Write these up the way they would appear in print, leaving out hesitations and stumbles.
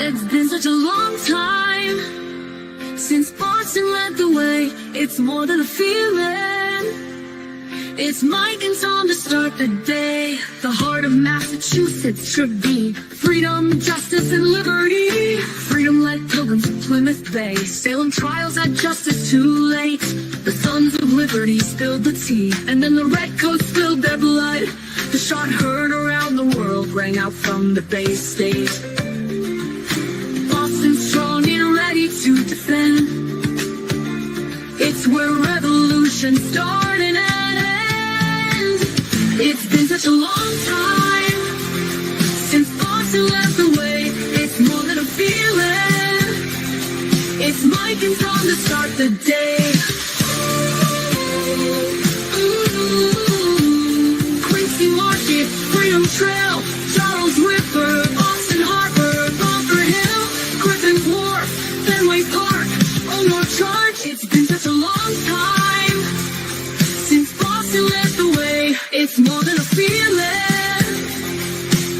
It's been such a long time since Boston led the way. It's more than a feeling. It's Mike and Tom to start the day. The heart of Massachusetts should be freedom, justice, and liberty. Freedom-led pilgrims from Plymouth Bay. Salem trials had justice too late. The sons of liberty spilled the tea, and then the redcoats spilled their blood. The shot heard around the world rang out from the Bay State. Boston strong and ready to defend. It's where revolution started and ends. It's been such a long time since Boston led the way. It's more than a feeling. It's Mike and Tom to start the day. Quincy Market, Freedom Trail, Charles River, Boston Harbor, Bunker Hill, Griffin Wharf, Fenway Park, Omar Charge. It's been such a long time since Boston led the way. It's more than a feeling.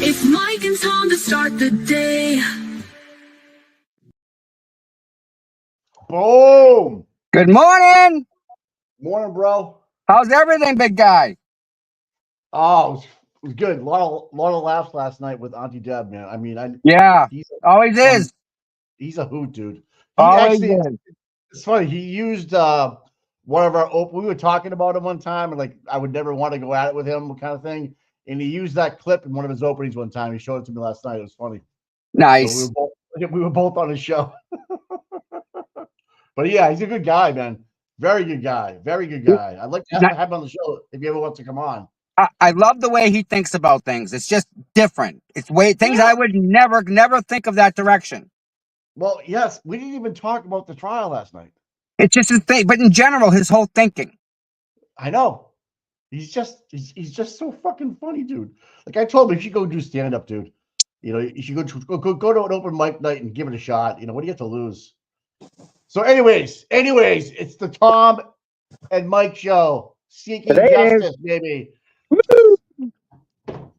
It's Mike and Tom to start the day. Boom! Good morning. Morning, bro. How's everything, big guy? Oh, it was good. A lot of laughs last night with Auntie Deb, man. I mean, Yeah, always is. He's a hoot, dude. Always is. It's funny. He used one of our we were talking about him one time, and like I would never want to go at it with him, kind of thing. And he used that clip in one of his openings one time. He showed it to me last night. It was funny. Nice. So we were both on his show. But yeah, he's a good guy, man. Very good guy. Very good guy. I'd like to have him on the show if he ever wants to come on. I love the way he thinks about things. It's just different. It's things I would never think of that direction. Well, yes, we didn't even talk about the trial last night. It's just his thing, but in general, his whole thinking. I know. He's just so fucking funny, dude. Like I told him, you should go do stand up, dude. You know, you should go to an open mic night and give it a shot. You know, what do you have to lose? So, anyways, it's the Tom and Mike show. Seeking justice, baby. Woo!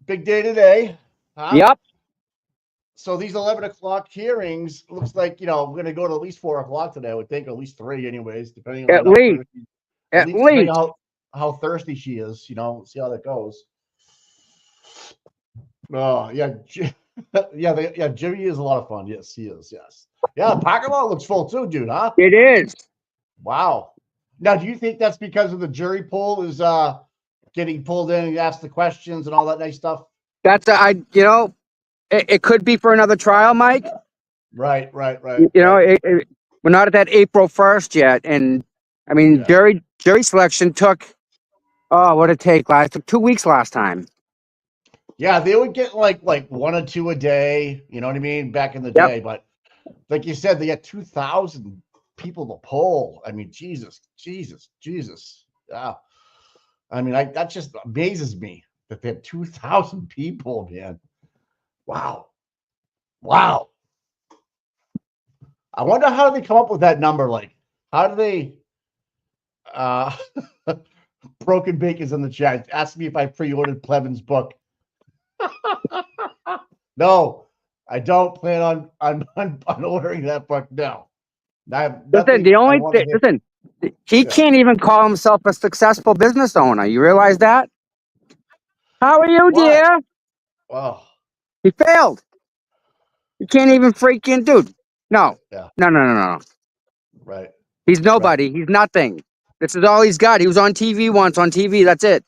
Big day today. Huh? Yep. So these 11 o'clock hearings looks like, you know, we're going to go to at least 4 o'clock today. I would think at least 3 anyways, depending on at least how thirsty she is, you know, see how that goes. Oh, yeah. Jimmy is a lot of fun. Yes, he is. Yes. Yeah, the parking lot looks full too, dude, huh? It is. Wow. Now, do you think that's because of the jury pool is getting pulled in and asked the questions and all that nice stuff? That's it could be for another trial, Mike. Right. You know, we're not at that April 1st yet, and I mean, jury selection took what did it take? It took 2 weeks last time. Yeah, they would get like 1 or 2 a day. You know what I mean? Back in the day, but like you said, they got 2,000 people to poll. I mean, Jesus. Yeah. I mean, that just amazes me that they had 2,000 people, man. Wow. I wonder how they come up with that number. Like, how do they Broken Bacon's in the chat. Ask me if I pre-ordered Plevin's book. No, I don't plan on ordering that book. No. Listen, he can't even call himself a successful business owner. You realize that? How are you, dear? Wow. He failed. You can't even freaking, dude. No. Yeah. No. Right. He's nobody. Right. He's nothing. This is all he's got. He was on TV once. On TV, that's it.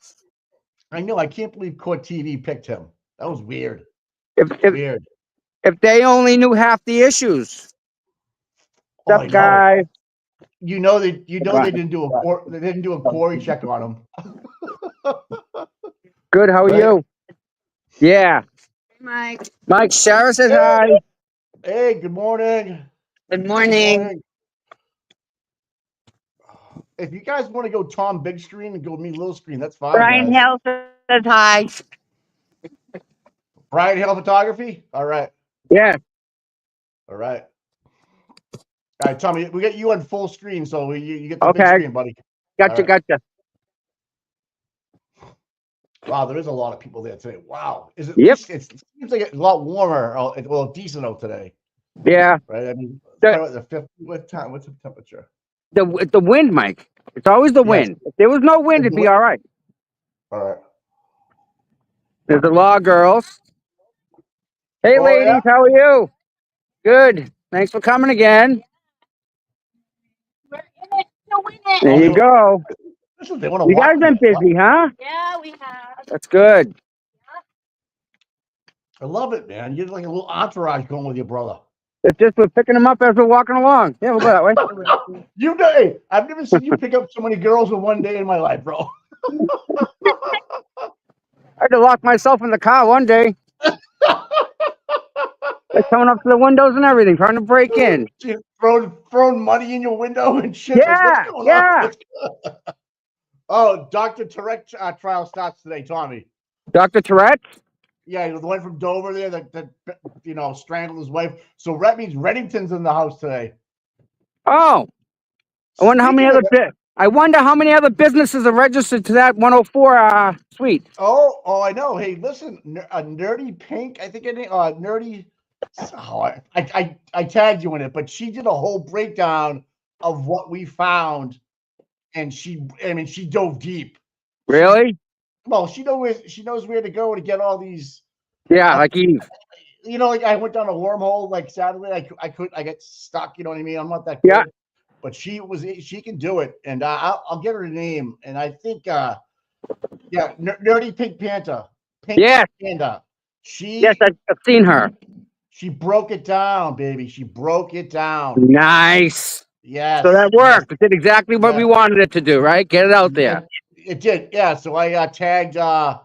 I know. I can't believe Court TV picked him. That was weird. Weird. If they only knew half the issues. What's up, guys? You know they didn't do a Corey check on him. Good. How are you? Yeah. Mike, Sarah says hi. Hey, good morning. Good morning. If you guys want to go Tom big screen and go me little screen, that's fine. Brian Hill says hi. Brian Hill Photography? All right. Yeah. All right. All right, Tommy, we get you on full screen, so you get the big screen, buddy. Gotcha. Wow, there is a lot of people there today. Wow. Is it? Yep. It seems like it's a lot warmer. Well, decent out today. Yeah. right? I mean, it's The probably what, the 50, what time? What's the temperature? the wind, Mike. It's always the Yes. wind. If there was no wind, It's it'd the be wi- all right. All right. There's the law girls. Hey, Oh yeah. ladies, how are you? Good. Thanks for coming again. We're in it. No, win it. There Oh, you go. listen, they want to You walk guys with been you. busy, huh? Yeah, we have. That's good. I love it, man. You're like a little entourage going with your brother. It's just we're picking them up as we're walking along. Yeah, we'll go that way. You know, hey, I've never seen you pick up so many girls in one day in my life, bro. I had to lock myself in the car one day. They're coming up to the windows and everything, trying to break in. She throwing money in your window and shit. Like, what's Yeah, going on? yeah. Oh, Dr. Tourette trial starts today, Tommy. Dr. Tourette? Yeah, the one from Dover there that strangled his wife. So that means Reddington's in the house today. Oh, Speaking of it, I wonder how many other businesses are registered to that 104 suite. oh, I know. Hey, listen, Nerdy Pink, I think it Nerdy. Oh, I tagged you in it, but she did a whole breakdown of what we found, and she dove deep. Really? She knows where to go to get all these. Yeah, like Eve. Like I went down a wormhole like Saturday. I get stuck. You know what I mean? I'm not that Yeah. good, but she can do it, and I'll get her a name, and I think Nerdy Pink Panda, Yes. Panda. Yes, I've seen her. She broke it down, baby. She broke it down. Nice. Yes, So that yes, worked. It did exactly what we yes. wanted it to do, right? Get it out there. It did. Yeah. So I tagged the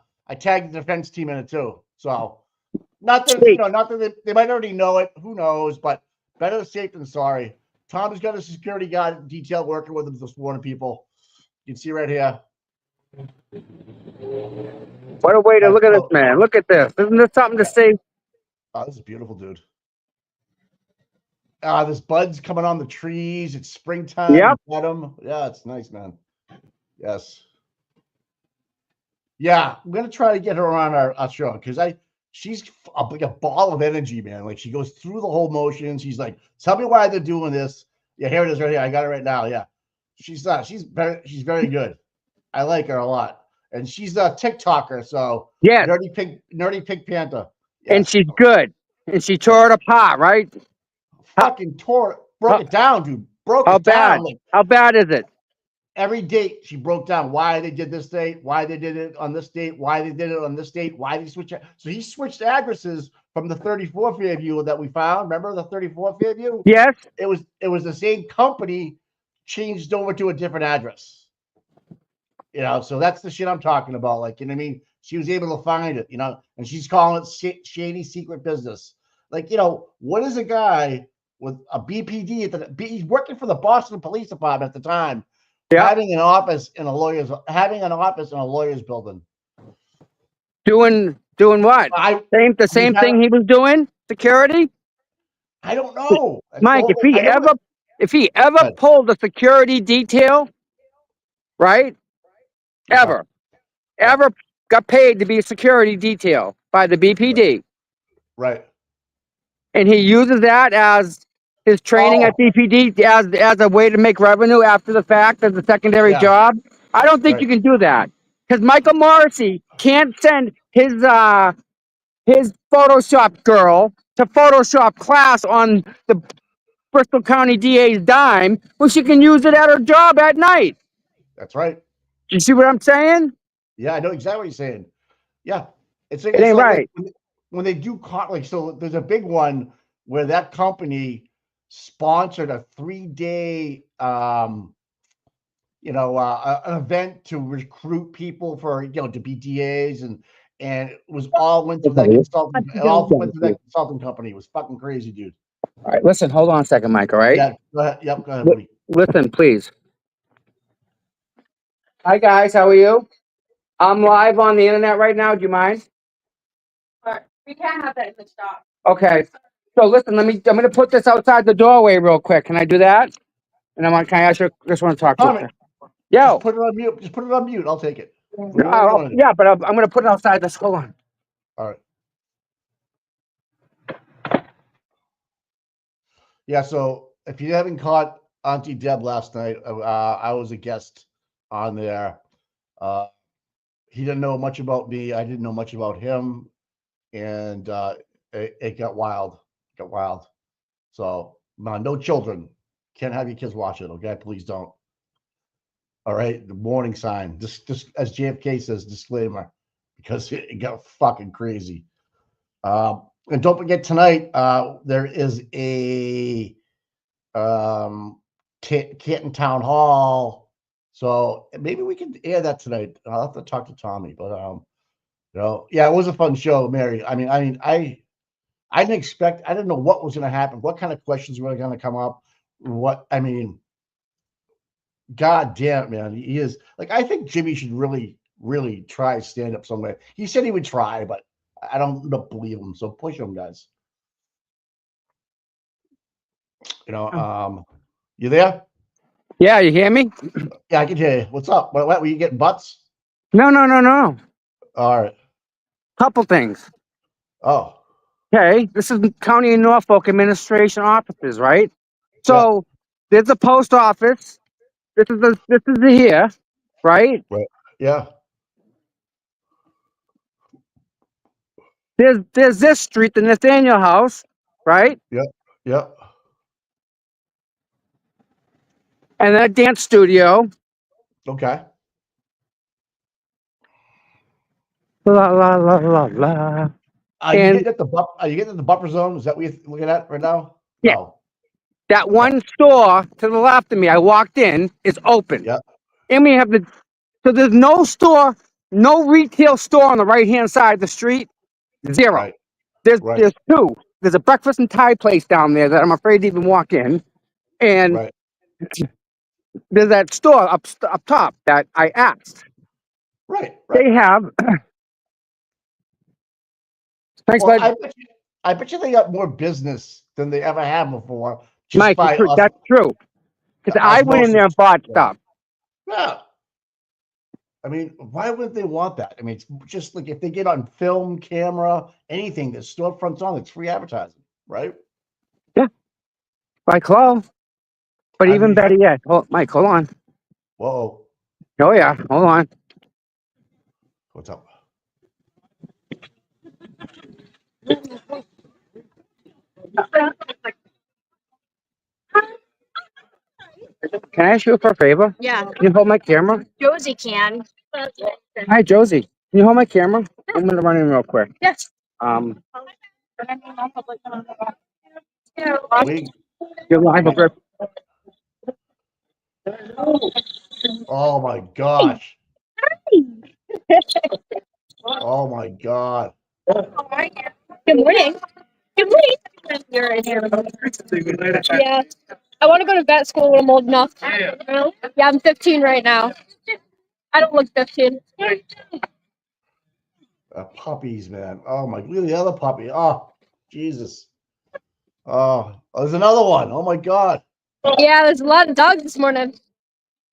defense team in it too. So not that Sweet. not that they might already know it. Who knows? But better safe than sorry. Tom's got a security guard detail working with him this morning, people. You can see right here. What a way to look at this, man. Look at this. Isn't this something to see? Oh, this is beautiful, dude. There's buds coming on the trees. It's springtime. Yep. Autumn. Yeah, it's nice, man. Yes. Yeah, I'm gonna try to get her on our show because she's like a ball of energy, man. Like she goes through the whole motion. She's like, tell me why they're doing this. Yeah, here it is right here. I got it right now. Yeah, she's very good. I like her a lot, and she's a TikToker. So Yes. nerdy pink panther. Yes. And she's good. And she tore it apart, right? Fucking broke it down, dude. How bad? Down. Like, how bad is it? every date she broke down why they did this date, why they did it on this date, why they did it on this date, why they switched it. So he switched addresses from the 34 Fairview that we found. Remember the 34 Fairview? Yes. It was the same company changed over to a different address. So that's the shit I'm talking about. Like, you know what I mean? She was able to find it, and she's calling it shady secret business. Like, what is a guy with a BPD he's working for the Boston Police Department at the time, having an office in a lawyer's building. Doing what? The same thing he was doing? Security? I don't know. Mike, if he ever pulled a security detail, right? Ever got paid to be a security detail by the BPD. Right. And he uses that as his training at BPD as a way to make revenue after the fact as a secondary job. I don't think you can do that. Because Michael Morrissey can't send his Photoshop girl to Photoshop class on the Bristol County DA's dime when she can use it at her job at night. That's right. You see what I'm saying? Yeah, I know exactly what you're saying. Yeah. It ain't right. When they do so there's a big one where that company sponsored a 3-day an event to recruit people for to be DAs, and it was all went through that consulting. It all went through that consulting company. It was fucking crazy, dude. All right, listen, hold on a second, Mike. All right. Yeah, go ahead. Yep, go ahead, buddy. Listen, please. Hi guys, how are you? I'm live on the internet right now. Do you mind? We can't have that in the shop. Okay. So listen, I'm gonna put this outside the doorway real quick. Can I do that? And can I ask you? Just want to talk to you. Yo. Just put it on mute. Just put it on mute. I'll take it. Yeah, but I'm gonna put it outside this. Hold on. All right. Yeah, so if you haven't caught Auntie Deb last night, I was a guest on there. He didn't know much about me. I didn't know much about him, and it got wild. Got wild. So no children. Can't have your kids watch it. Okay, please don't. All right, the warning sign. Just as JFK says, disclaimer, because it got fucking crazy. And don't forget tonight, there is a Canton Town Hall. So maybe we can air that tonight. I'll have to talk to Tommy, but yeah, it was a fun show, Mary. I didn't expect. I didn't know what was going to happen. What kind of questions were going to come up? God damn, man, he is like. I think Jimmy should really try stand up somewhere. He said he would try, but I don't believe him. So push him, guys. You there? Yeah, you hear me? Yeah, I can hear you. What's up? What were you getting butts? No. All right. Couple things. Oh, Okay, this is County of Norfolk Administration offices, right? yeah. So there's a post office. This is the here, right? Right. Yeah. There's this street, the Nathaniel House, right? Yeah. Yeah. And then a dance studio. Okay. La la la la la. Are you And getting at the Are you getting at the buffer zone? Is that what you're looking at right now? yeah, No. that Okay. one store to the left of me, I walked in, is open. Yeah. And we have so there's no store, no retail store on the right hand side of the street. Zero. Right. Right. There's two. There's a breakfast and Thai place down there that I'm afraid to even walk in, and Right. there's that store up top that I asked. Right. They have. Thanks, Well, bud. I bet you they got more business than they ever had before, just Mike, by that's true. Because I went in osmosis. there and bought stuff. Yeah. I mean, why wouldn't they want that? I mean, it's just like if they get on film, camera, anything that storefronts on, it's free advertising, right? Yeah, by Chloe. But even better yet, Mike, hold on. Whoa. Oh yeah, hold on. What's up? Can I ask you for a favor? Yeah. Can you hold my camera? Josie can. Hi, Josie. Can you hold my camera? I'm gonna run in real quick. Yes. You're live, okay? Oh my gosh. Oh my God. Good morning. Good morning. Yeah. I want to go to vet school when I'm old enough. Yeah, I'm 15 right now. I don't look 15. Puppies, man. Oh my, look at the other puppy. Oh, Jesus. Oh, there's another one. Oh my God. Yeah, there's a lot of dogs this morning.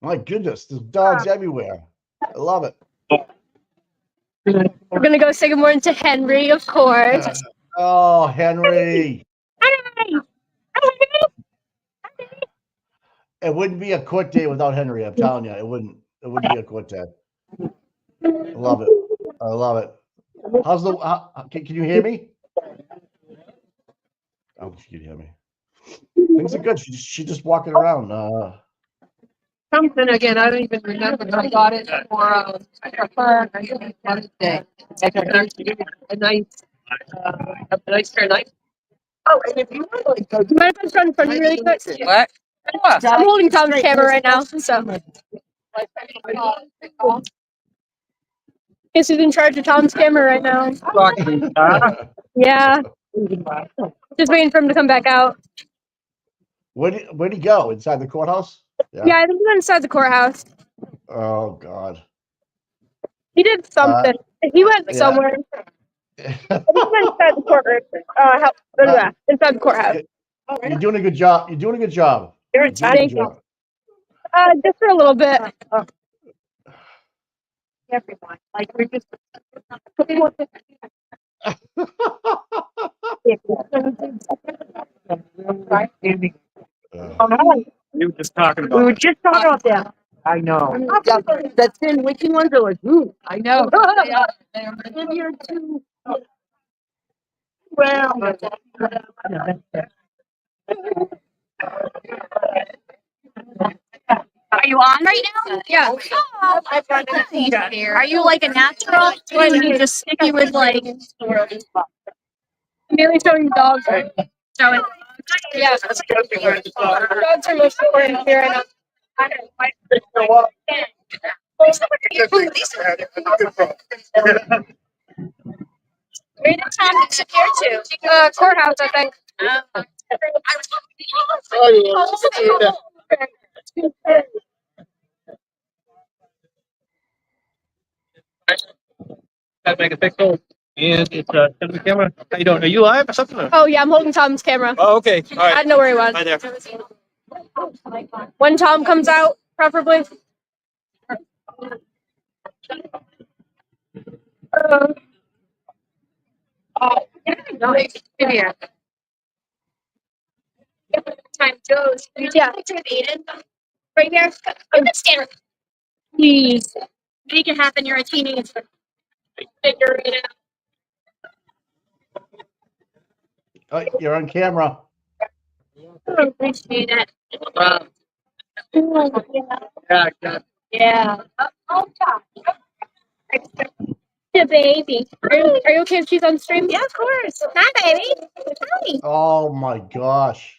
My goodness, there's dogs everywhere. I love it. We're gonna go say good morning to Henry, of course. Oh, Henry. Hi. It wouldn't be a court day without Henry. I'm telling you, it wouldn't. It wouldn't be a court day. I love it. I love it. How's the? Can you hear me? Oh, she can hear me. Things are good. She's just walking around. Something again, I don't even remember, but I got it for her Mother's Day. Like a nice pair of knives. Oh, and if you want like go You mind if I'm trying to front you really quick? what? I'm holding Tom's camera right now, so. Guess who's in charge of Tom's camera right now? Yeah, just waiting for him to come back out. Where'd he go? Inside the courthouse? Yeah, I think he went inside the courthouse. Oh God. He did something. He went somewhere. I think he went inside the courtroom. Inside the courthouse. You're doing a good job. You're doing a good job. Thank you. Just for a little bit. everyone. Like we're just We were just talking about. We were just talking about that. I know. The thin wicking ones are like, ooh. I know. And you're too. Well. Are you on right now? Yeah. Oh, are you like a natural? Or do you just sticky with like? Merely showing dogs. Right? Showing. Yeah. Dogs are most important here. And Where did Tom disappear to? courthouse, I think. Gotta make a picture. And it's the camera. How you doing? Are you live or something? Or? Oh yeah, I'm holding Tom's camera. Oh, okay. All right. I know where he was. Right there. When Tom comes out, preferably. Here. Time goes. Yeah. Right here. I'm gonna stand. Please make it happen. You're a teenager. Figure it out. Oh, you're on camera. I appreciate it. Yeah. Oh, The baby. Are you okay if she's on stream? yeah, of course. Hi, baby. Hi. Oh my gosh.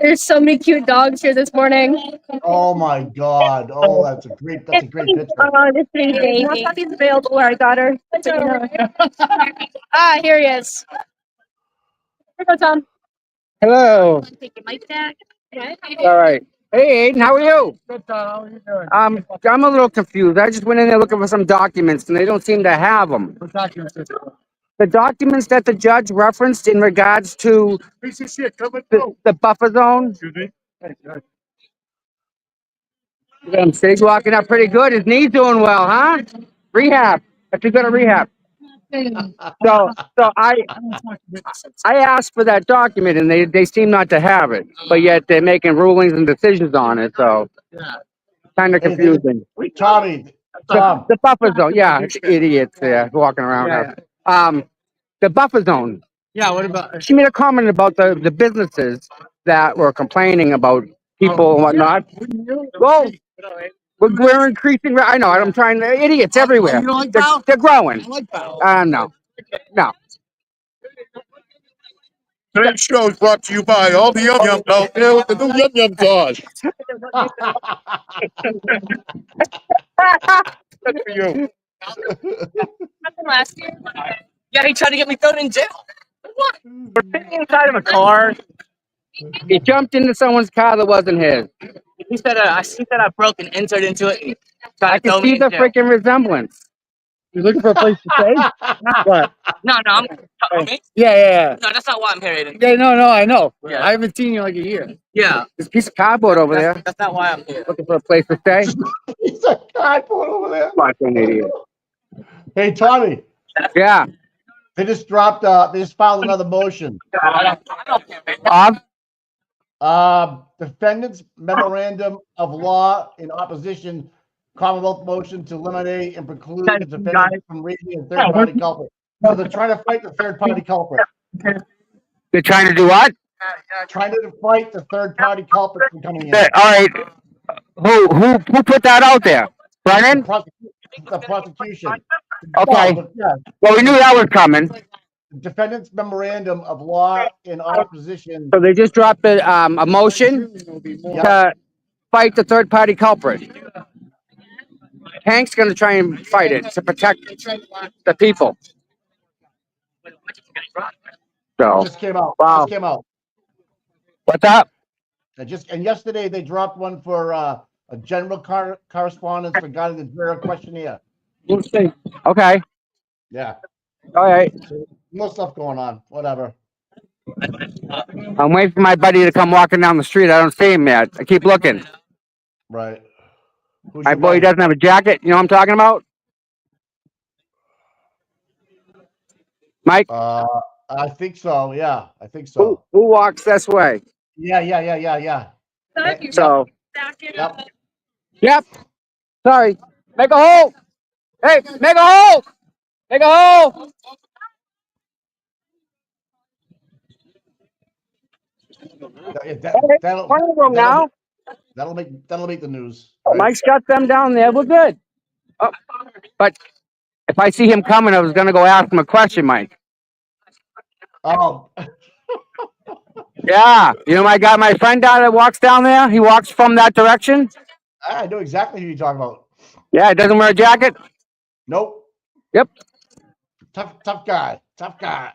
There's so many cute dogs here this morning. Oh my God. Oh, that's a great picture. Oh, this pretty baby. Puppy's available where I got her. Ah, here he is. Here goes Tom. Hello. Take your mic back. All right. Hey, Aiden, how are you? Good, Tom. How are you doing? I'm a little confused. I just went in there looking for some documents, and they don't seem to have them. What documents is it? The documents that the judge referenced in regards to Piece of shit. Come and go. the buffer zone. Excuse me. Hey, He's walking up pretty good. His knee's doing well, huh? Rehab. If you go to rehab. So I asked for that document, and they seem not to have it, but yet they're making rulings and decisions on it. So kind of Hey, confusing. Tom. The buffer zone, yeah, idiots there walking around. The buffer zone. Yeah. What about? She made a comment about the businesses that were complaining about people and whatnot. Well, we're increasing. I know. I'm trying to. Idiots everywhere. You don't like Bow? They're growing. I like Bow. No. Today's show is brought to you by all the Yum Yums out there with the new Yum Yum sauce. Good for you. Happened last year. Yeah, he tried to get me thrown in jail. What? Inside of a car. He jumped into someone's car that wasn't his. He said I broke and entered into it. And I can see the freaking resemblance. You looking for a place to stay? What? No, I'm me? Yeah. No, that's not why I'm here, Aiden. Yeah, no, I know. Yeah. I haven't seen you in like a year. Yeah. There's a piece of cardboard over there. That's not why I'm here. Looking for a place to stay. He's a cardboard over there. Fucking idiot. Hey, Tommy. Yeah. They just filed another motion. I don't care, man. Defendant's memorandum of law in opposition Commonwealth motion to eliminate and preclude the defendant from raising a third-party culprit. So they're trying to fight the third-party culprit. They're trying to do what? Trying to fight the third-party culprit from coming in. All right. Who put that out there? Brennan? The prosecution. Okay. Yeah. Well, we knew that was coming. Defendant's memorandum of law in opposition. So they just dropped a motion to fight the third-party culprit. Hank's going to try and fight it to protect the people. So, Just came out. Wow. Just came out. What's up? And yesterday they dropped one for a general correspondence regarding the juror questionnaire. We'll see. Okay. Yeah. All right. So, no stuff going on. Whatever. I'm waiting for my buddy to come walking down the street. I don't see him yet. I keep looking. Right. Who's My your boy buddy? doesn't have a jacket. You know what I'm talking about? Mike? I think so. Yeah, I think Who, so. who walks this way? Yeah. Thank you. So, Back it Yep. up. yep. Sorry. Make a hole. Hey, make a hole. Make a hole. Hey, That'll one of them that'll now. that'll make the news. All right. Mike's got them down there. We're good. Oh, but if I see him coming, I was going to go ask him a question, Mike. Oh, Yeah. You know, my friend down that walks down there. He walks from that direction. I know exactly who you're talking about. Yeah, he doesn't wear a jacket. Nope. Yep. Tough guy. Tough guy.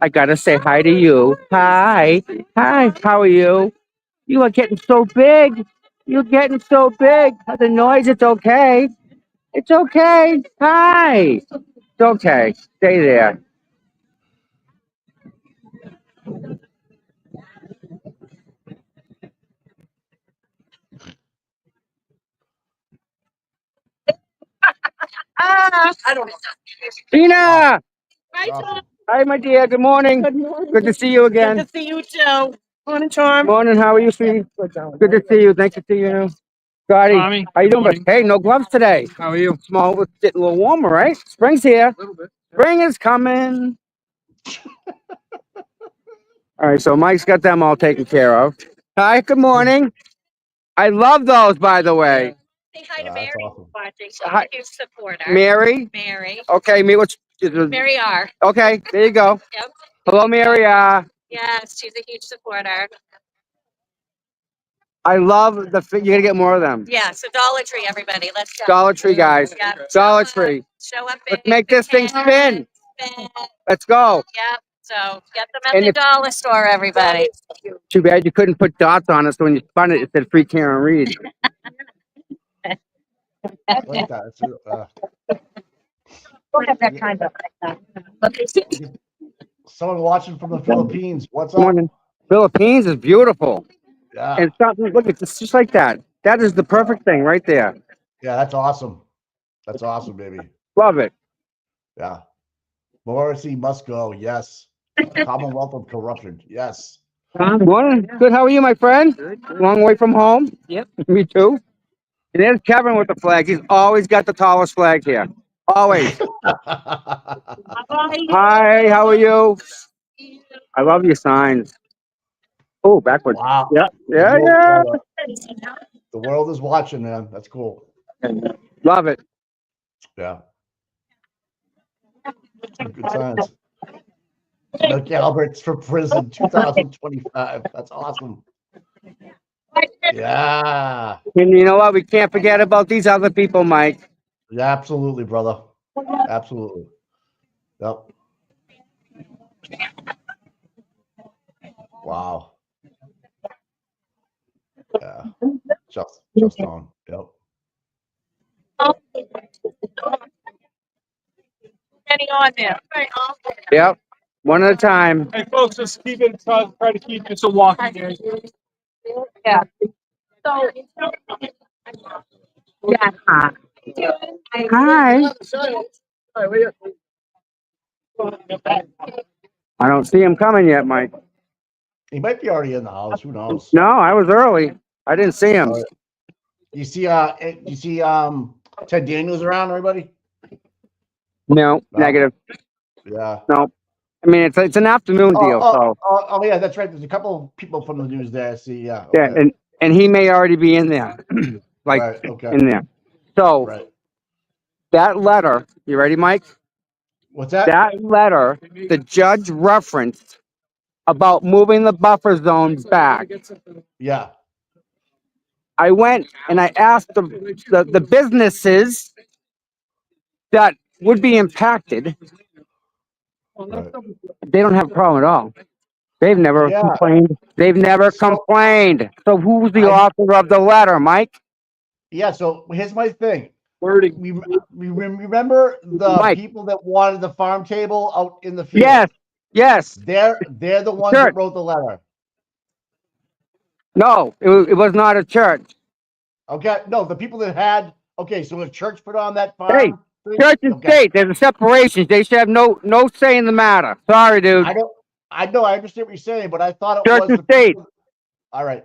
I gotta say hi to you. Hi. Hi. How are you? You are getting so big. You're getting so big. The noise, it's okay. It's okay. Hi. It's okay. Stay there. Wow. Tina. Hi, Tom. Awesome. Hi, my dear. Good morning. Good morning. Good to see you again. Good to see you too. Morning, Charm. Morning. How are you, sweetie? Good to see you. Nice to see you. Scotty, Tommy, how you good doing? morning. Hey, no gloves today. How are you? Small. It's getting a little warmer, right? Spring's here. A little bit. Spring is coming. All right, so Mike's got them all taken care of. Hi, good morning. I love those, by the way. Say hi to That's Mary awesome. watching. She's Hi. a huge supporter. Mary. Mary. Okay, me. What's Mary R. okay? There you go. Yep. Hello, Mary. Yes, she's a huge supporter. I love the. You gotta get more of them. Yeah, so Dollar Tree, everybody. Let's go. Dollar Tree, guys. Yeah. Dollar Tree. Show up. Let's big, make this thing spin. spin. Let's go. Yep. So get them at And the if- dollar store, everybody. Too bad you couldn't put dots on us when you spun it. It said free Karen Reed. I like that. Don't have that kind of Someone watching from the Philippines. What's up? Morning. Philippines is beautiful. Yeah. And something, look, it's just like that. That is the perfect thing right there. Yeah, that's awesome. That's awesome, baby. Love it. Yeah. Morrissey must go. Yes. Commonwealth of Corruption. Yes. Morning. Good. How are you, my friend? Long way from home. Yep. Me too. And there's Kevin with the flag. He's always got the tallest flag here. Always. Hi. How are you? I love your signs. Oh, backwards. Wow. Yeah. Yeah. The world is watching, man. That's cool. Yeah. Love it. Yeah. Good signs. Milky Alberts for prison 2025. That's awesome. Yeah. And you know what? We can't forget about these other people, Mike. Yeah, absolutely, brother. Absolutely. Yep. Wow. Yeah. Just on. Yep. Getting on there. Yep. One at a time. Hey, folks, just keep it. Try to keep this a walking day. Yeah. So, Yeah. Hi. I don't see him coming yet, Mike. He might be already in the house. Who knows? No, I was early. I didn't see him. You see Ted Daniels around, everybody? No, negative. Yeah. No. I mean, it's an afternoon deal, so Oh, yeah, that's right. There's a couple of people from the news there. I see, yeah. yeah, Okay. and he may already be in there, like Right, okay. in there. So Right. that letter, you ready, Mike? What's that? That letter, the judge referenced about moving the buffer zones back. Yeah. I went and I asked the businesses that would be impacted. Right. They don't have a problem at all. They've never Yeah. complained. They've never complained. So who's the author of the letter, Mike? Yeah, so here's my thing. Wording. We remember the Mike. people that wanted the farm table out in the field. Yes. Yes. They're the ones Sure. that wrote the letter. No, it was not a church. Okay, no, the people that had. Okay, so the church put on that Hey, farm thing. church and Okay, state, there's a separation. They should have no say in the matter. Sorry, dude. I don't. I know. I understand what you're saying, but I thought it Church was and the state. people. All right,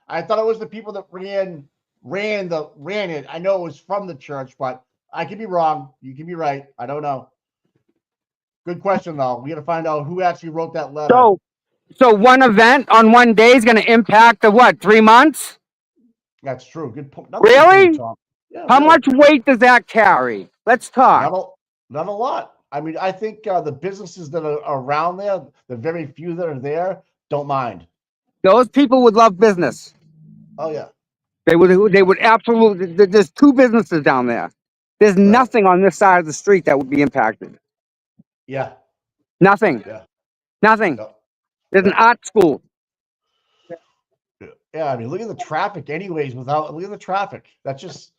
I thought it was the people that ran it. I know it was from the church, but I could be wrong. You can be right. I don't know. Good question though. We got to find out who actually wrote that letter. So one event on one day is going to impact the what? 3 months? That's true. Good point. That's a good point, Really? Tom. Yeah, How really. much weight does that carry? Let's talk. Not a lot. I mean, I think the businesses that are around there, the very few that are there, don't mind. Those people would love business. Oh yeah, They would absolutely. There's 2 businesses down there. There's right. nothing on this side of the street that would be impacted. Yeah, Nothing. yeah, Nothing. yep, There's an yep. art school. Yeah. I mean, look at the traffic. Anyways, look at the traffic. That's just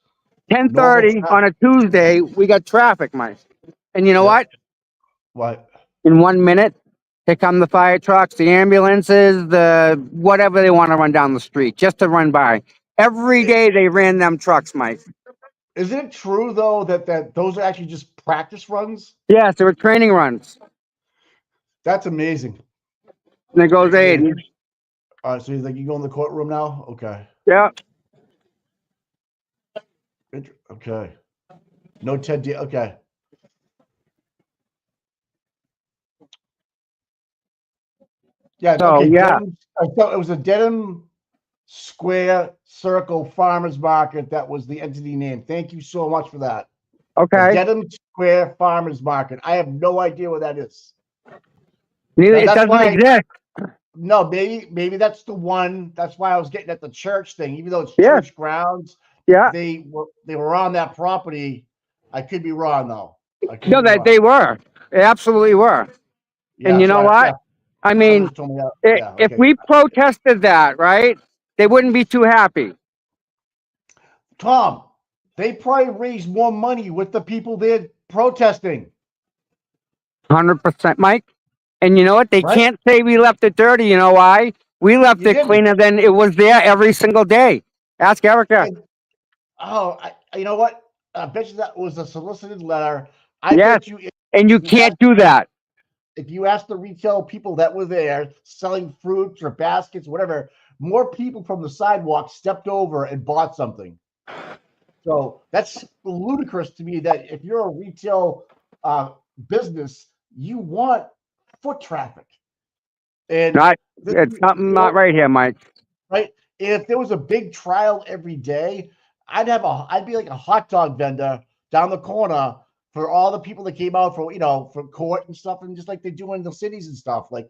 normal 10:30 traffic. on a Tuesday, we got traffic, Mike. And you know Yep. what? What? In 1 minute, here come the fire trucks, the ambulances, the whatever they want to run down the street, just to run by. Every day they ran them trucks, Mike. Isn't it true though that those are actually just practice runs? Yes, there were training runs. That's amazing. And there goes That's amazing. Aiden. All right, so you think you go in the courtroom now? Okay. Yeah. Okay. No Ted D. Okay. Yeah. So Okay. yeah. I thought it was a Dedham Square Circle Farmers Market. That was the entity name. Thank you so much for that. The Okay. Dedham Square Farmers Market. I have no idea what that is. Neither, it That's doesn't why. exist. No, maybe that's the one. That's why I was getting at the church thing. Even though it's Yeah. church grounds, Yeah. they were on that property. I could be wrong though. I could No, be that wrong. they were. They absolutely were. Yeah, And you know what? yeah, I someone mean, just told me that. Yeah. if Okay. we protested that, right, they wouldn't be too happy. Tom, they probably raised more money with the people there protesting. 100%, Mike. And you know what? They Right? can't say we left it dirty. You know why? We left You it didn't. cleaner than it was there every single day. Ask Erica. You know what? I bet you that was a solicited letter. I Yes. bet you And you can't do that. if you ask the retail people that were there selling fruits or baskets, whatever, more people from the sidewalk stepped over and bought something. So that's ludicrous to me that if you're a retail business, you want foot traffic. And It's something not right here, Mike. right. If there was a big trial every day, I'd be like a hot dog vendor down the corner for all the people that came out for court and stuff, and just like they do in the cities and stuff, like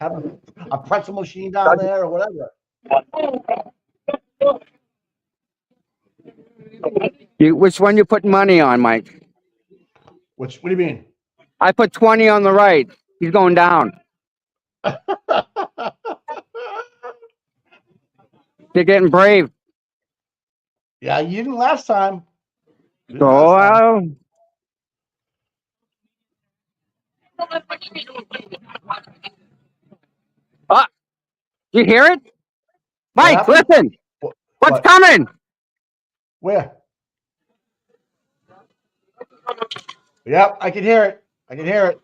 have a pretzel machine down there or whatever. Which one you put money on, Mike? What do you mean? I put 20 on the right. He's going down. They're getting brave. Yeah, you didn't last time. So, you hear it? Mike, happened? listen. What's What? coming? Where? Yep, I can hear it. I can hear it.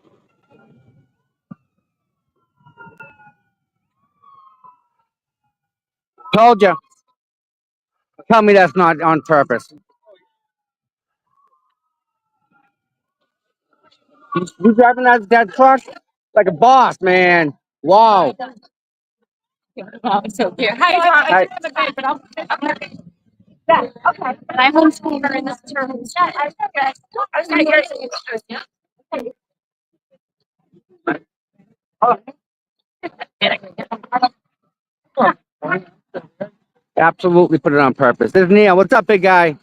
Told you. Tell me that's not on purpose. You driving that truck like a boss, man. Wow. Oh, so cute. Hi, I do have a grade, but yeah, okay. And I homeschool her in this term instead. I was gonna hear something. Absolutely put it on purpose. There's Neil. What's up, big guy?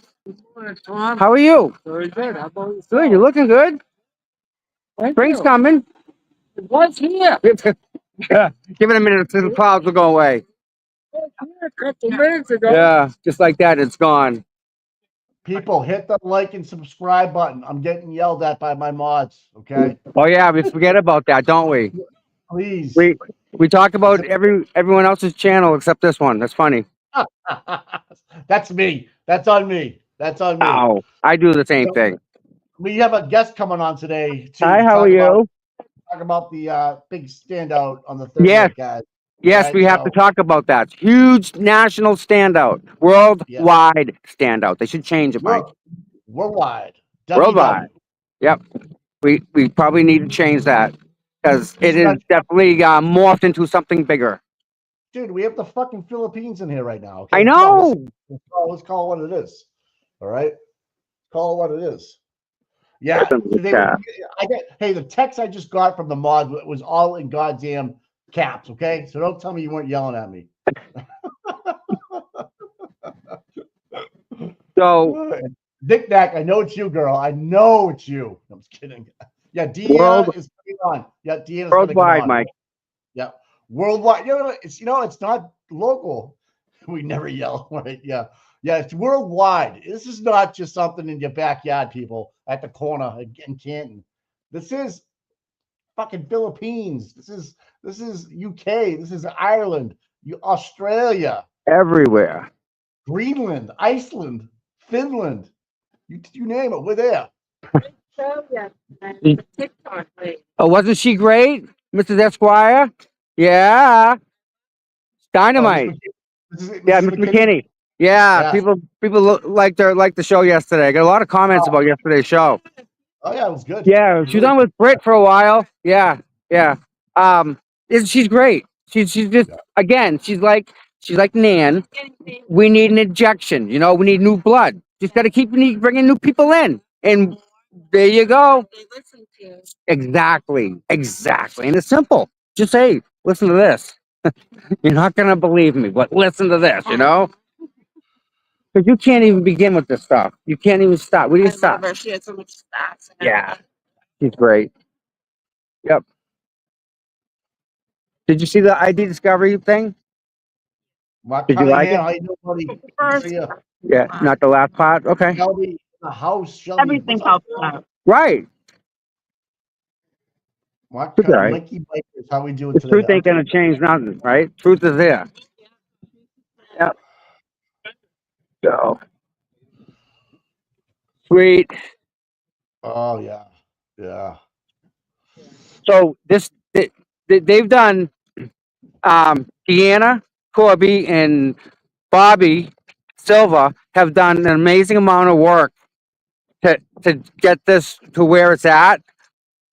How are you? Very good. How about yourself? Good. You're looking good. Thank Spring's you. coming. It was here. Give it a minute till the clouds will go away. A couple minutes ago. Yeah, just like that, it's gone. People, hit the like and subscribe button. I'm getting yelled at by my mods. Okay. Oh yeah, we forget about that, don't we? please. We talk about everyone else's channel except this one. That's funny. That's me. That's on me. That's on me. Oh, I do the same So, thing. we have a guest coming on today too. Hi, to how are you? talk about the big standout on the 30th, Yes, guys. yes, Right, we have to so talk about that. Huge national standout, yeah, worldwide standout. They should change it, Mike. worldwide. Worldwide. WW. Yep. We probably need to change that because it He's is not, definitely morphed into something bigger. dude. We have the fucking Philippines in here right now. I Okay, come on. know. Let's call it what it is. All right, call it what it is. Yeah, Listen to they, that. hey, the text I just got from the mod was all in goddamn caps. Okay, so don't tell me you weren't yelling at me. So Dick Knack, I know it's you, girl. I know it's you. I'm just kidding. Yeah, Deanna is coming on. Yeah, Deanna's going to come worldwide, on. Mike. Yeah, worldwide. It's not local. We never yell, right? Yeah, it's worldwide. This is not just something in your backyard, people, at the corner in Canton. This is fucking Philippines. This is UK. This is Ireland. Australia, Everywhere. Greenland, Iceland, Finland. You name it, we're there. Oh, wasn't she great, Mrs. Esquire? Yeah, Oh, Miss dynamite. Yeah, Mrs. Mr. McKinney. McKinney. Yeah, Yeah. people liked the show yesterday. I got a lot of comments about yesterday's show. Oh yeah, it was good. Yeah, she was on with Britt for a while. Yeah, yeah. She's great. She's just again. She's like Nan. We need an injection. We need new blood. Just got to keep bringing new people in, and there you go. Exactly, and it's simple. Just say, listen to this. You're not gonna believe me, but listen to this. Because you can't even begin with this stuff. You can't even stop. We didn't stop. She had so much stats. Yeah, she's great. Yep. Did you see the ID discovery thing? Mark Did you like Cunningham, it? how you doing, buddy? Good to see you. Yeah, not the last part. Okay. Shelby in the house. Shelby, Everything what's up? helps out. Right. Mark It's all right. Mikey Bikers, how we doing The today? truth ain't gonna change nothing, right? Truth is there. Yep. So sweet. Oh yeah, yeah. So they've done Deanna, Corby, and Bobby Silva have done an amazing amount of work to get this to where it's at.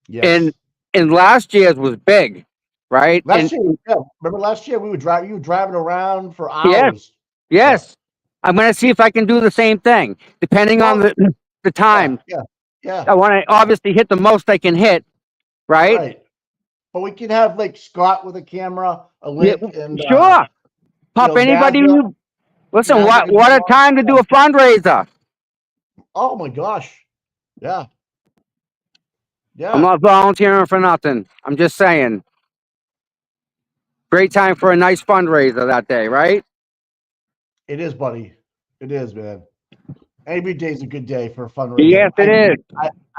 Yes. And last year's was big, right? Last year, yeah. Remember last year you were driving around for Yes, hours. yes. I'm gonna see if I can do the same thing, depending on the time. Yeah. I want to obviously hit the most I can hit, right? Right. But we can have like Scott with a camera, a link, and Sure. Pop anybody. Mazda. Listen, Mazda can what come a on. time to do a fundraiser. Oh my gosh. Yeah. I'm not volunteering for nothing. I'm just saying. Great time for a nice fundraiser that day, right? It is, buddy. It is, man. Every day's a good day for a fundraiser. Yes, it is.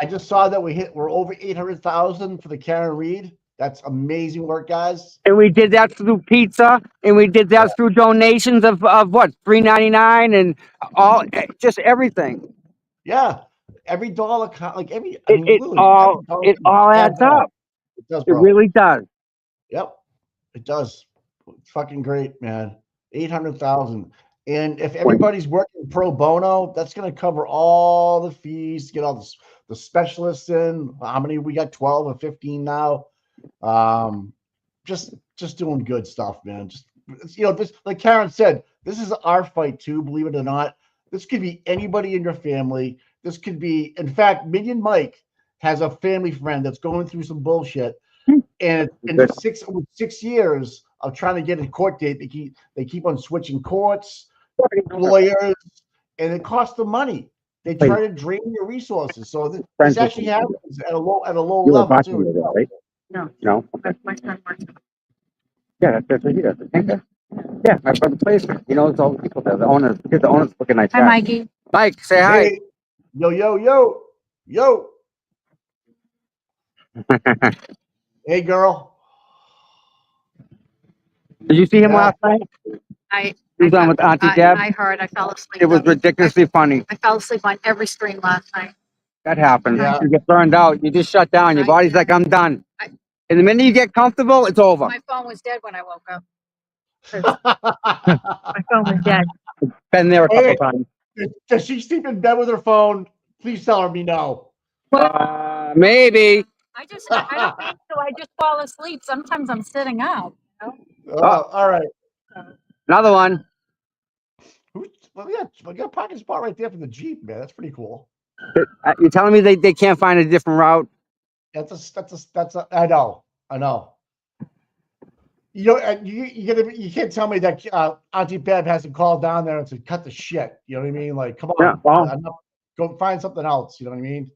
I just saw that we're over 800,000 for the Karen Reed. That's amazing work, guys. And we did that through pizza, and we did that through donations of what, $3.99 and just everything. Yeah, every dollar count. Like every, It all adds up. It does, It bro. really does. Yep, it does. It's fucking great, man. 800,000. And if everybody's working pro bono, that's going to cover all the fees, get all the specialists in. How many we got? 12 or 15 now. Just doing good stuff, man. Just this, like Karen said, this is our fight too. Believe it or not, this could be anybody in your family. This could be, in fact, Minion Mike has a family friend that's going through some bullshit, and in the 6 years of trying to get a court date, they keep on switching courts, lawyers, and it costs them money. They try to drain your resources. So this actually happens at a low level too. Right? No. That's my son works. Yeah, that's what he does. Yeah, my brother plays. He knows all the people there. The owners looking nice. Hi, Mikey. Mike, say hi. Hey, yo. Hey, girl. Did you see him Yeah. last night? I He was on with Auntie Deb. I heard. I fell asleep. It was ridiculously funny. I fell asleep on every stream last night. That happens. Yeah. You get burned out. You just shut down. Your body's like, I'm done. And the minute you get comfortable, it's over. My phone was dead when I woke up. My phone was dead. Been there a couple Hey, times. does she sleep in bed with her phone? Please tell her me no. Maybe. I don't think so. I just fall asleep. Sometimes I'm sitting up. All right. Another one. Well, yeah, we got a parking spot right there for the Jeep, man. That's pretty cool. You're telling me they can't find a different route? I know. You know, and you can't tell me that Auntie Bev hasn't called down there to cut the shit. You know what I mean? Like, come on, Yeah, well. go find something else. You know what I mean?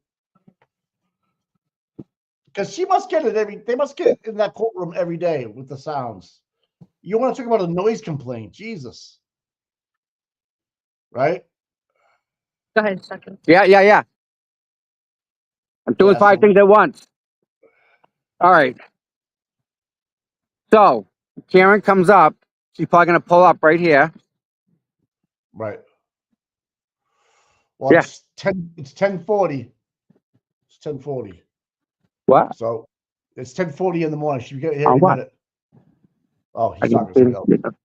Because she must get it they must get it in that courtroom every day with the sounds. You want to talk about a noise complaint? Jesus, right? Go ahead, second. Yeah. I'm doing 5 things at once. All right. So Karen comes up. She's probably gonna pull up right here. Right. Well, Yeah. it's 10:40. It's 10:40. What? So it's 10:40 in the morning. She'll get here On in a what? minute. Oh, he's talking to somebody else.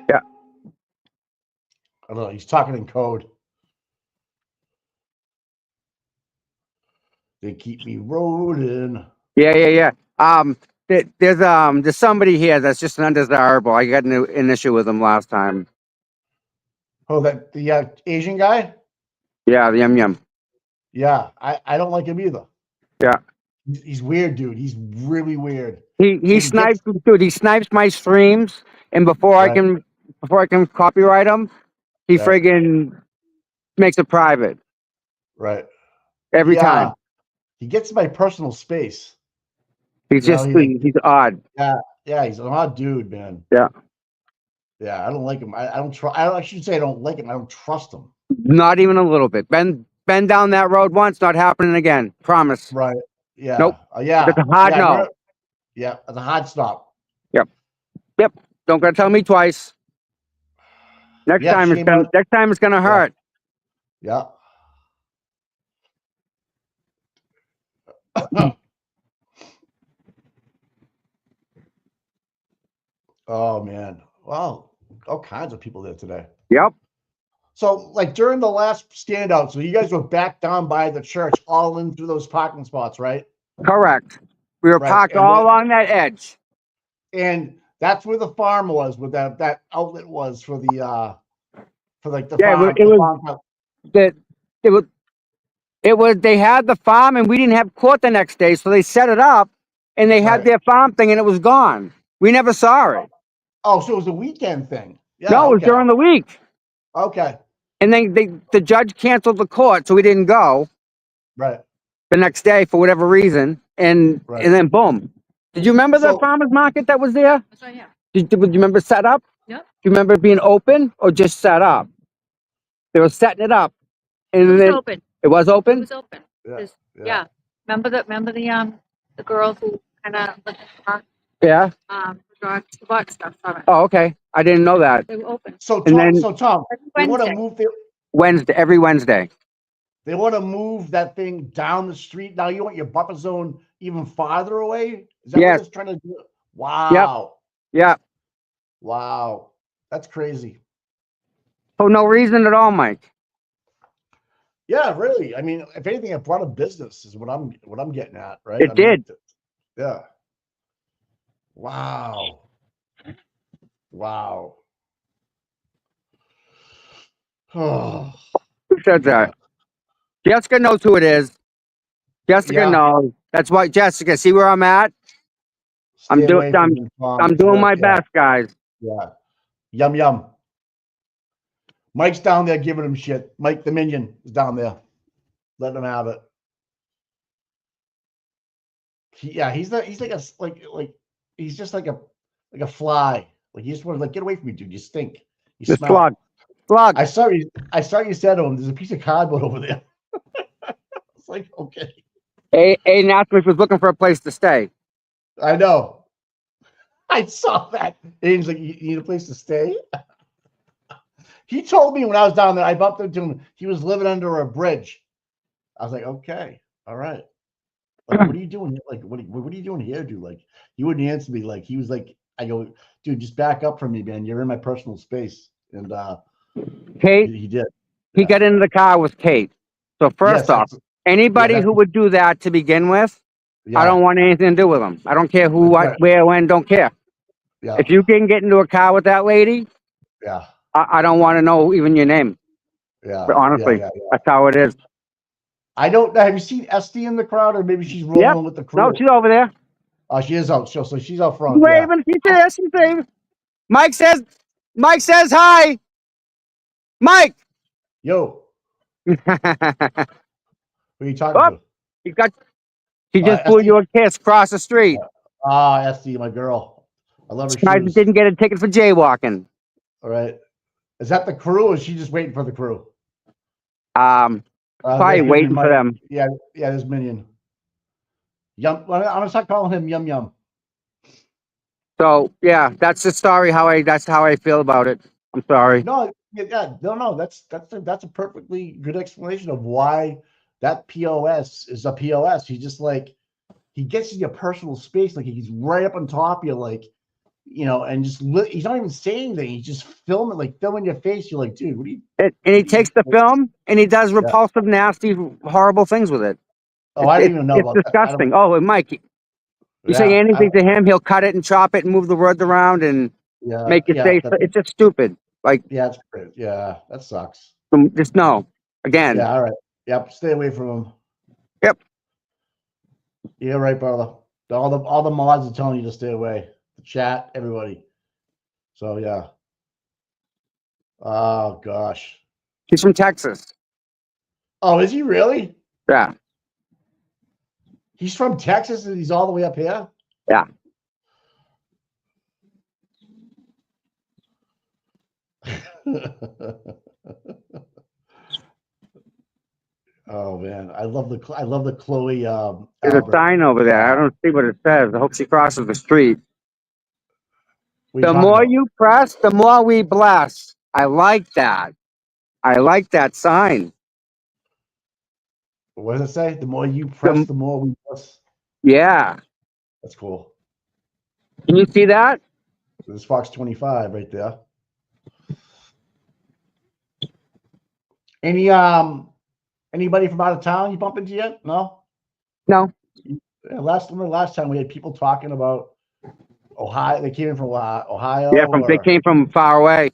Yeah. I don't know. He's talking in code. They keep me rolling. Yeah. There's somebody here that's just an undesirable. I got an issue with him last time. Oh, the Asian guy? Yeah, the yum. Yeah, I don't like him either. Yeah. He's weird, dude. He's really weird. He snipes, dude. He snipes my streams, and before I can copyright him, he friggin' makes it private. Right. Every time. He gets my personal space. He's he's odd. Yeah, he's an odd dude, man. Yeah. Yeah, I don't like him. I shouldn't say I don't like him. I don't trust him. Not even a little bit. Been down that road once, not happening again. Promise. Right. Yeah. Nope. Yeah. It's a hard no. Yeah, it's a hard stop. Yep. Don't gotta tell me twice. Next time it's gonna hurt. Yeah. Oh man. Wow. All kinds of people there today. Yep. So, like during the last standout, so you guys were back down by the church, all in through those parking spots, right? Correct. We were parked all along that edge. And that's where the farm was, where that outlet was for the farm. It was they had the farm and we didn't have court the next day, so they set it up and they had their farm thing and it was gone. We never saw it. Oh, so it was a weekend thing. Yeah, no, it was during the week. Okay. And then the judge canceled the court, so we didn't go. Right. The next day for whatever reason, and then boom. Did you remember the farmers market that was there? That's right, yeah. Did you remember set up? Yep. Do you remember it being open or just set up? They were setting it up, and It was then open. it was open. It was open. Yeah. Remember the girl who kind of Yeah. bought stuff from it. Oh, okay. I didn't know that. They were open. So Tom, they want to move every Wednesday. They want to move that thing down the street. Now you want your buffer zone even farther away? Is that what it's trying to do? Wow. Yep. Wow. That's crazy. For no reason at all, Mike. Yeah, really. I mean, if anything, it brought a business is what I'm getting at, right? It did. Yeah. Wow. Wow. Oh. Who said that? Jessica knows who it is. Jessica knows. That's why Jessica. See where I'm at? I'm doing my best, guys. Yeah. Yum. Mike's down there giving him shit. Mike the Minion is down there. Letting him have it. He's just like a fly. Like he just wanted to get away from me, dude. You stink. You smell. Slug. I saw you said to him, there's a piece of cardboard over there. It's like, okay. Aiden asked me if he was looking for a place to stay. I know. I saw that. Aiden's like, you need a place to stay? He told me when I was down there, I bumped into him. He was living under a bridge. I was like, okay, all right. Like, what are you doing here? Like, what are you doing here, dude? Like, he wouldn't answer me. Like, he was like, I go, dude, just back up from me, man. You're in my personal space. And Kate, he did. he Yeah. got into the car with Kate. So first Yes, off, anybody that's who would do that to begin with, I yeah, don't want anything to do with them. I don't care who, that's what, right. where, when, don't care. Yeah, If you can get into a car with that lady, yeah, I don't want to know even your name. But yeah, honestly, yeah. that's how it is. I don't. Have you seen Esty in the crowd, or maybe she's Yep. rolling with the crew? No, she's over there. Oh, she is out. So she's out She's front. Yeah. waving. She's there. She's waving. Mike says hi. Mike. Yo, He who are you talking to? got. She just blew Esty. you a kiss across the street. Esty, my girl. I love her I shoes. didn't get a ticket for jaywalking. All right. Is that the crew, or is she just waiting for the crew? Probably There's waiting Minion for them. Yeah, there's Minion. Yum. I'm gonna start calling him Yum Yum. So yeah, that's the story. That's how I feel about it. I'm sorry. No, no. That's a perfectly good explanation of why that POS is a POS. He just like he gets in your personal space, like he's right up on top of you, like and just he's not even saying anything. He's just filming your face. You're like, dude, what are you? And he takes the film and he does repulsive, nasty, horrible things with it. Oh, I didn't even know about it's that. disgusting. Oh, and Mike, you say anything to him, he'll cut it and chop it and move the words around and make you say it's just stupid. Like, yeah, it's great. Yeah, that sucks. just no. Again. Yeah, all right. Yep, stay away from him. Yep. Yeah, right, brother. All the mods are telling you to stay away. The chat, everybody. So yeah. Oh gosh. He's from Texas. Oh, is he really? Yeah. He's from Texas and he's all the way up here? Yeah. Oh man, I love the Chloe. There's a sign over there. I don't see what it says. I hope she crosses the street. The more you press, the more we bless. I like that. I like that sign. What does it say? The more you press, the more we bless. Yeah. That's cool. Can you see that? There's Fox 25 right there. Anybody from out of town you bump into yet? No? No. Yeah, last time we had people talking about Ohio. They came in from Ohio. Yeah, they came from far away.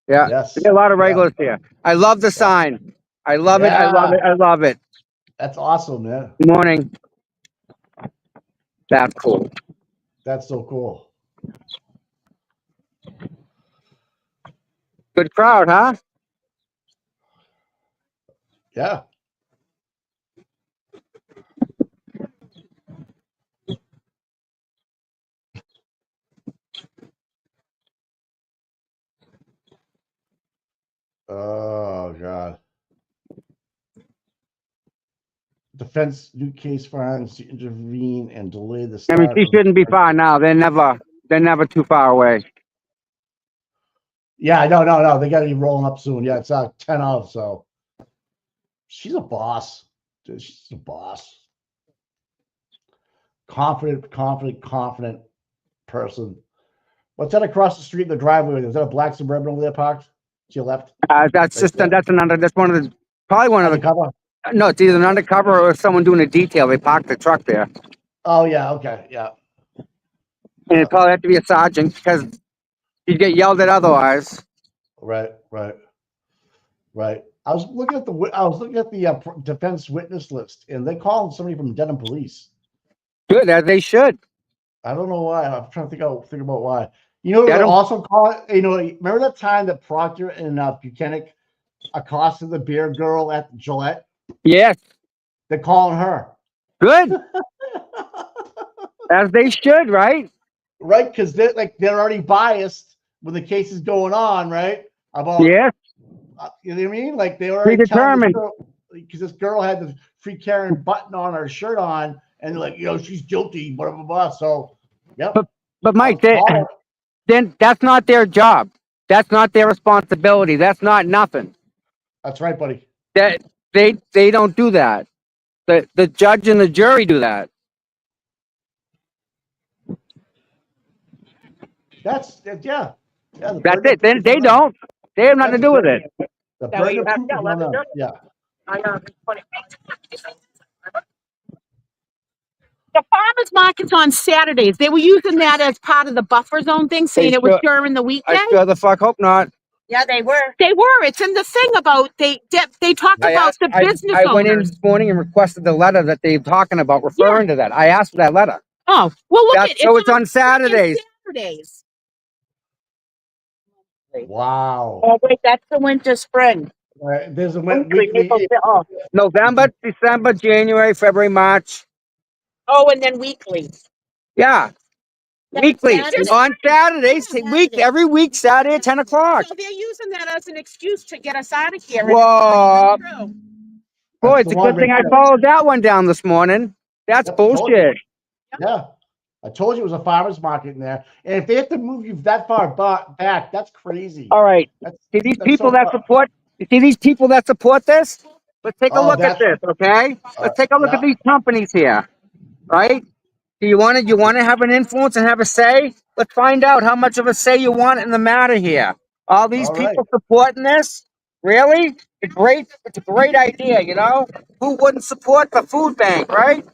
Yeah. Yes. There's a lot of regulars here. I love the sign. I love it. I love it. I love it. That's awesome, man. Good morning. That's cool. That's so cool. Good crowd, huh? Yeah. Oh God. Defense new case filings to intervene and delay the start. I mean, she shouldn't be far now. They're never too far away. Yeah, no. They got to be rolling up soon. Yeah, it's 10 of. So she's a boss. Dude, she's a boss. Confident person. What's that across the street in the driveway? Is that a black Suburban over there parked to your left? That's one of the probably one of the undercover. No, it's either an undercover or someone doing a detail. They parked the truck there. Oh yeah, okay, yeah. And it probably had to be a sergeant because you'd get yelled at otherwise. Right. I was looking at the defense witness list, and they called somebody from Denham Police. Good, as they should. I don't know why. I'm trying to think about why. You know, they also call it. You know, remember that time that Proctor and Buchanan accosted the beer girl at Gillette? Yes. They're calling her. Good. As they should, right? Right, because they're already biased when the case is going on, right? About yes. You know what I mean? Like they already predetermined. because this girl had the free Karen button on her shirt on, and like, she's guilty, blah blah blah. So, yep. But Mike, then that's not their job. That's not their responsibility. That's not nothing. That's right, buddy. That they don't do that. The judge and the jury do that. That's yeah. That's it. Then they don't. They have nothing to do with it. The That way burden you of have proof to is on them. let Yeah. I know. The farmers market's on Saturdays. They were using that as part of the buffer zone thing, saying it was during the weekday. I sure the fuck hope not. Yeah, they were. They were. It's in the thing about they talked about the business I went in owners. this morning and requested the letter that they're talking about, referring to that. I asked for that letter. Oh, well, look at it. So it's on Saturdays. Saturdays. Wow. Oh wait, that's the winter spring. There's a weekly. November, December, January, February, March. Oh, and then weekly. Yeah. Weekly. Saturday. On Saturdays. Every week, Saturday at 10 o'clock. So they're using that as an excuse to get us out of here. Whoa. Boy, it's a good thing I followed that one down this morning. That's bullshit. Yeah. I told you it was a farmer's market in there. And if they have to move you that far back, that's crazy. All right. See these people that support this? Let's take a look at this, okay? Let's take a look at these companies here. Right? Do you want to have an influence and have a say? Let's find out how much of a say you want in the matter here. All these people supporting this? Really? It's a great idea, Who wouldn't support the food bank, right?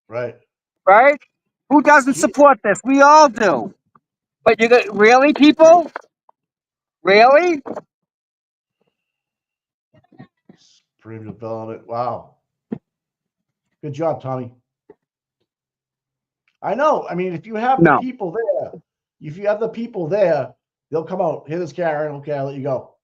Right. Right? Who doesn't support this? We all do. But really, people? Really? Supreme development. Wow. Good job, Tommy. I know. I mean, if you have the people there, they'll come out. Here this Karen. Okay, I'll let you go.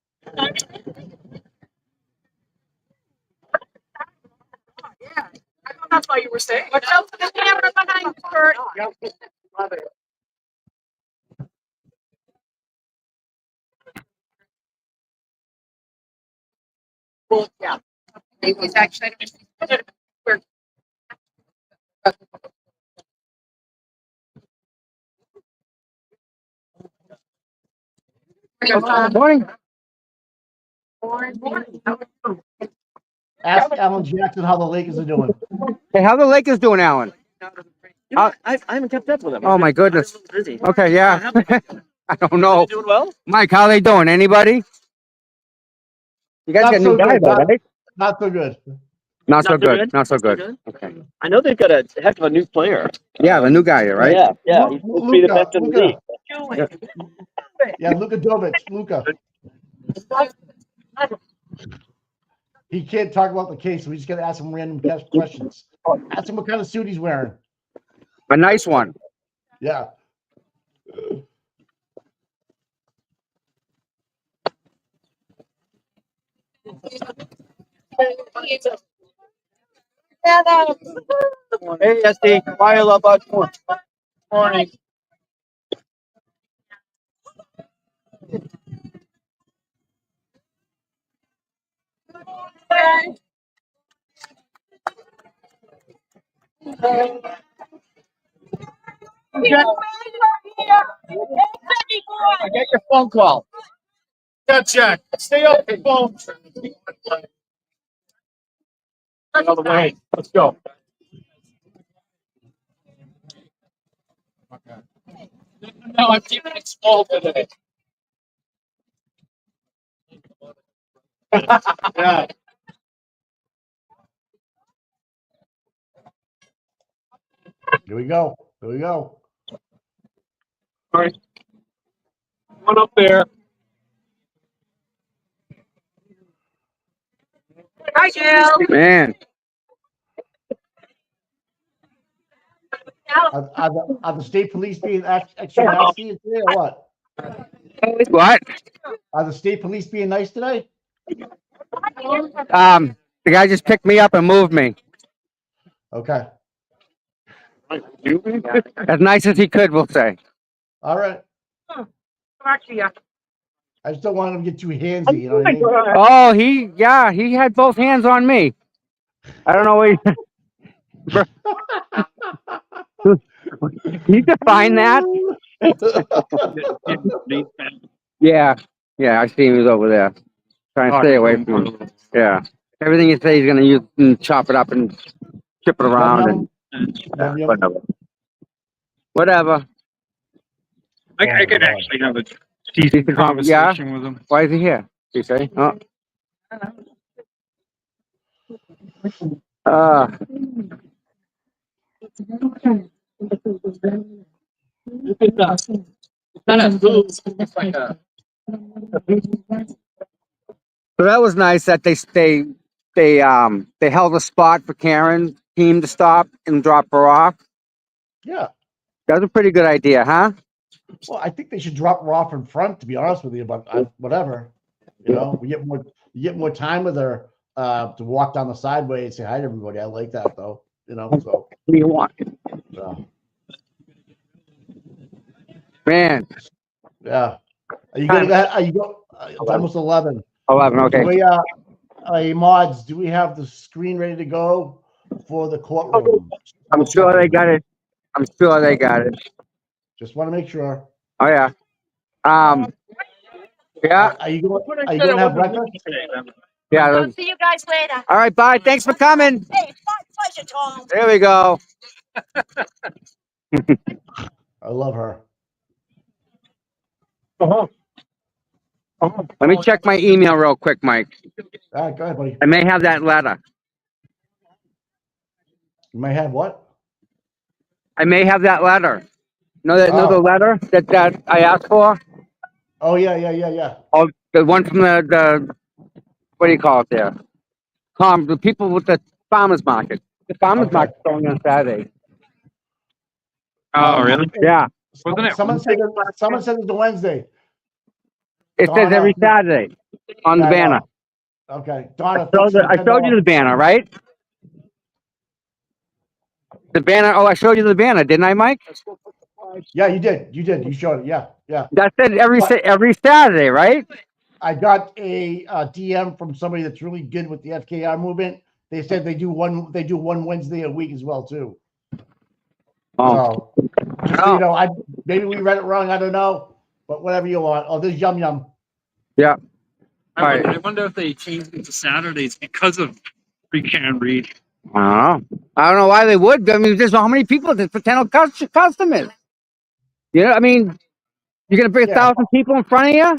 That's why you were saying. Watch out for the camera behind you, Kurt. Love it. Well, yeah. It was actually. Morning. Ask Alan Jackson how the Lakers are doing. Hey, how the Lakers doing, Alan? I haven't kept up with them. Oh my goodness. Busy. Okay, yeah. I don't know. Doing well? Mike, how they doing? Anybody? You guys got a new guy, though, right? Not so good. Not so good. Not so good. Okay. I know they've got a heck of a new player. Yeah, the new guy, right? Yeah. He's supposed to be the best in the league. Yeah, Luka Dovic. Luka. He can't talk about the case, so we just got to ask him random questions. Ask him what kind of suit he's wearing. A nice one. Yeah. Hey, SD. Why you love us? Morning. I get your phone call. Got check. Stay off your phone. Another way. Let's go. No, I'm keeping it small today. Yeah. Here we go. All right. One up there. Hi, Jill. Man. Are the state police being extra nasty today or what? What? Are the state police being nice today? The guy just picked me up and moved me. Okay. As nice as he could, we'll say. All right. Actually, yeah. I just don't want him to get too handsy. You know what I mean? Oh, he had both hands on me. I don't know what you can find that. Yeah, I see him. He's over there trying to stay away from him. Yeah, everything you say he's gonna use and chop it up and chip it around Yum, yum. whatever. I could actually have a decent conversation with him. Why is he here? You say? Oh. So that was nice that they held a spot for Karen's team to stop and drop her off. Yeah. That was a pretty good idea, huh? Well, I think they should drop her off in front. To be honest with you, but whatever. You know, you get more time with her to walk down the sideway and say hi to everybody. I like that though. You know, so What do you want? Man. Yeah. Are you going to Are you go? It's almost 11. 11. Okay. We mods, do we have the screen ready to go for the courtroom? I'm sure they got it. Just want to make sure. Oh yeah. Yeah. Are you going to have breakfast? Yeah. I'll see you guys later. All right. Bye. Thanks for coming. Hey, it's my pleasure, Tom. There we go. I love her. Let me check my email real quick, Mike. All right, go ahead, buddy. I may have that letter. You may have what? I may have that letter. Know the letter that I asked for? Oh yeah. Oh, the one from the what do you call it there? The people with the farmers market. The farmers market's going on Saturday. Oh, really? Yeah. Wasn't it? Someone said it's a Wednesday. It says every Saturday on the banner. Okay, Donna. I showed you the banner, right? The banner. Oh, I showed you the banner, didn't I, Mike? Yeah, you did. You showed it. Yeah. That said every Saturday, right? I got a DM from somebody that's really good with the FKR movement. They said they do one Wednesday a week as well too. Oh. So, so you know, maybe we read it wrong. I don't know, but whatever you want. Oh, there's Yum Yum. Yeah. I wonder if they changed it to Saturdays because of pre-Karen Reed. I don't know why they would. I mean, there's how many people, there's potential customers. You know, I mean, you're going to bring 1,000 people in front of you?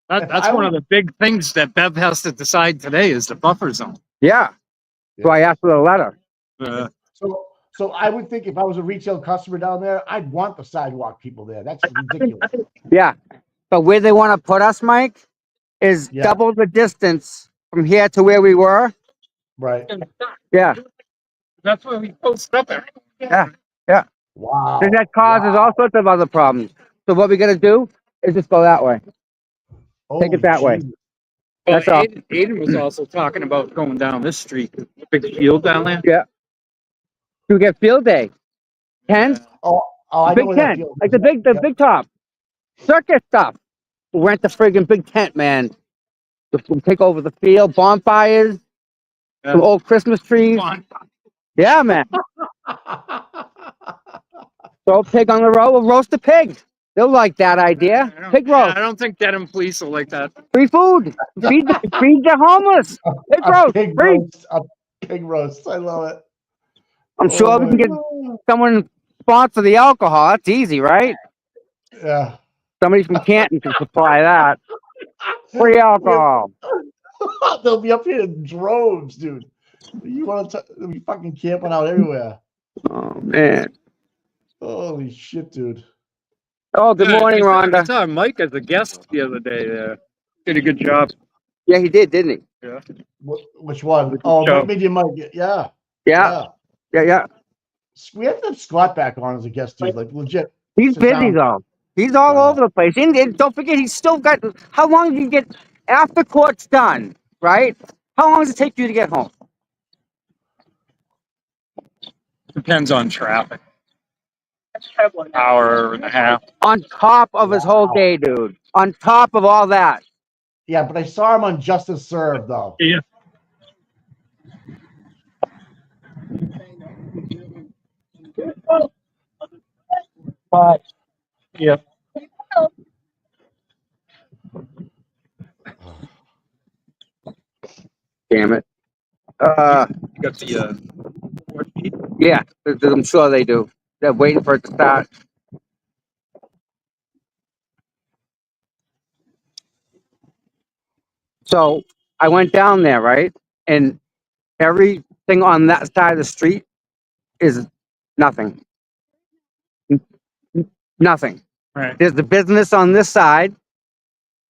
That's one of the big things that Bev has to decide today is the buffer zone. Yeah. So I asked for the letter. So I would think if I was a retail customer down there, I'd want the sidewalk people there. That's ridiculous. Yeah. But where they want to put us, Mike, is double the distance from here to where we were. Right. Yeah. That's where we post up there. Yeah. Wow. And that causes all sorts of other problems. So what we got to do is just go that way. Take it that way. That's all. Aiden was also talking about going down this street, big field down there. Yeah. Do we get field day? Tent? Oh, I big know tent. Like the big top. Circus stuff. We'll rent the friggin' big tent, man. We'll take over the field, bonfires, some old Christmas trees. Yeah, man. Throw a pig on the road. We'll roast a pig. They'll like that idea. Pig roast. I don't think Dedham police will like that. Free food. Feed the homeless. Pig roast. A pig roast. I love it. I'm sure we can get someone sponsor the alcohol. That's easy, right? Yeah. Somebody from Canton can supply that. Free alcohol. They'll be up here in droves, dude. You want to? They'll be fucking camping out everywhere. Oh man. Holy shit, dude. Oh, good morning, Rhonda. I saw Mike as a guest the other day there. Did a good job. Yeah, he did, didn't he? Yeah. Which one? Oh, Medium Mike. Yeah. Yeah. We have to have Scott back on as a guest, dude. Like, legit. He's busy, though. He's all over the place. And don't forget, he's still got... How long do you get... After court's done, right? How long does it take you to get home? Depends on traffic. Hour and a half. On top of his whole day, dude. On top of all that. Yeah, but I saw him on Justice Served though. Yeah. Yeah. Damn it. You got the Yeah, I'm sure they do. They're waiting for it to start. So I went down there, right? And everything on that side of the street is nothing. Nothing. right. There's the business on this side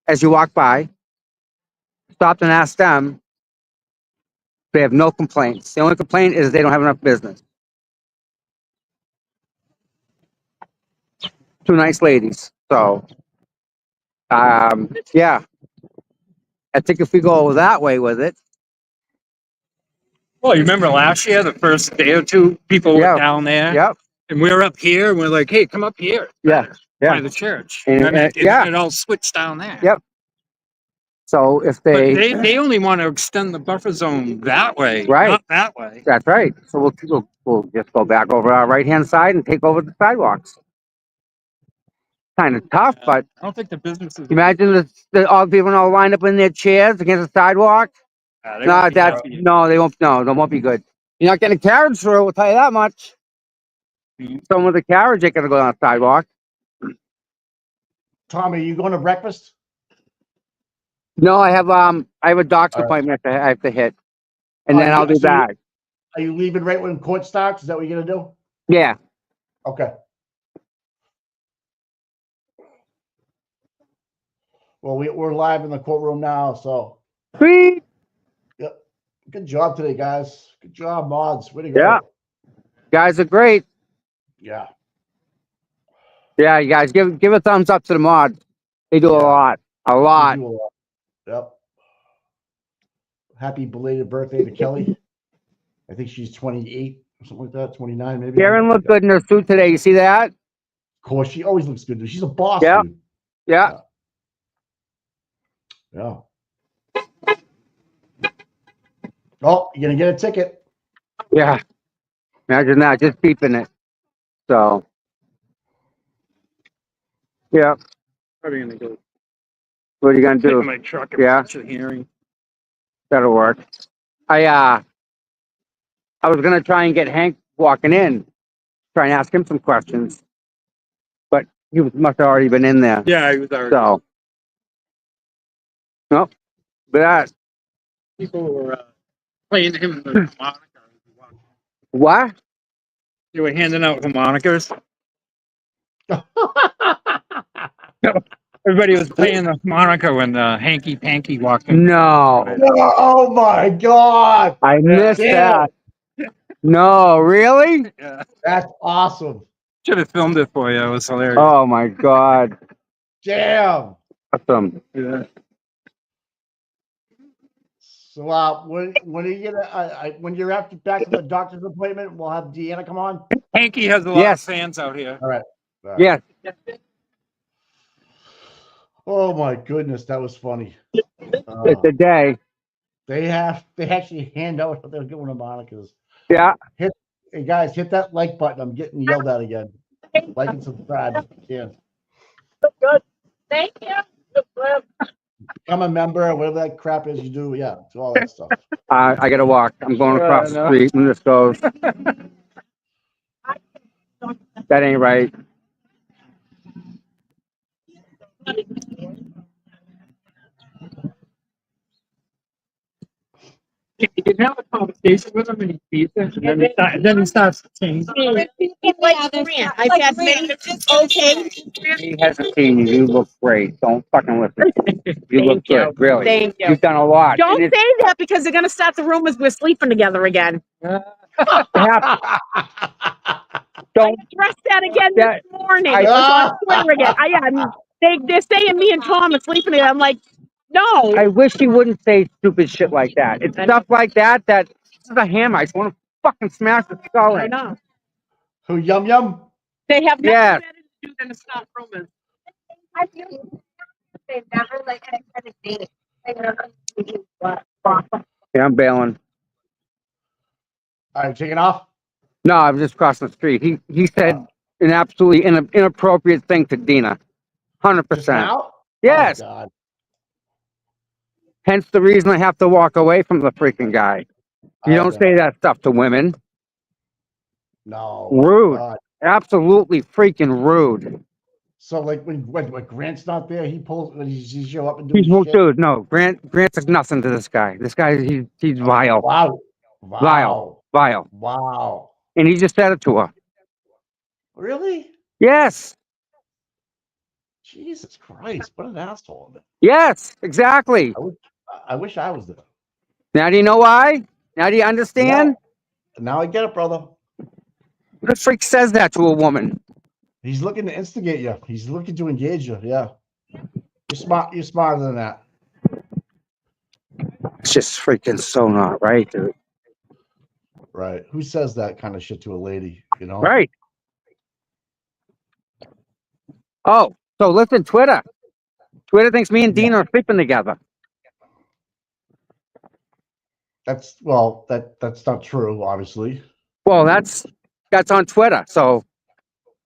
as you walk by. Stopped and asked them. They have no complaints. The only complaint is they don't have enough business. Two nice ladies. So, yeah. I think if we go that way with it. Well, you remember last year, the first day or two, people were down there. Yep. And we were up here, and we're like, hey, come up here. Yeah. By the church. And, then yeah. it all switched down there. Yep. So if But they only want to extend the buffer zone that way, Right. not that way. That's right. So we'll just go back over our right-hand side and take over the sidewalks. Kind of tough, but I don't think the businesses. imagine all the people all lined up in their chairs against the sidewalk. They No, won't be happy. they won't. No, they won't be good. You're not getting a carriage through. I'll tell you that much. Someone with a carriage ain't gonna go on the sidewalk. Tommy, you going to breakfast? No, I have a doctor's appointment I have to hit, and then I'll be back. Are you leaving right when court starts? Is that what you're gonna do? Yeah. Okay. Well, we're live in the courtroom now, so. Sweet. Yep. Good job today, guys. Good job, mods. Way to go. Yeah. Guys are great. Yeah. Yeah, you guys give a thumbs up to the mods. They do a lot. A lot. They do a lot. Yep. Happy belated birthday to Kelly. I think she's 28 or something like that, 29 maybe. Karen looked good in her suit today. You see that? Of course, she always looks good. She's a boss, Yeah. dude. Yeah. Yeah. Oh, you're gonna get a ticket. Yeah. Imagine that, just beeping it. So. Yeah. Probably gonna go. What are you gonna Take do? my truck and Yeah. watch the hearing. That'll work. I was gonna try and get Hank walking in, try and ask him some questions, but he must have already been in there. Yeah, he was already. So. Nope. But that. People were playing him the harmonica. What? They were handing out harmonicas. Everybody was playing the harmonica when Hanky Panky walked in. No. Oh my God. I missed that. No, really? Yeah. That's awesome. Should have filmed it for you. It was hilarious. Oh my God. Damn. Awesome. Yeah. So when are you gonna when you're back to the doctor's appointment, we'll have Deanna come on. Hanky has a lot of fans out here. All right. Yes. Oh my goodness, that was funny. It's a day. They actually hand out what they're giving them Monica's. Yeah. Hey guys, hit that like button. I'm getting yelled at again. Like and subscribe if you can. Good. Thank you. Become a member, whatever that crap is you do. Yeah, do all that stuff. I gotta walk. I'm going across the street when this goes. That ain't right. You can have a conversation with him and he sees it, and then he starts to change. I've had many. Okay. He hasn't seen you. You look great. Don't fucking listen. You look good. Really. Thank you. You've done a lot. Don't say that because they're gonna start the rumors we're sleeping together again. Don't I addressed that again this morning. It was on Twitter again. They're saying me and Tom are sleeping together. I'm like, no. I wish you wouldn't say stupid shit like that. It's stuff like that this is a hammer. I just want to fucking smash the skull in. I know. Who, Yum Yum? They have nothing Yes. better to do than to stop rumors. I feel they've never like had a date. Yeah, I'm bailing. All right, taking off. No, I'm just crossing the street. He said an absolutely inappropriate thing to Dina. 100%. Just now? Yes. Oh God. Hence the reason I have to walk away from the freaking guy. You don't Okay. say that stuff to women. No. Rude. God. Absolutely freaking rude. So like when Grant's not there, he pulls when he show up and do He's his shit. dude. No, Grant's is nothing to this guy. This guy, he's vile, Wow. vile, Wow. vile, Wow. and he just said it to her. Really? Yes, Jesus Christ! What an asshole. yes, exactly. I wish I was there. Now do you know why? Now do you understand? Now I get it, brother. Who the freak says that to a woman? He's looking to instigate you. He's looking to engage you. Yeah. You're smart. You're smarter than that. It's just freaking so not right, dude. Right. Who says that kind of shit to a lady? You know? Right. Oh, so listen, Twitter. Twitter thinks me and Dina are sleeping together. That's that's not true, obviously. Well, that's on Twitter. So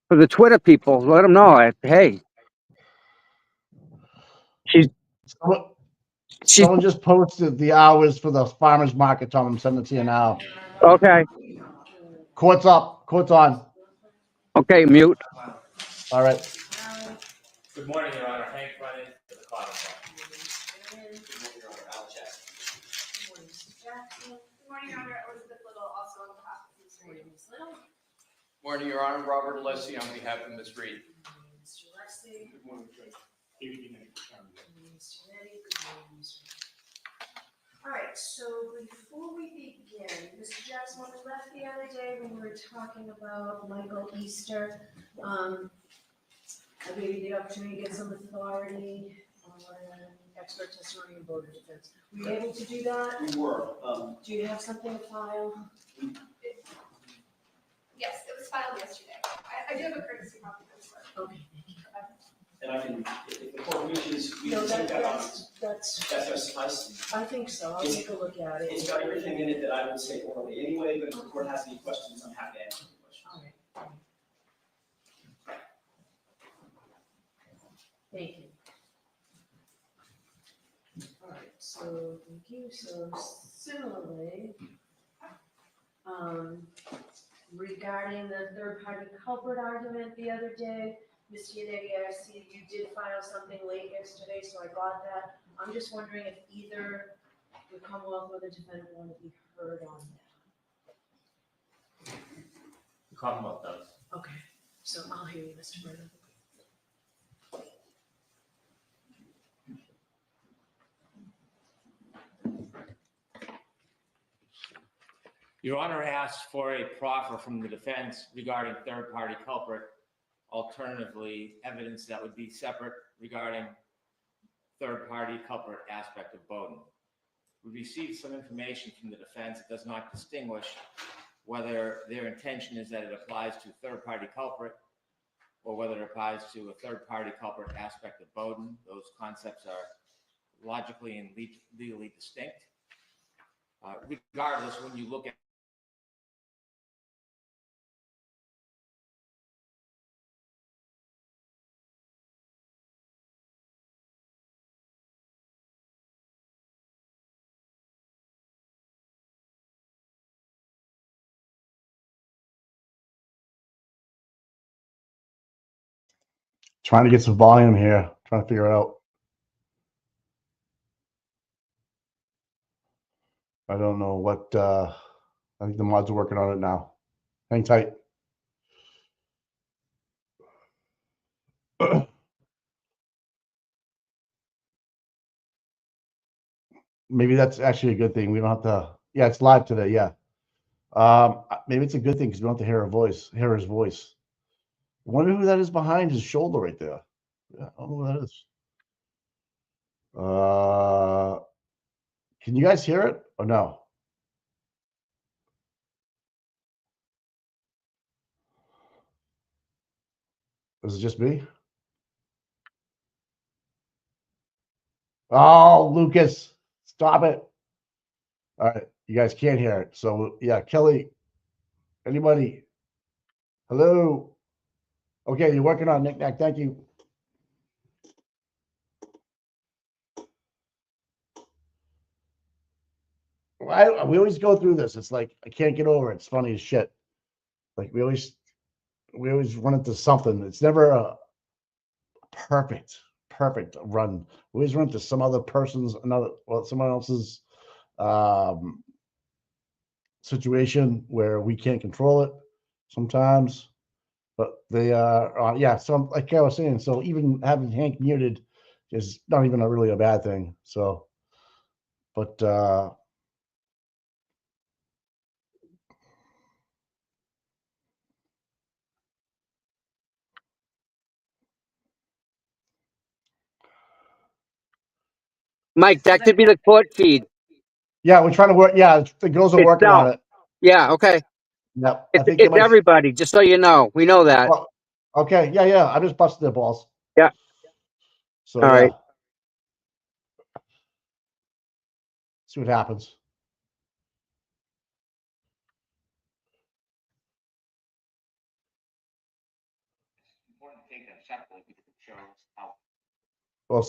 for the Twitter people, let them know. Hey, Someone just posted the hours for the farmers market, Tom. I'm sending it to you now. Okay. Court's up. Court's on. Okay, mute. All right. Good morning, Your Honor. Hank Brennan for the Cotton Bar. Good morning, Your Honor. Al Check. Good morning, Mr. Jackson. Good morning, Your Honor. Elizabeth Little, also on behalf of Ms. Reed and Ms. Little. Morning, Your Honor. Robert Alessi on behalf of Ms. Reed. Good morning, Mr. Lexi. Good morning, Judge. Good morning, Mr. Nettie. Good morning, Ms. Reed. All right, so before we begin, Mr. Jackson, when we left the other day, when we were talking about Michael Easter, I gave you the opportunity to get some authority on expert testimony and voter defense. Were you able to do that? We were. Do you have something to file? Yes, it was filed yesterday. I do have a courtesy copy of this one. Okay. And I can, if the court wishes, we No, can take that on. that's, That's suffice. I think so. I'll take a look at it. It's got everything in it that I would say orally anyway, but if the court has any questions, I'm happy to answer the questions. All right. Thank you. All right, so thank you. So similarly, regarding the third-party culprit argument the other day, Ms. Yanegi, I see you did file something late yesterday, so I got that. I'm just wondering if either the Commonwealth or the defendant want to be heard on that. The Commonwealth does. Okay, so I'll hear you, Mr. Brennan. Your Honor asked for a proffer from the defense regarding third-party culprit, alternatively, evidence that would be separate regarding third-party culprit aspect of Bowden. We received some information from the defense that does not distinguish whether their intention is that it applies to third-party culprit or whether it applies to a third-party culprit aspect of Bowden. Those concepts are logically and legally distinct. Regardless, when you look at Trying to get some volume here. Trying to figure it out. I don't know what. I think the mods are working on it now. Hang tight. Maybe that's actually a good thing. We don't have to. Yeah, it's live today. Yeah. Maybe it's a good thing because we don't have to hear his voice. I wonder who that is behind his shoulder right there. Yeah, I don't know who that is. Can you guys hear it or no? Is it just me? Oh, Lucas, stop it. All right, you guys can't hear it. So yeah, Kelly, anybody? Hello? Okay, you're working on knick-knack. Thank you. We always go through this. It's like I can't get over it. It's funny as shit. Like we always run into something. It's never a perfect run. We always run into some other person's someone else's situation where we can't control it sometimes. But they are yeah. So like I was saying, so even having Hank muted is not even really a bad thing. So, but Mike, that could be the court feed. yeah, we're trying to work. Yeah, the girls are working on it. Yeah, okay. Yep, I It's, think it's everybody, just so you know. We know that. Well, okay, yeah. I just busted their balls. Yeah. So all right. See what happens. Well,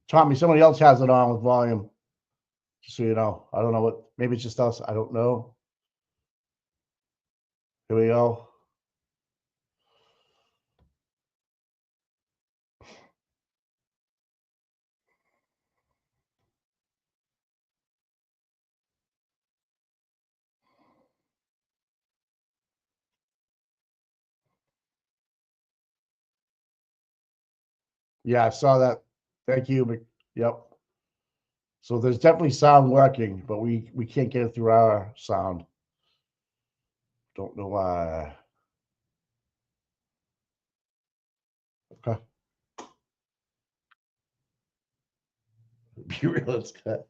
Tommy, somebody else has it on with volume. Just so you know, I don't know what. Maybe it's just us. I don't know. Here we go. Yeah, I saw that. Thank you. Yep. So there's definitely sound working, but we can't get it through our sound. Don't know why. Okay. Be real, it's good.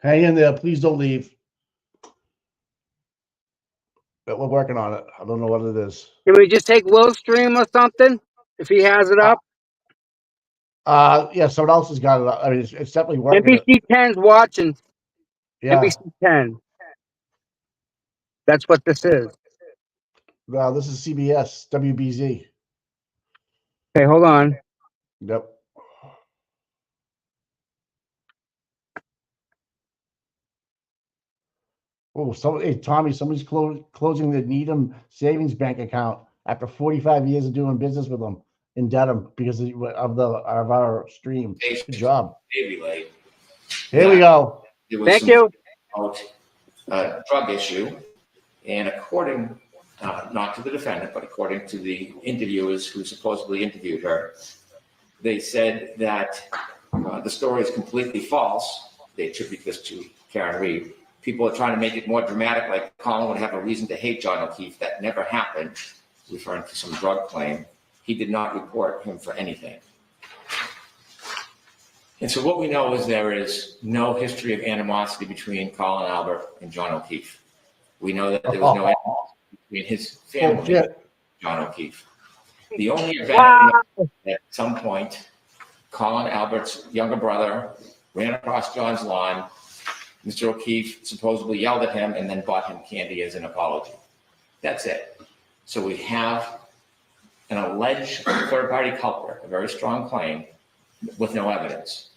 Hang in there. Please don't leave. But we're working on it. I don't know what it is. Can we just take Will's stream or something if he has it up? Yeah, someone else has got it. I mean, it's definitely working. NBC 10's watching. Yeah. NBC 10. That's what this is. No, this is CBS, WBZ. Okay, hold on. Yep. Oh, hey, Tommy, somebody's closing the Needham Savings Bank account after 45 years of doing business with them in Dedham because of our stream. Good job. Here we go. Thank you. Drug issue, and according, not to the defendant, but according to the interviewers who supposedly interviewed her, they said that the story is completely false. They attribute this to Karen Reed. People are trying to make it more dramatic, like Colin would have a reason to hate John O'Keefe. That never happened, referring to some drug claim. He did not report him for anything. And so what we know is there is no history of animosity between Colin Albert and John O'Keefe. We know that there was no animosity between his family and John O'Keefe. The only event at some point, Colin Albert's younger brother ran across John's lawn. Mr. O'Keefe supposedly yelled at him and then bought him candy as an apology. That's it. So we have an alleged third-party culprit, a very strong claim, with no evidence,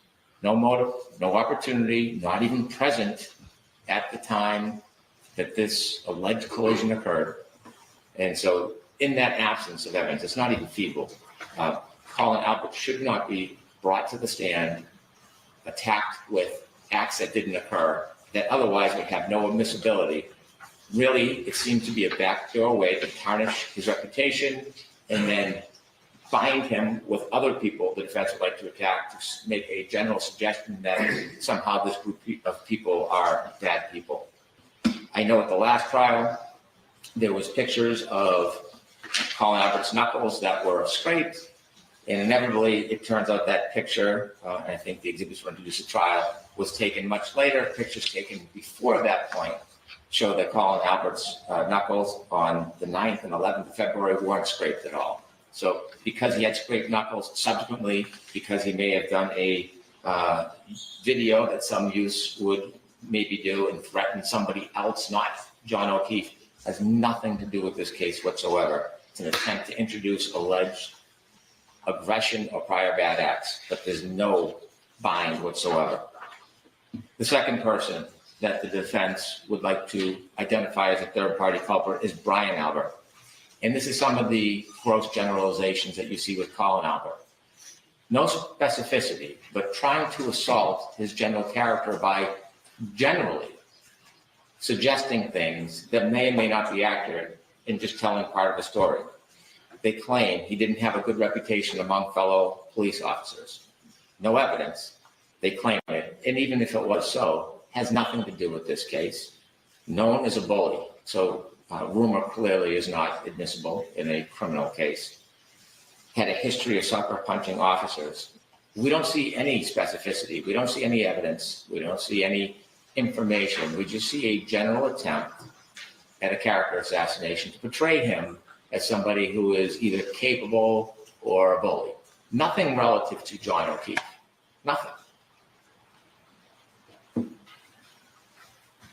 no motive, no opportunity, not even present at the time that this alleged collision occurred. And so in that absence of evidence, it's not even feasible. Colin Albert should not be brought to the stand, attacked with acts that didn't occur, that otherwise would have no admissibility. Really, it seems to be a backdoor way to tarnish his reputation and then bind him with other people the defense would like to attack, to make a general suggestion that somehow this group of people are bad people. I know at the last trial, there was pictures of Colin Albert's knuckles that were scraped, And inevitably, it turns out that picture, and I think the exhibits were introduced at trial, was taken much later. Pictures taken before that point show that Colin Albert's knuckles on the 9th and 11th of February weren't scraped at all. So because he had scraped knuckles subsequently, because he may have done a video that some use would maybe do and threaten somebody else, not John O'Keefe, has nothing to do with this case whatsoever. It's an attempt to introduce alleged aggression or prior bad acts, but there's no bind whatsoever. The second person that the defense would like to identify as a third-party culprit is Brian Albert. And this is some of the gross generalizations that you see with Colin Albert. No specificity, but trying to assault his general character by generally suggesting things that may or may not be accurate in just telling part of the story. They claim he didn't have a good reputation among fellow police officers. No evidence. They claim it. And even if it was so, has nothing to do with this case. Known as a bully. So rumor clearly is not admissible in a criminal case. Had a history of sucker punching officers. We don't see any specificity. We don't see any evidence. We don't see any information. We just see a general attempt at a character assassination to portray him as somebody who is either capable or a bully. Nothing relative to John O'Keefe. Nothing.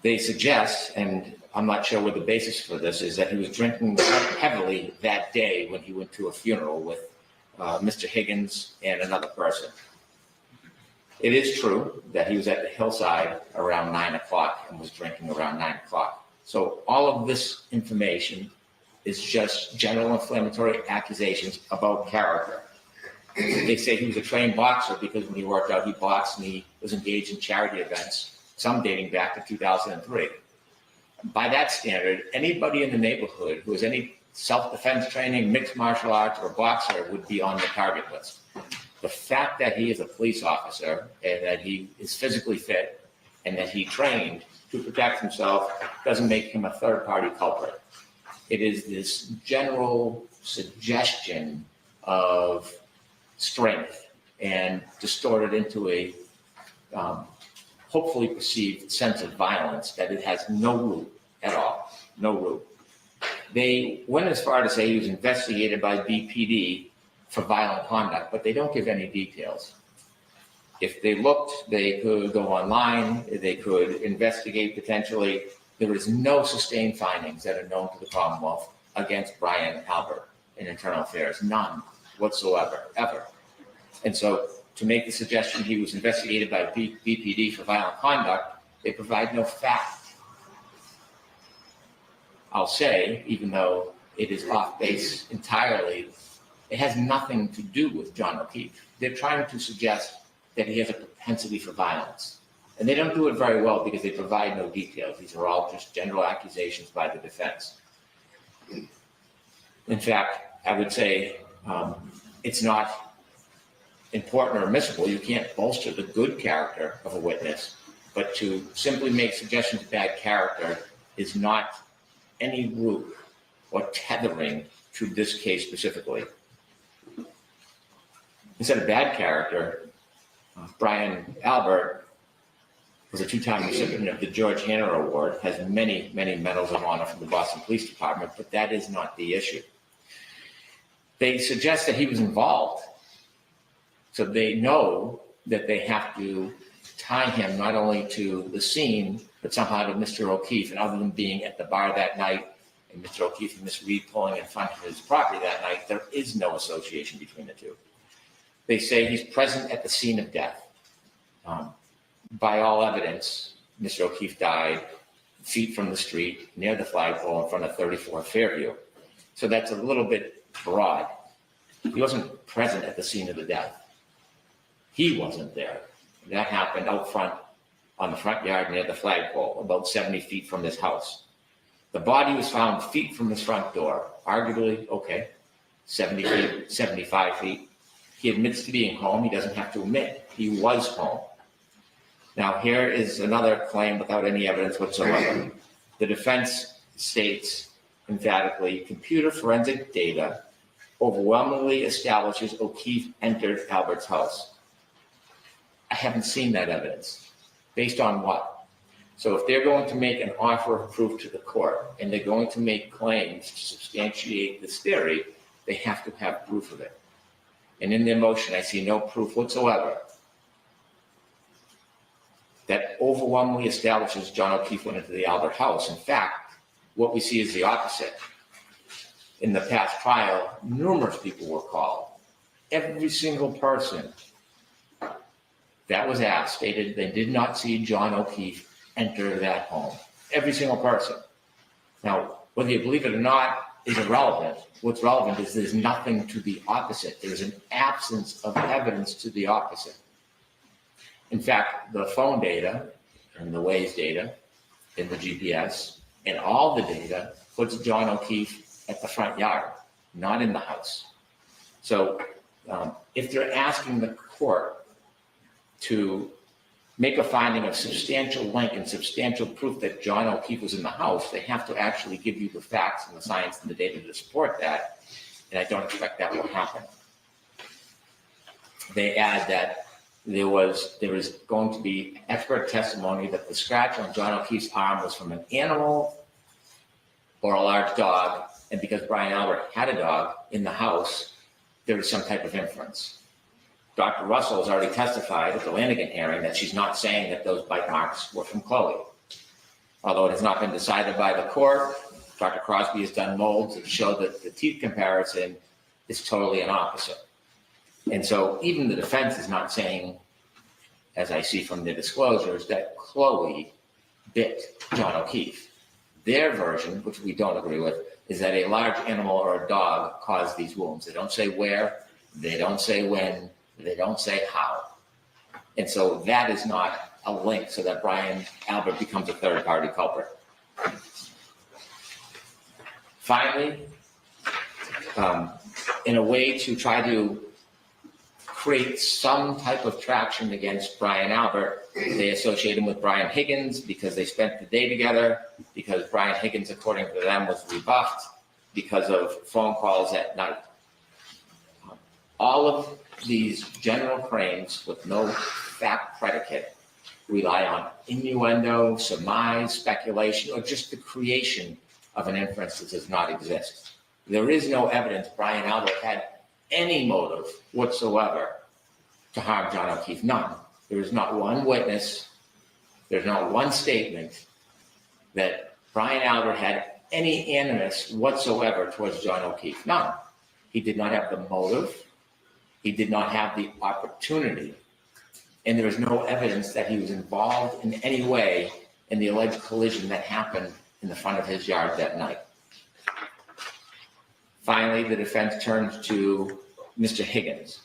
They suggest, and I'm not sure what the basis for this is, that he was drinking heavily that day when he went to a funeral with Mr. Higgins and another person. It is true that he was at the hillside around 9 o'clock and was drinking around 9 o'clock. So all of this information is just general inflammatory accusations about character. They say he was a trained boxer because when he worked out, he boxed and he was engaged in charity events, some dating back to 2003. By that standard, anybody in the neighborhood who has any self-defense training, mixed martial arts, or boxer would be on the target list. The fact that he is a police officer and that he is physically fit and that he trained to protect himself doesn't make him a third-party culprit. It is this general suggestion of strength and distorted into a hopefully perceived sense of violence that it has no root at all, no root. They went as far to say he was investigated by BPD for violent conduct, but they don't give any details. If they looked, they could go online, they could investigate potentially. There is no sustained findings that are known to the Commonwealth against Brian Albert in internal affairs, none whatsoever, ever. And so to make the suggestion he was investigated by BPD for violent conduct, they provide no fact. I'll say, even though it is off base entirely, it has nothing to do with John O'Keefe. They're trying to suggest that he has a propensity for violence. And they don't do it very well because they provide no details. These are all just general accusations by the defense. In fact, I would say it's not important or admissible. You can't bolster the good character of a witness, but to simply make suggestions of bad character is not any root or tethering to this case specifically. Instead of bad character, Brian Albert was a two-time recipient of the George Hanner Award, has many, many medals of honor from the Boston Police Department, but that is not the issue. They suggest that he was involved, so they know that they have to tie him not only to the scene, but somehow to Mr. O'Keefe. And other than being at the bar that night and Mr. O'Keefe and Ms. Reed pulling in front of his property that night, there is no association between the two. They say he's present at the scene of death. By all evidence, Mr. O'Keefe died feet from the street near the flagpole in front of 34 Fairview. So that's a little bit broad. He wasn't present at the scene of the death. He wasn't there. That happened out front on the front yard near the flagpole, about 70 feet from his house. The body was found feet from his front door, arguably, okay, 70 feet, 75 feet. He admits to being home. He doesn't have to admit he was home. Now, here is another claim without any evidence whatsoever. The defense states emphatically, computer forensic data overwhelmingly establishes O'Keefe entered Albert's house. I haven't seen that evidence. Based on what? So if they're going to make an offer of proof to the court and they're going to make claims to substantiate this theory, they have to have proof of it. And in their motion, I see no proof whatsoever that overwhelmingly establishes John O'Keefe went into the Albert house. In fact, what we see is the opposite. In the past trial, numerous people were called. Every single person that was asked stated they did not see John O'Keefe enter that home. Every single person. Now, whether you believe it or not is irrelevant. What's relevant is there's nothing to the opposite. There's an absence of evidence to the opposite. In fact, the phone data and the Waze data and the GPS and all the data puts John O'Keefe at the front yard, not in the house. So if they're asking the court to make a finding of substantial link and substantial proof that John O'Keefe was in the house, they have to actually give you the facts and the science and the data to support that. And I don't expect that will happen. They add that there was going to be expert testimony that the scratch on John O'Keefe's arm was from an animal or a large dog. And because Brian Albert had a dog in the house, there was some type of inference. Dr. Russell has already testified at the Lanigan hearing that she's not saying that those bite marks were from Chloe. Although it has not been decided by the court, Dr. Crosby has done molds that show that the teeth comparison is totally an opposite. And so even the defense is not saying, as I see from the disclosures, that Chloe bit John O'Keefe. Their version, which we don't agree with, is that a large animal or a dog caused these wounds. They don't say where, they don't say when, they don't say how. And so that is not a link so that Brian Albert becomes a third-party culprit. Finally, in a way to try to create some type of traction against Brian Albert, they associate him with Brian Higgins because they spent the day together, because Brian Higgins, according to them, was rebuffed because of phone calls at night. All of these general claims with no fact predicate rely on innuendo, surmise, speculation, or just the creation of an inference that does not exist. There is no evidence Brian Albert had any motive whatsoever to harm John O'Keefe. None. There is not one witness, there's not one statement that Brian Albert had any animus whatsoever towards John O'Keefe. None. He did not have the motive. He did not have the opportunity. And there is no evidence that he was involved in any way in the alleged collision that happened in the front of his yard that night. Finally, the defense turns to Mr. Higgins.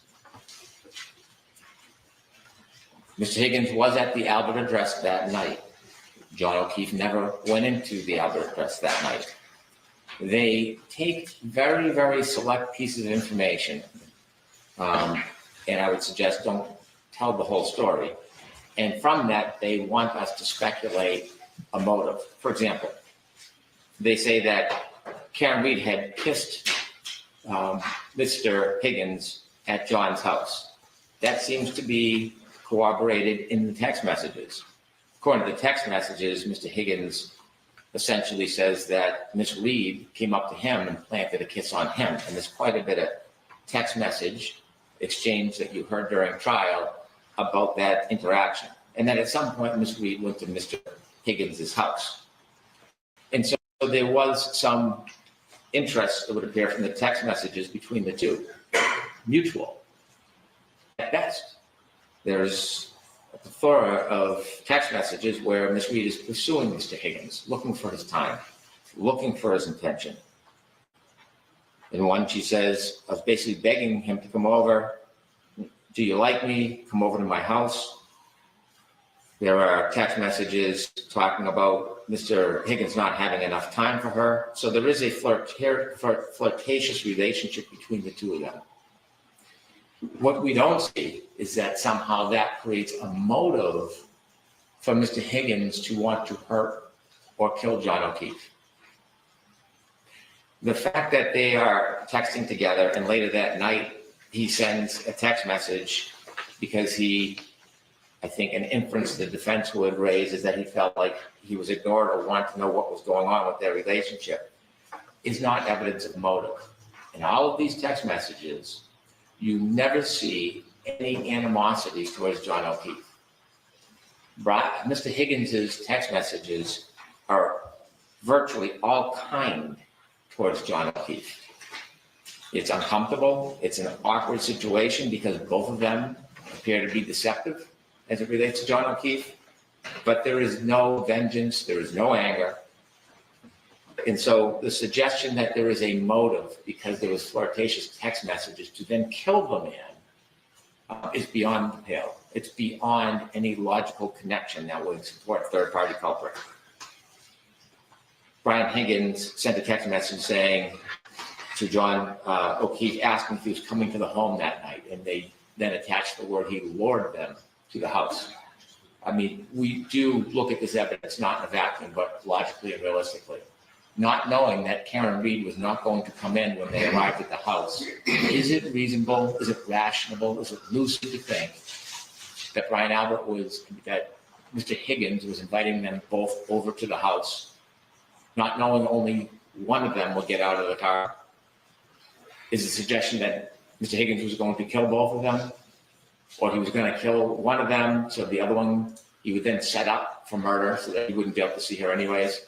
Mr. Higgins was at the Albert address that night. John O'Keefe never went into the Albert address that night. They take very, very select pieces of information, and I would suggest don't tell the whole story. And from that, they want us to speculate a motive. For example, they say that Karen Reed had kissed Mr. Higgins at John's house. That seems to be corroborated in the text messages. According to the text messages, Mr. Higgins essentially says that Miss Reed came up to him and planted a kiss on him. And there's quite a bit of text message exchange that you heard during trial about that interaction. And then at some point, Miss Reed went to Mr. Higgins' house. And so there was some interest that would appear from the text messages between the two, mutual at best. There's a plethora of text messages where Miss Reed is pursuing Mr. Higgins, looking for his time, looking for his intention. In one, she says, I was basically begging him to come over. Do you like me? Come over to my house. There are text messages talking about Mr. Higgins not having enough time for her. So there is a flirtatious relationship between the two of them. What we don't see is that somehow that creates a motive for Mr. Higgins to want to hurt or kill John O'Keefe. The fact that they are texting together and later that night he sends a text message because I think an inference the defense would raise is that he felt like he was ignored or wanted to know what was going on with their relationship, is not evidence of motive. In all of these text messages, you never see any animosity towards John O'Keefe. Mr. Higgins' text messages are virtually all kind towards John O'Keefe. It's uncomfortable. It's an awkward situation because both of them appear to be deceptive as it relates to John O'Keefe, but there is no vengeance, there is no anger. And so the suggestion that there is a motive because there was flirtatious text messages to then kill the man is beyond the pale. It's beyond any logical connection that would support third-party culprit. Brian Higgins sent a text message saying to John O'Keefe, asking if he was coming to the home that night, and they then attached the word he lured them to the house. I mean, we do look at this evidence not in a vacuum, but logically and realistically. Not knowing that Karen Reed was not going to come in when they arrived at the house, is it reasonable, is it rational, is it lucid to think that that Mr. Higgins was inviting them both over to the house, not knowing only one of them would get out of the car? Is the suggestion that Mr. Higgins was going to kill both of them? Or he was going to kill one of them, so the other one he would then set up for murder so that he wouldn't be able to see her anyways?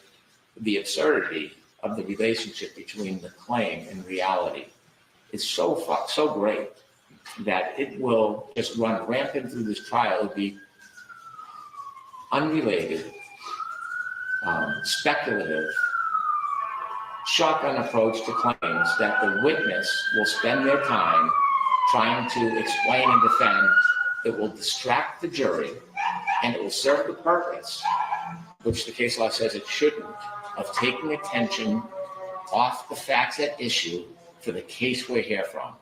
The absurdity of the relationship between the claim and reality is so great that it will just run rampant through this trial. It would be unrelated, speculative, shotgun approach to claims that the witness will spend their time trying to explain and defend. It will distract the jury, and it will serve the purpose, which the case law says it shouldn't, of taking attention off the facts at issue for the case we're here from.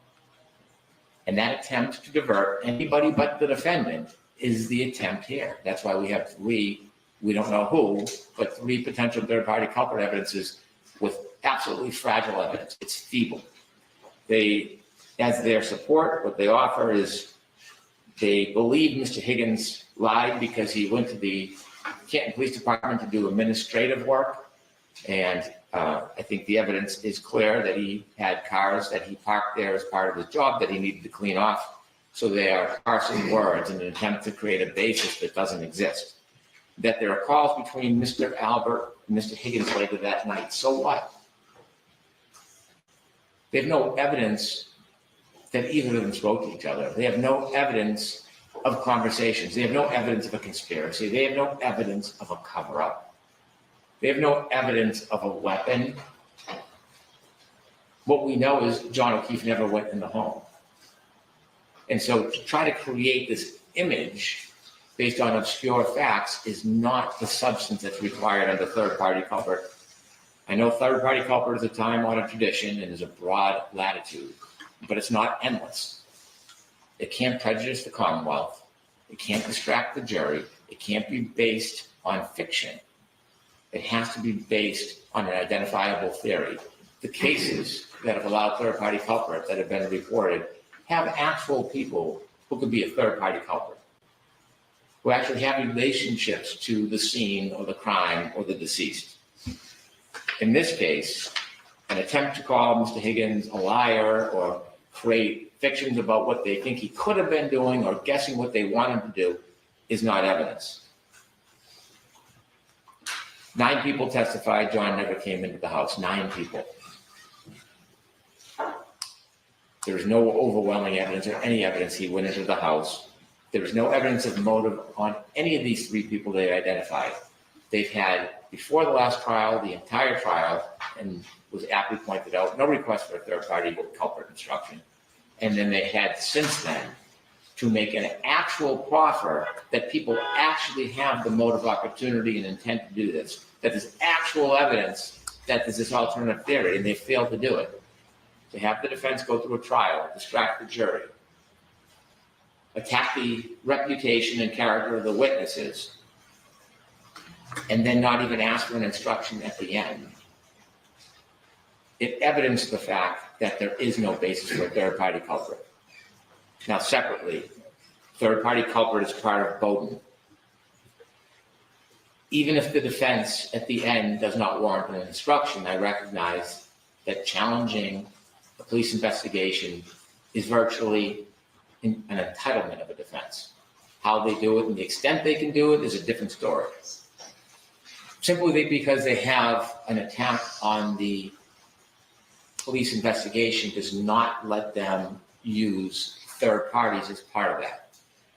And that attempt to divert anybody but the defendant is the attempt here. That's why we have three, we don't know who, but three potential third-party culprit evidences with absolutely fragile evidence. It's feeble. They, as their support, what they offer is they believe Mr. Higgins lied because he went to the Canton Police Department to do administrative work. And I think the evidence is clear that he had cars that he parked there as part of his job that he needed to clean off. So they are parsing words in an attempt to create a basis that doesn't exist. That there are calls between Mr. Albert and Mr. Higgins later that night. So what? They have no evidence that either of them spoke to each other. They have no evidence of conversations. They have no evidence of a conspiracy. They have no evidence of a cover-up. They have no evidence of a weapon. What we know is John O'Keefe never went in the home. And so to try to create this image based on obscure facts is not the substance that's required under third-party culprit. I know third-party culprit is a time-honored tradition and is a broad latitude, but it's not endless. It can't prejudice the Commonwealth. It can't distract the jury. It can't be based on fiction. It has to be based on an identifiable theory. The cases that have allowed third-party culprits that have been reported have actual people who could be a third-party culprit, who actually have relationships to the scene or the crime or the deceased. In this case, an attempt to call Mr. Higgins a liar or create fictions about what they think he could have been doing or guessing what they want him to do is not evidence. 9 people testified John never came into the house. 9 people. There is no overwhelming evidence or any evidence he went into the house. There is no evidence of motive on any of these 3 people they identified. They've had, before the last trial, the entire trial, and was aptly pointed out, no request for a third-party culprit instruction. And then they had since then to make an actual proffer that people actually have the motive, opportunity, and intent to do this, that there's actual evidence that there's this alternative theory, and they failed to do it. To have the defense go through a trial, distract the jury, attack the reputation and character of the witnesses, and then not even ask for an instruction at the end. it evidenced the fact that there is no basis for a third-party culprit. Now, separately, third-party culprit is part of Bowden. Even if the defense at the end does not warrant an instruction, I recognize that challenging a police investigation is virtually an entitlement of a defense. How they do it and the extent they can do it is a different story. Simply because they have an attack on the police investigation does not let them use third parties as part of that.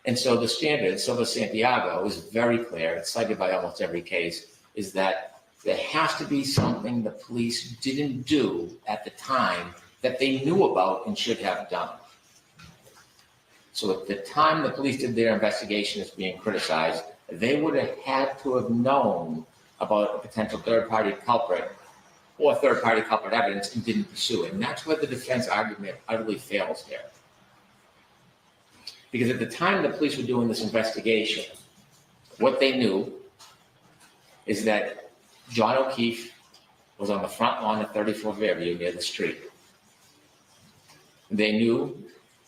And so the standard, Silva Santiago, is very clear, it's cited by almost every case, is that there has to be something the police didn't do at the time that they knew about and should have done. So at the time the police did their investigation as being criticized, they would have had to have known about a potential third-party culprit or third-party culprit evidence and didn't pursue it. And that's where the defense argument utterly fails here. Because at the time the police were doing this investigation, what they knew is that John O'Keefe was on the front lawn of 34 Fairview near the street. They knew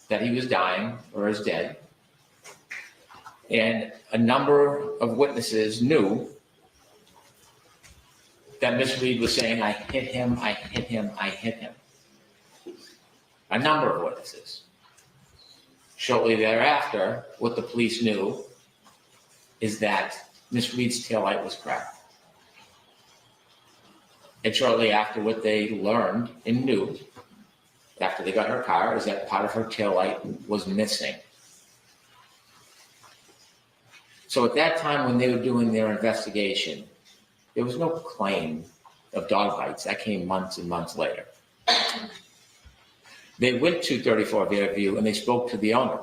that he was dying or is dead. And a number of witnesses knew that Miss Reed was saying, I hit him, I hit him, I hit him. A number of witnesses. Shortly thereafter, what the police knew is that Miss Reed's taillight was cracked. And shortly after, what they learned and knew after they got her car is that part of her taillight was missing. So at that time when they were doing their investigation, there was no claim of dog bites. That came months and months later. They went to 34 Fairview and they spoke to the owner,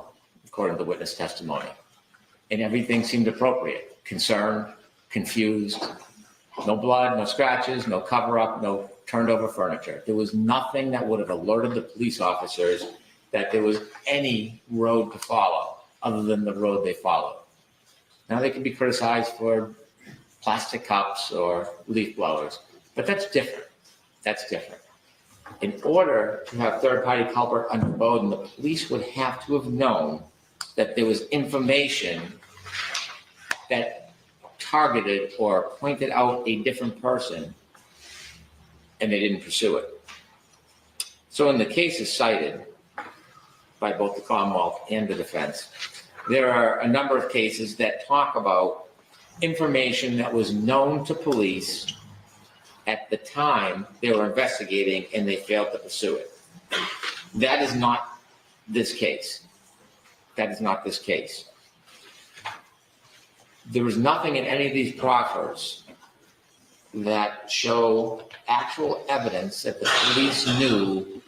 according to witness testimony. And everything seemed appropriate. Concerned, confused, no blood, no scratches, no cover-up, no turned over furniture. There was nothing that would have alerted the police officers that there was any road to follow other than the road they followed. Now they can be criticized for plastic cups or leaf blowers, but that's different. That's different. In order to have third-party culprit under Bowden, the police would have to have known that there was information that targeted or pointed out a different person, and they didn't pursue it. So in the cases cited by both the Commonwealth and the defense, there are a number of cases that talk about information that was known to police at the time they were investigating and they failed to pursue it. That is not this case. That is not this case. There is nothing in any of these proffers that show actual evidence that the police knew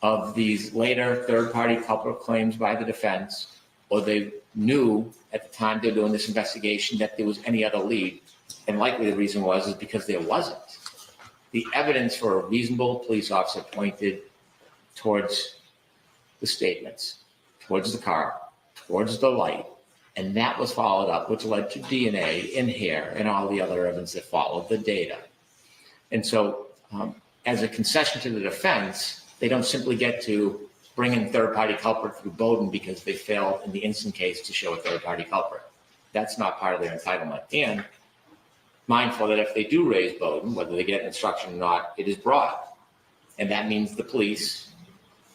of these later third-party culprit claims by the defense, or they knew at the time they were doing this investigation that there was any other lead. And likely the reason is because there wasn't. The evidence for a reasonable police officer pointed towards the statements, towards the car, towards the light, and that was followed up, which led to DNA in hair and all the other evidence that followed, the data. And so as a concession to the defense, they don't simply get to bring in third-party culprit through Bowden because they failed in the instant case to show a third-party culprit. That's not part of their entitlement. And mindful that if they do raise Bowden, whether they get instruction or not, it is broad. And that means the police,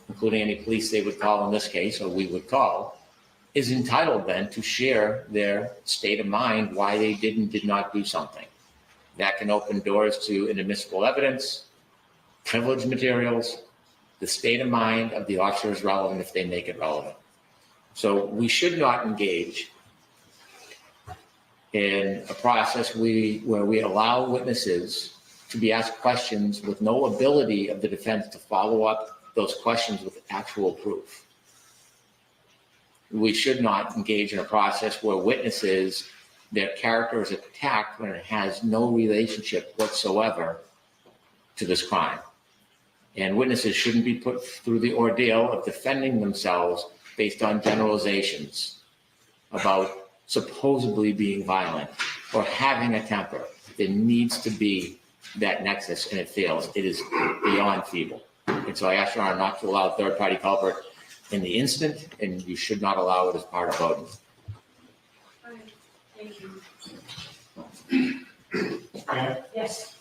including any police they would call in this case, or we would call, is entitled then to share their state of mind why they did not do something. That can open doors to inadmissible evidence, privileged materials. The state of mind of the officer is relevant if they make it relevant. So we should not engage in a process where we allow witnesses to be asked questions with no ability of the defense to follow up those questions with actual proof. We should not engage in a process where witnesses, their character is attacked when it has no relationship whatsoever to this crime. And witnesses shouldn't be put through the ordeal of defending themselves based on generalizations about supposedly being violent or having a temper. There needs to be that nexus and it fails, it is beyond feeble. And so I ask Your Honor not to allow a third-party culprit in the incident, and you should not allow it as part of voting. Thank you. Okay. Yes.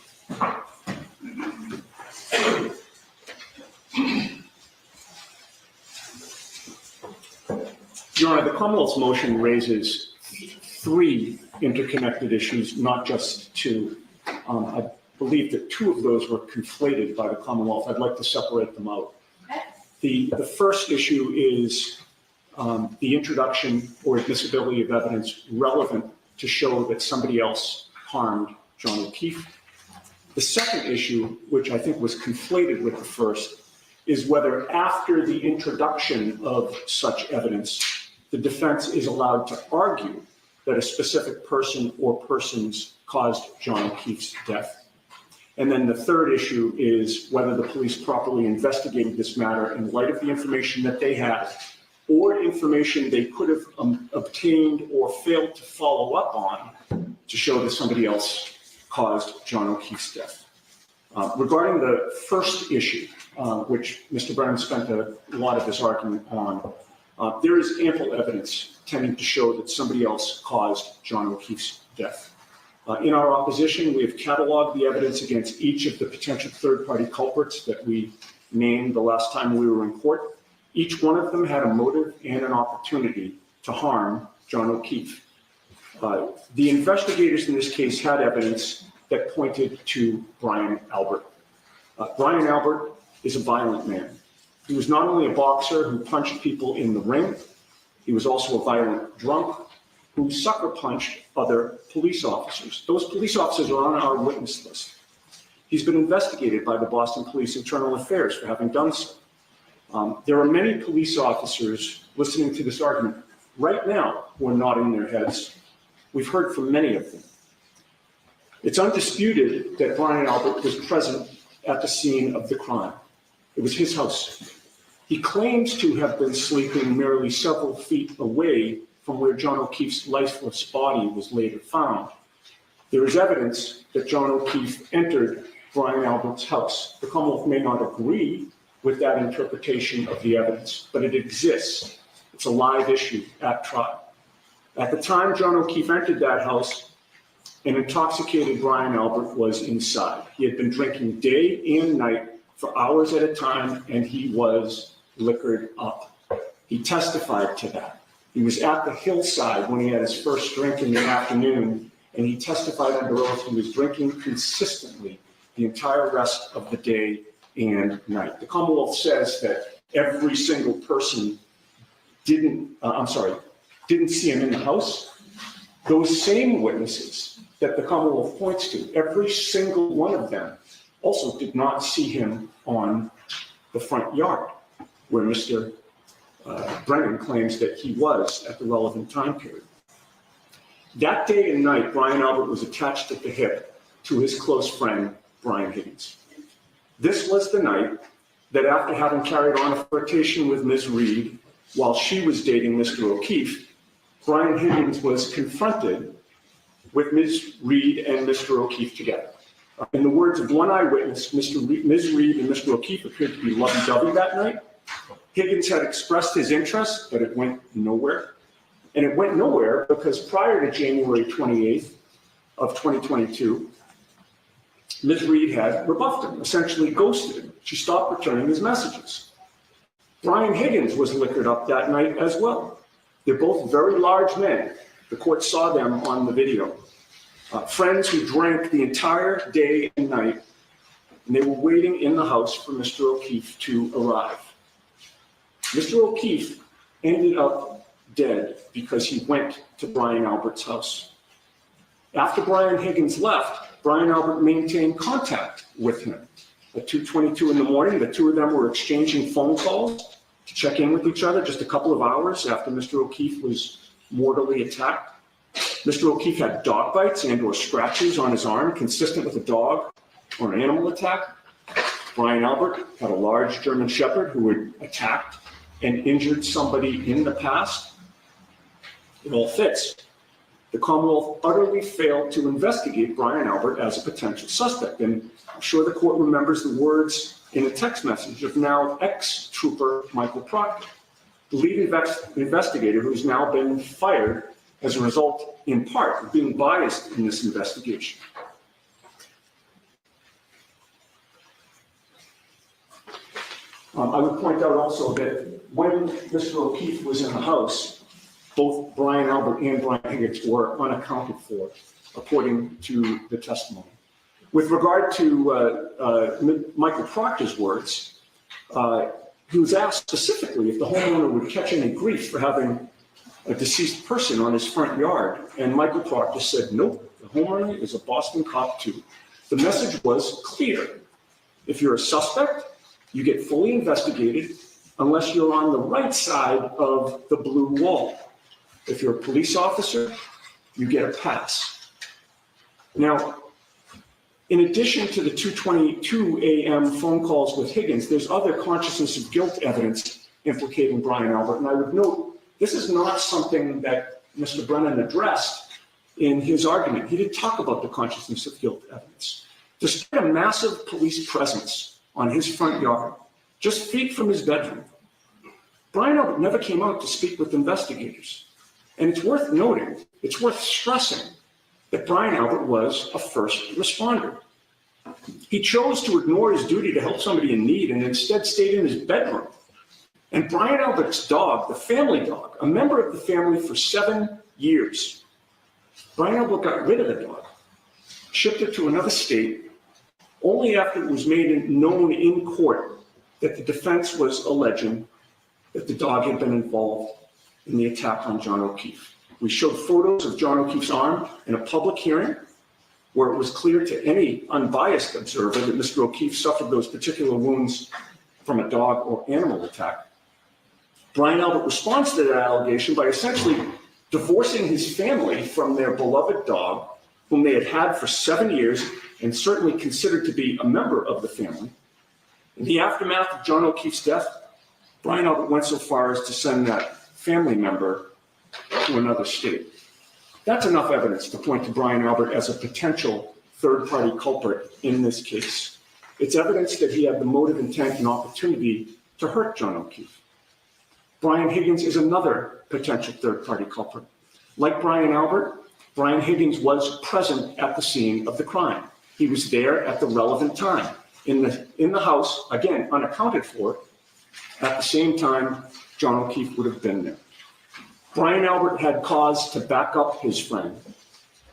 Your Honor, the Commonwealth's motion raises three interconnected issues, not just two. I believe that two of those were conflated by the Commonwealth. I'd like to separate them out. The first issue is the introduction or admissibility of evidence relevant to show that somebody else harmed John O'Keefe. The second issue, which I think was conflated with the first, is whether after the introduction of such evidence, the defense is allowed to argue that a specific person or persons caused John O'Keefe's death. And then the third issue is whether the police properly investigated this matter in light of the information that they had or information they could have obtained or failed to follow up on to show that somebody else caused John O'Keefe's death. Regarding the first issue, which Mr. Brennan spent a lot of his argument on, there is ample evidence tending to show that somebody else caused John O'Keefe's death. In our opposition, we have cataloged the evidence against each of the potential third-party culprits that we named the last time we were in court. Each one of them had a motive and an opportunity to harm John O'Keefe. The investigators in this case had evidence that pointed to Brian Albert. Brian Albert is a violent man. He was not only a boxer who punched people in the ring, he was also a violent drunk who sucker punched other police officers. Those police officers are on our witness list. He's been investigated by the Boston Police Internal Affairs for having done so. There are many police officers listening to this argument right now who are nodding their heads. We've heard from many of them. It's undisputed that Brian Albert was present at the scene of the crime. It was his house. He claims to have been sleeping merely several feet away from where John O'Keefe's lifeless body was later found. There is evidence that John O'Keefe entered Brian Albert's house. The Commonwealth may not agree with that interpretation of the evidence, but it exists. It's a live issue at trial. At the time John O'Keefe entered that house, an intoxicated Brian Albert was inside. He had been drinking day and night for hours at a time, and he was liquored up. He testified to that. He was at the hillside when he had his first drink in the afternoon, and he testified under oath he was drinking consistently the entire rest of the day and night. The Commonwealth says that every single person didn't see him in the house. Those same witnesses that the Commonwealth points to, every single one of them also did not see him on the front yard where Mr. Brennan claims that he was at the relevant time period. That day and night, Brian Albert was attached at the hip to his close friend, Brian Higgins. This was the night that after having carried on a flirtation with Ms. Reed while she was dating Mr. O'Keefe, Brian Higgins was confronted with Ms. Reed and Mr. O'Keefe together. In the words of one eyewitness, Ms. Reed and Mr. O'Keefe appeared to be lovey-dovey that night. Higgins had expressed his interest, but it went nowhere. And it went nowhere because prior to January 28th of 2022, Ms. Reed had rebuffed him, essentially ghosted him. She stopped returning his messages. Brian Higgins was liquored up that night as well. They're both very large men. The court saw them on the video. Friends who drank the entire day and night, and they were waiting in the house for Mr. O'Keefe to arrive. Mr. O'Keefe ended up dead because he went to Brian Albert's house. After Brian Higgins left, Brian Albert maintained contact with him. At 2:22 in the morning, the two of them were exchanging phone calls to check in with each other just a couple of hours after Mr. O'Keefe was mortally attacked. Mr. O'Keefe had dog bites and or scratches on his arm consistent with a dog or an animal attack. Brian Albert had a large German Shepherd who had attacked and injured somebody in the past. It all fits. the Commonwealth utterly failed to investigate Brian Albert as a potential suspect. And I'm sure the court remembers the words in a text message of now ex-trooper Michael Proctor, the lead investigator who's now been fired as a result, in part, of being biased in this investigation. I would point out also that when Mr. O'Keefe was in the house, both Brian Albert and Brian Higgins were unaccounted for, according to the testimony. With regard to Michael Proctor's words, he was asked specifically if the homeowner would catch any grief for having a deceased person on his front yard, and Michael Proctor said, nope, the homeowner is a Boston cop too. The message was clear. If you're a suspect, you get fully investigated unless you're on the right side of the blue wall. If you're a police officer, you get a pass. Now, in addition to the 2:22 a.m. phone calls with Higgins, there's other consciousness of guilt evidence implicating Brian Albert. And I would note, this is not something that Mr. Brennan addressed in his argument. He didn't talk about the consciousness of guilt evidence. Despite a massive police presence on his front yard, just feet from his bedroom, Brian Albert never came out to speak with investigators. And it's worth noting, it's worth stressing that Brian Albert was a first responder. He chose to ignore his duty to help somebody in need and instead stayed in his bedroom. And Brian Albert's dog, the family dog, a member of the family for 7 years, Brian Albert got rid of the dog, shipped it to another state, only after it was made known in court that the defense was alleging that the dog had been involved in the attack on John O'Keefe. We showed photos of John O'Keefe's arm in a public hearing where it was clear to any unbiased observer that Mr. O'Keefe suffered those particular wounds from a dog or animal attack. Brian Albert responds to that allegation by essentially divorcing his family from their beloved dog, whom they had had for 7 years and certainly considered to be a member of the family. In the aftermath of John O'Keefe's death, Brian Albert went so far as to send that family member to another state. That's enough evidence to point to Brian Albert as a potential third-party culprit in this case. It's evidence that he had the motive, intent, and opportunity to hurt John O'Keefe. Brian Higgins is another potential third-party culprit. Like Brian Albert, Brian Higgins was present at the scene of the crime. He was there at the relevant time, in the house, again, unaccounted for, at the same time John O'Keefe would have been there. Brian Albert had cause to back up his friend,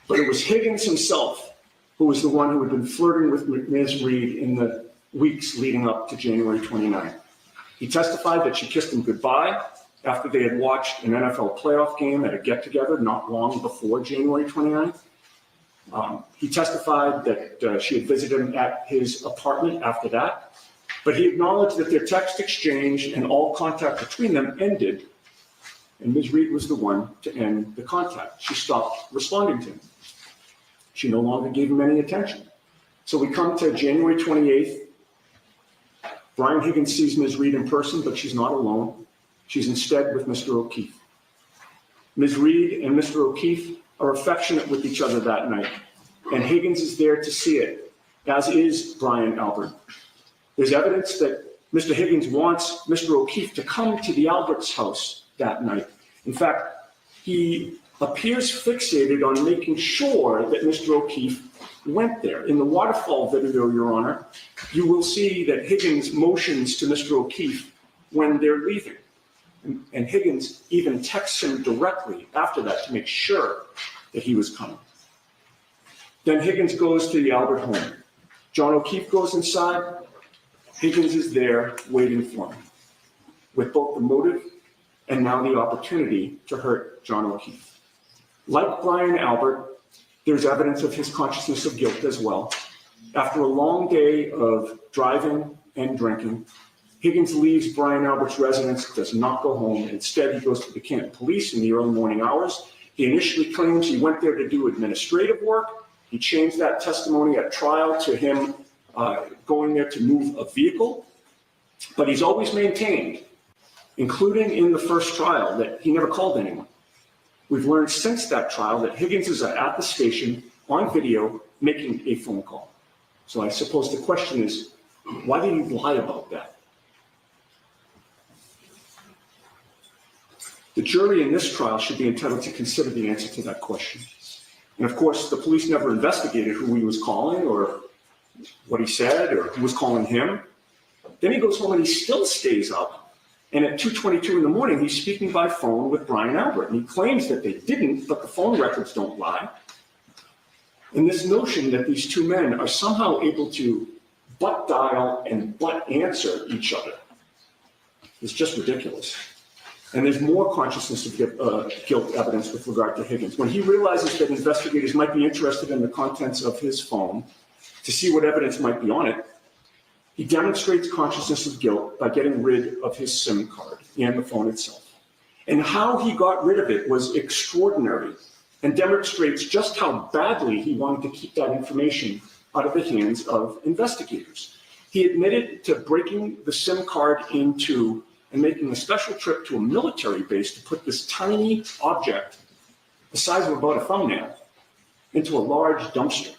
but it was Higgins himself who was the one who had been flirting with Ms. Reed in the weeks leading up to January 29th. He testified that she kissed him goodbye after they had watched an NFL playoff game at a get-together not long before January 29th. He testified that she had visited him at his apartment after that, but he acknowledged that their text exchange and all contact between them ended, and Ms. Reed was the one to end the contact. She stopped responding to him. She no longer gave him any attention. So we come to January 28th. Brian Higgins sees Ms. Reed in person, but she's not alone. She's instead with Mr. O'Keefe. Ms. Reed and Mr. O'Keefe are affectionate with each other that night, and Higgins is there to see it, as is Brian Albert. There's evidence that Mr. Higgins wants Mr. O'Keefe to come to the Alberts' house that night. In fact, he appears fixated on making sure that Mr. O'Keefe went there. In the waterfall video, Your Honor, you will see that Higgins motions to Mr. O'Keefe when they're leaving. And Higgins even texts him directly after that to make sure that he was coming. Then Higgins goes to the Albert home. John O'Keefe goes inside. Higgins is there waiting for him, with both the motive and now the opportunity to hurt John O'Keefe. Like Brian Albert, there's evidence of his consciousness of guilt as well. After a long day of driving and drinking, Higgins leaves Brian Albert's residence, does not go home. Instead, he goes to the Canton Police in the early morning hours. He initially claims he went there to do administrative work. He changed that testimony at trial to him going there to move a vehicle. But he's always maintained, including in the first trial, that he never called anyone. We've learned since that trial that Higgins is at the station on video making a phone call. So I suppose the question is, why did he lie about that? The jury in this trial should be entitled to consider the answer to that question. And of course, the police never investigated who he was calling or what he said or who was calling him. Then he goes home and he still stays up. And at 2:22 in the morning, he's speaking by phone with Brian Albert. And he claims that they didn't, but the phone records don't lie. And this notion that these two men are somehow able to butt dial and butt answer each other is just ridiculous. And there's more consciousness of guilt evidence with regard to Higgins. When he realizes that investigators might be interested in the contents of his phone to see what evidence might be on it, he demonstrates consciousness of guilt by getting rid of his SIM card and the phone itself. And how he got rid of it was extraordinary and demonstrates just how badly he wanted to keep that information out of the hands of investigators. He admitted to breaking the SIM card into and making a special trip to a military base to put this tiny object, the size of about a thumbnail, into a large dumpster.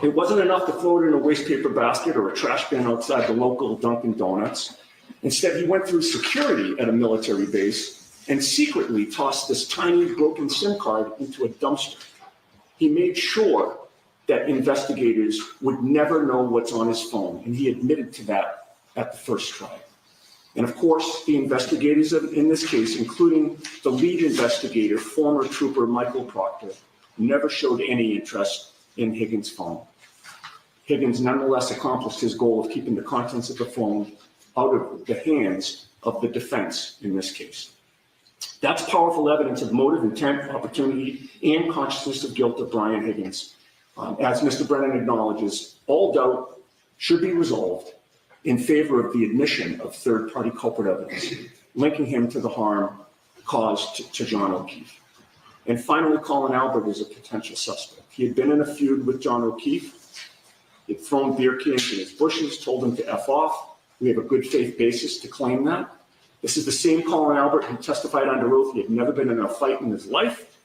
It wasn't enough to throw it in a waste paper basket or a trash bin outside the local Dunkin' Donuts. Instead, he went through security at a military base and secretly tossed this tiny broken SIM card into a dumpster. He made sure that investigators would never know what's on his phone, and he admitted to that at the first trial. And of course, the investigators in this case, including the lead investigator, former trooper Michael Proctor, never showed any interest in Higgins' phone. Higgins nonetheless accomplished his goal of keeping the contents of the phone out of the hands of the defense in this case. That's powerful evidence of motive, intent, opportunity, and consciousness of guilt of Brian Higgins. As Mr. Brennan acknowledges, all doubt should be resolved in favor of the admission of third-party culprit evidence, linking him to the harm caused to John O'Keefe. And finally, Colin Albert is a potential suspect. He had been in a feud with John O'Keefe. He'd thrown beer cans in his bushes, told him to F off. We have a good faith basis to claim that. This is the same Colin Albert who testified under oath he had never been in a fight in his life,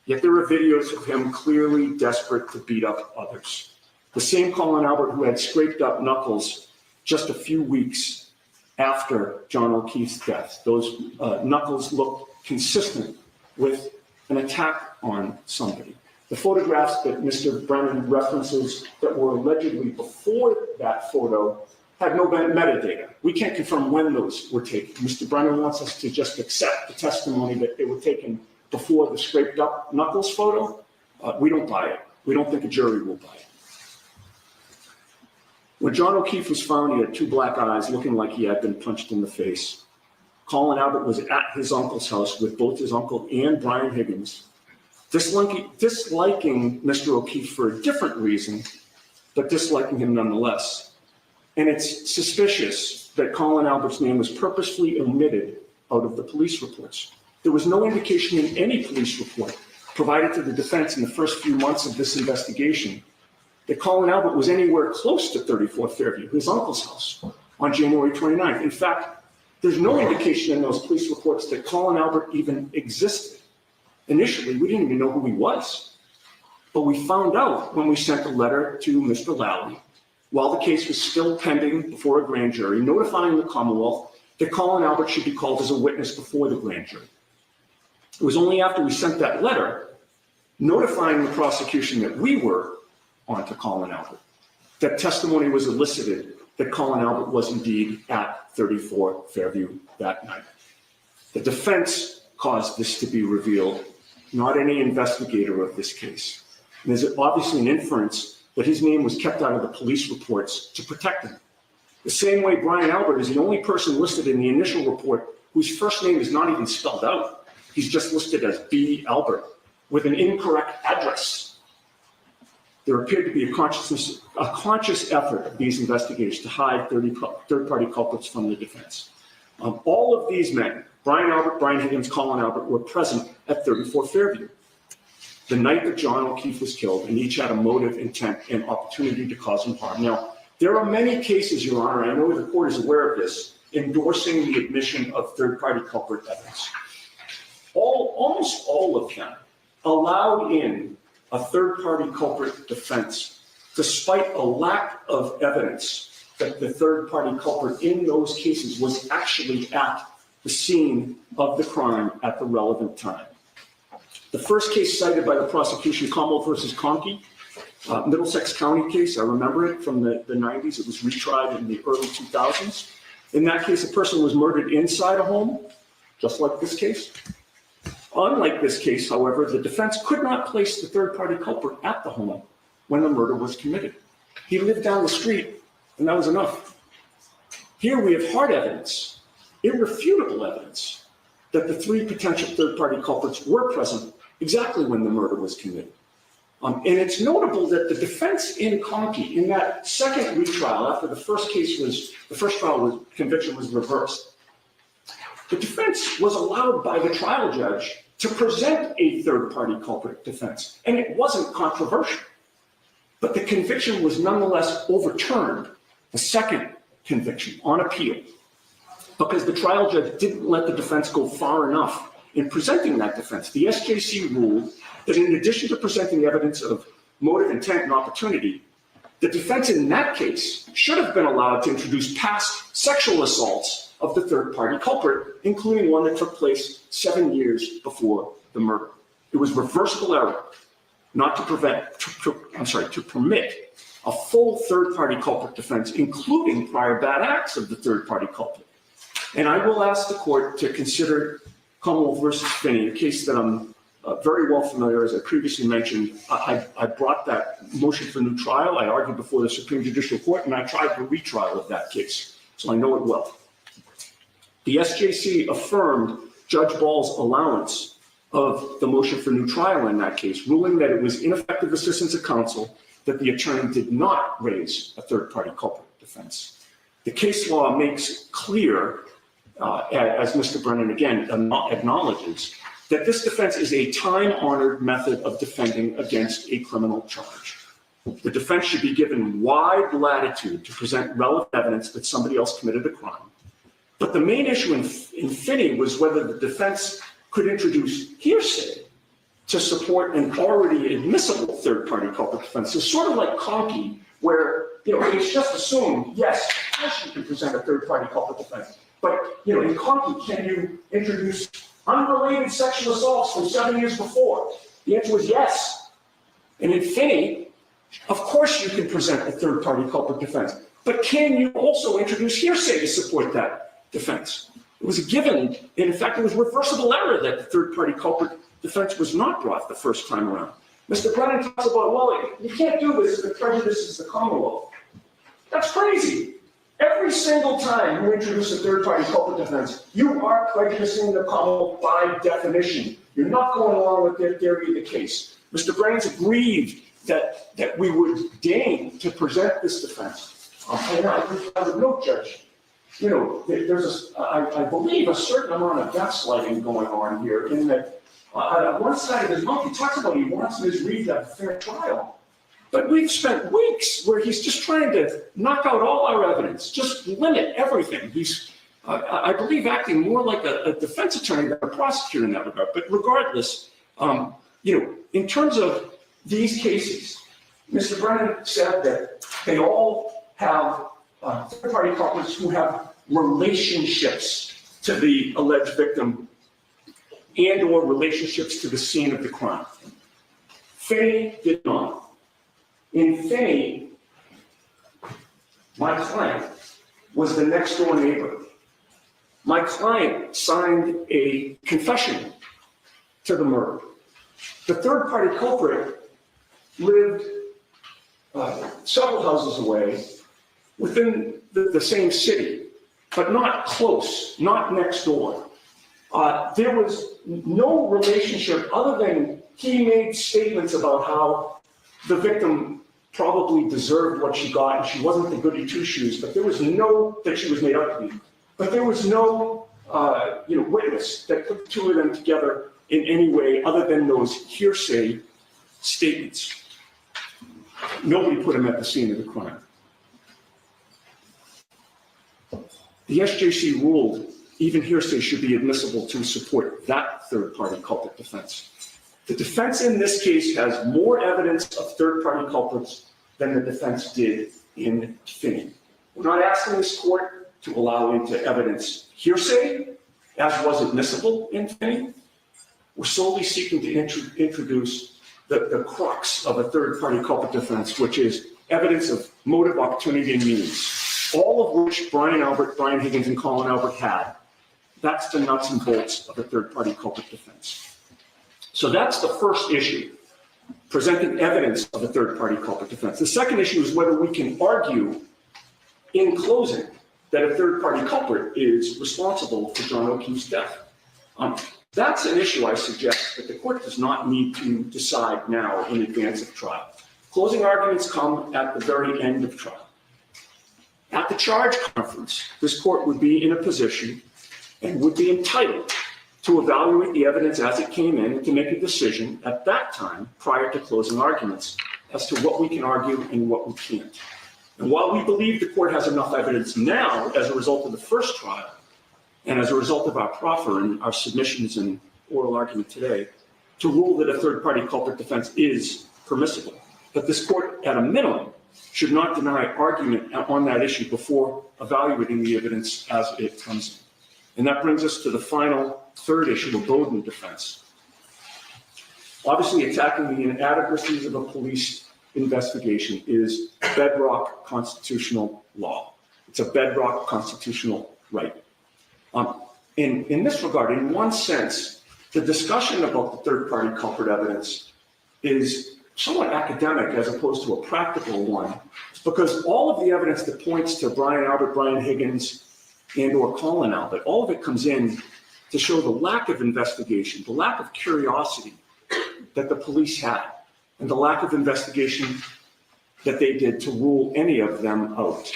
yet there are videos of him clearly desperate to beat up others. The same Colin Albert who had scraped up knuckles just a few weeks after John O'Keefe's death. Those knuckles looked consistent with an attack on somebody. The photographs that Mr. Brennan references that were allegedly before that photo had no metadata. We can't confirm when those were taken. Mr. Brennan wants us to just accept the testimony that they were taken before the scraped up knuckles photo. We don't buy it. We don't think a jury will buy it. When John O'Keefe was found, he had two black eyes looking like he had been punched in the face. Colin Albert was at his uncle's house with both his uncle and Brian Higgins, disliking Mr. O'Keefe for a different reason, but disliking him nonetheless. And it's suspicious that Colin Albert's name was purposefully omitted out of the police reports. There was no indication in any police report provided to the defense in the first few months of this investigation that Colin Albert was anywhere close to 34 Fairview, his uncle's house, on January 29th. In fact, there's no indication in those police reports that Colin Albert even existed. Initially, we didn't even know who he was. But we found out when we sent a letter to Mr. Lally, while the case was still pending before a grand jury, notifying the Commonwealth that Colin Albert should be called as a witness before the grand jury. It was only after we sent that letter, notifying the prosecution that we were onto Colin Albert, that testimony was elicited that Colin Albert was indeed at 34 Fairview that night. The defense caused this to be revealed, not any investigator of this case. And there's obviously an inference that his name was kept out of the police reports to protect him. The same way Brian Albert is the only person listed in the initial report whose first name is not even spelled out. He's just listed as B. Albert with an incorrect address. There appeared to be a conscious effort of these investigators to hide third-party culprits from the defense. All of these men, Brian Albert, Brian Higgins, Colin Albert, were present at 34 Fairview the night that John O'Keefe was killed, and each had a motive, intent, and opportunity to cause him harm. Now, there are many cases, Your Honor, I know the court is aware of this, endorsing the admission of third-party culprit evidence. almost all of them allowed in a third-party culprit defense, despite a lack of evidence that the third-party culprit in those cases was actually at the scene of the crime at the relevant time. The first case cited by the prosecution, Commonwealth versus Conkey, Middlesex County case, I remember it from the 90s. It was retried in the early 2000s. In that case, a person was murdered inside a home, just like this case. Unlike this case, however, the defense could not place the third-party culprit at the home when the murder was committed. He lived down the street, and that was enough. Here we have hard evidence, irrefutable evidence, that the three potential third-party culprits were present exactly when the murder was committed. And it's notable that the defense in Conkey, in that second retrial, after the first trial conviction was reversed, the defense was allowed by the trial judge to present a third-party culprit defense, and it wasn't controversial. But the conviction was nonetheless overturned, the second conviction, on appeal, because the trial judge didn't let the defense go far enough in presenting that defense. The SJC ruled that in addition to presenting evidence of motive, intent, and opportunity, the defense in that case should have been allowed to introduce past sexual assaults of the third-party culprit, including one that took place 7 years before the murder. It was reversible error not to permit a full third-party culprit defense, including prior bad acts of the third-party culprit. And I will ask the court to consider Commonwealth versus Finney, a case that I'm very well familiar. As I previously mentioned, I brought that motion for new trial. I argued before the Supreme Judicial Court, and I tried the retrial of that case, so I know it well. The SJC affirmed Judge Ball's allowance of the motion for new trial in that case, ruling that it was ineffective assistance of counsel that the attorney did not raise a third-party culprit defense. The case law makes clear, as Mr. Brennan again acknowledges, that this defense is a time-honored method of defending against a criminal charge. The defense should be given wide latitude to present relevant evidence that somebody else committed a crime. But the main issue in Finney was whether the defense could introduce hearsay to support an already admissible third-party culprit defense. It's sort of like Conkey, where it's just assumed, yes, of course you can present a third-party culprit defense. But in Conkey, can you introduce unrelated sexual assaults from 7 years before? The answer was yes. And in Finney, of course you can present a third-party culprit defense. But can you also introduce hearsay to support that defense? It was a given, and in fact, it was reversible error that the third-party culprit defense was not brought the first time around. Mr. Brennan talks about, well, you can't do this if it prejudices the Commonwealth. That's crazy. Every single time you introduce a third-party culprit defense, you are prejudicing the Commonwealth by definition. You're not going along with their theory of the case. Mr. Brennan's aggrieved that we would deign to present this defense. And I would note, Judge, there's I believe a certain amount of gaslighting going on here, in that on one side of his mouth he talks about he wants Ms. Reed to have a fair trial, but we've spent weeks where he's just trying to knock out all our evidence, just limit everything. He's, I believe, acting more like a defense attorney than a prosecutor in that regard. But regardless, in terms of these cases, Mr. Brennan said that they all have third-party culprits who have relationships to the alleged victim and or relationships to the scene of the crime. Finney did not. In Finney, my client was the next door neighbor. My client signed a confession to the murder. The third-party culprit lived several houses away within the same city, but not close, not next door. There was no relationship other than he made statements about how the victim probably deserved what she got and she wasn't the goody two-shoes, but there was no, that she was made up to be, but there was no witness that put the two of them together in any way other than those hearsay statements. Nobody put him at the scene of the crime. The SJC ruled even hearsay should be admissible to support that third-party culprit defense. The defense in this case has more evidence of third-party culprits than the defense did in Finney. We're not asking this court to allow into evidence hearsay, as was admissible in Finney. We're solely seeking to introduce the crux of a third-party culprit defense, which is evidence of motive, opportunity, and means, all of which Brian Albert, Brian Higgins, and Colin Albert had. That's the nuts and bolts of a third-party culprit defense. So that's the first issue, presenting evidence of a third-party culprit defense. The second issue is whether we can argue in closing that a third-party culprit is responsible for John O'Keefe's death. That's an issue I suggest that the court does not need to decide now in advance of trial. Closing arguments come at the very end of trial. At the charge conference, this court would be in a position and would be entitled to evaluate the evidence as it came in and to make a decision at that time prior to closing arguments as to what we can argue and what we can't. And while we believe the court has enough evidence now as a result of the first trial and as a result of our proffer and our submissions and oral argument today to rule that a third-party culprit defense is permissible, but this court at a minimum should not deny argument on that issue before evaluating the evidence as it comes in. And that brings us to the final third issue, the Bowden defense. Obviously, attacking the inadequacies of a police investigation is bedrock constitutional law. It's a bedrock constitutional right. In this regard, in one sense, the discussion about the third-party culprit evidence is somewhat academic as opposed to a practical one, because all of the evidence that points to Brian Albert, Brian Higgins, and or Colin Albert, all of it comes in to show the lack of investigation, the lack of curiosity that the police had, and the lack of investigation that they did to rule any of them out.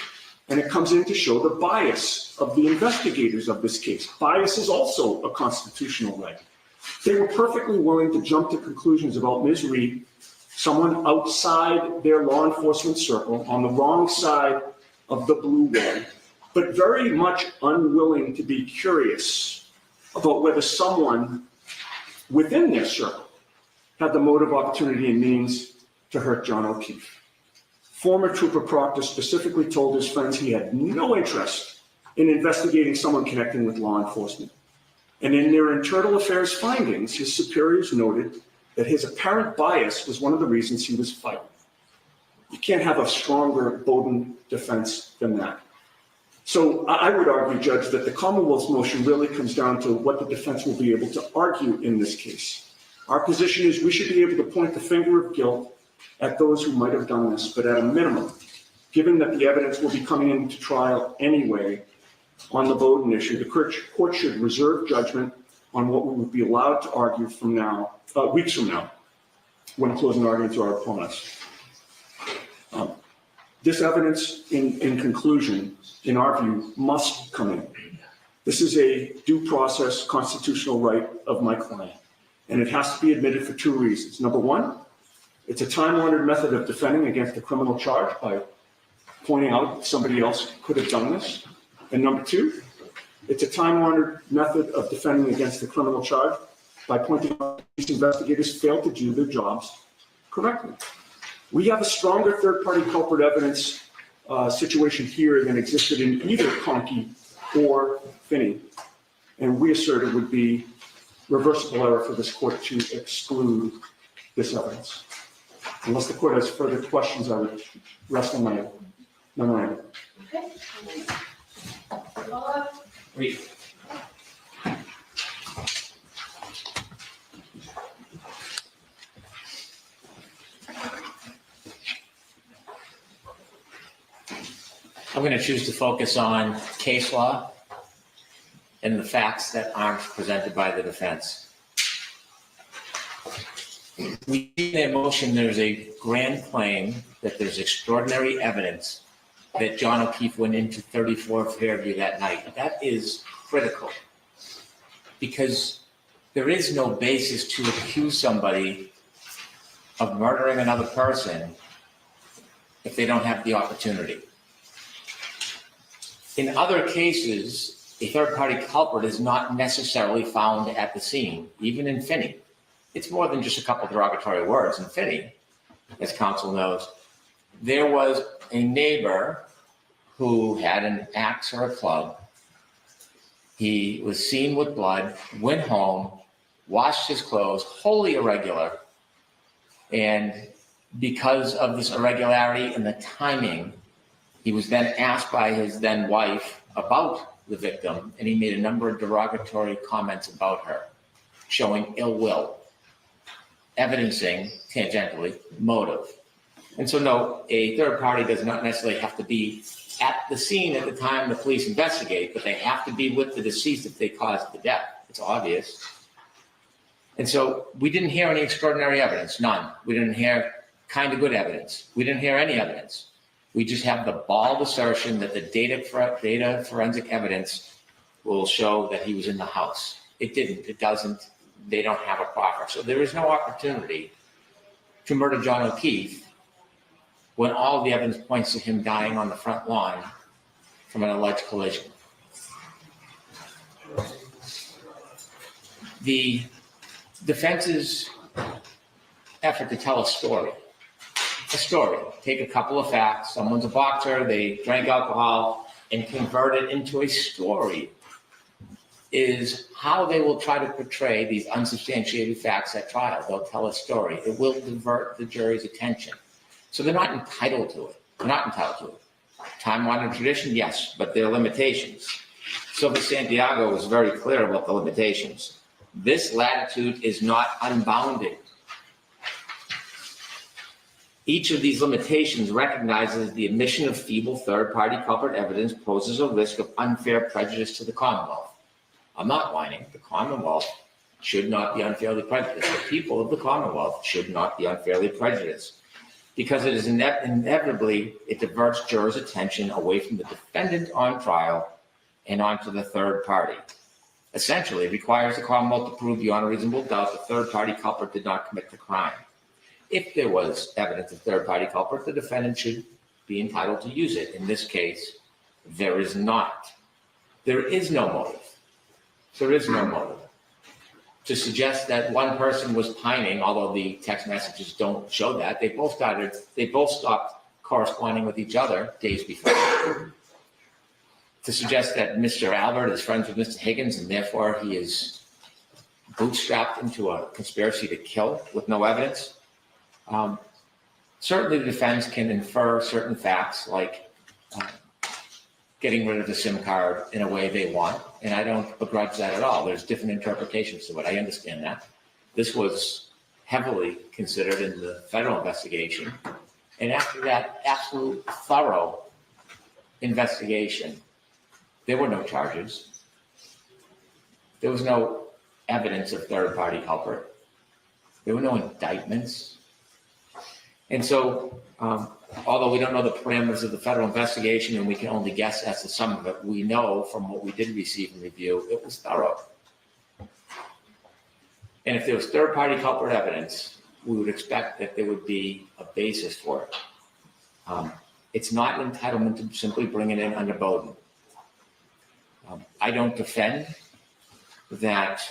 And it comes in to show the bias of the investigators of this case. Bias is also a constitutional right. They were perfectly willing to jump to conclusions about Ms. Reed, someone outside their law enforcement circle, on the wrong side of the blue wall, but very much unwilling to be curious about whether someone within their circle had the motive, opportunity, and means to hurt John O'Keefe. Former Trooper Proctor specifically told his friends he had no interest in investigating someone connecting with law enforcement. And in their internal affairs findings, his superiors noted that his apparent bias was one of the reasons he was fired. You can't have a stronger Bowden defense than that. So I would argue, Judge, that the Commonwealth's motion really comes down to what the defense will be able to argue in this case. Our position is we should be able to point the finger of guilt at those who might have done this, but at a minimum, given that the evidence will be coming into trial anyway on the Bowden issue, the court should reserve judgment on what we would be allowed to argue from now, weeks from now, when closing arguments are upon us. This evidence, in conclusion, in our view, must come in. This is a due process constitutional right of my client, and it has to be admitted for two reasons. Number one, it's a time-honored method of defending against a criminal charge by pointing out that somebody else could have done this. And number two, it's a time-honored method of defending against a criminal charge by pointing out that these investigators failed to do their jobs correctly. We have a stronger third-party culprit evidence situation here than existed in either Conkey or Finney, and we assert it would be reversible error for this court to exclude this evidence. Unless the court has further questions, I would rest on my memorandum. Okay. Read. I'm going to choose to focus on case law and the facts that aren't presented by the defense. We see in their motion there's a grand claim that there's extraordinary evidence that John O'Keefe went into 34 Fairview that night. That is critical because there is no basis to accuse somebody of murdering another person if they don't have the opportunity. In other cases, a third-party culprit is not necessarily found at the scene, even in Finney. It's more than just a couple derogatory words. In Finney, as counsel knows, there was a neighbor who had an axe or a club. He was seen with blood, went home, washed his clothes, wholly irregular. And because of this irregularity and the timing, he was then asked by his then wife about the victim, and he made a number of derogatory comments about her, showing ill will, evidencing, tangentially, motive. And so, no, a third party does not necessarily have to be at the scene at the time the police investigate, but they have to be with the deceased if they caused the death. It's obvious. And so we didn't hear any extraordinary evidence, none. We didn't hear kind of good evidence. We didn't hear any evidence. We just have the bald assertion that the data forensic evidence will show that he was in the house. It didn't, it doesn't, they don't have a proffer. So there is no opportunity to murder John O'Keefe when all the evidence points to him dying on the front lawn from an alleged collision. The defense's effort to tell a story, take a couple of facts, someone's a boxer, they drank alcohol, and convert it into a story, is how they will try to portray these unsubstantiated facts at trial. They'll tell a story. It will divert the jury's attention. So they're not entitled to it. They're not entitled to it. Time-honored tradition, yes, but there are limitations. Silva Santiago was very clear about the limitations. This latitude is not unbounded. Each of these limitations recognizes the admission of feeble third-party culprit evidence poses a risk of unfair prejudice to the Commonwealth. I'm not whining. The Commonwealth should not be unfairly prejudiced. The people of the Commonwealth should not be unfairly prejudiced, because it is inevitably, it diverts jurors' attention away from the defendant on trial and onto the third party. Essentially, it requires the Commonwealth to prove beyond a reasonable doubt the third-party culprit did not commit the crime. If there was evidence of third-party culprit, the defendant should be entitled to use it. In this case, there is not. There is no motive. There is no motive. To suggest that one person was pining, although the text messages don't show that, they both stopped corresponding with each other days before. To suggest that Mr. Albert is friends with Mr. Higgins and therefore he is bootstrapped into a conspiracy to kill with no evidence. Certainly the defense can infer certain facts like getting rid of the SIM card in a way they want, and I don't begrudge that at all. There's different interpretations to it. I understand that. This was heavily considered in the federal investigation, and after that absolute thorough investigation, there were no charges. There was no evidence of third-party culprit. There were no indictments. And so, although we don't know the parameters of the federal investigation and we can only guess as to some of it, we know from what we did receive in review, it was thorough. And if there was third-party culprit evidence, we would expect that there would be a basis for it. It's not an entitlement to simply bring it in under Bowden. I don't defend that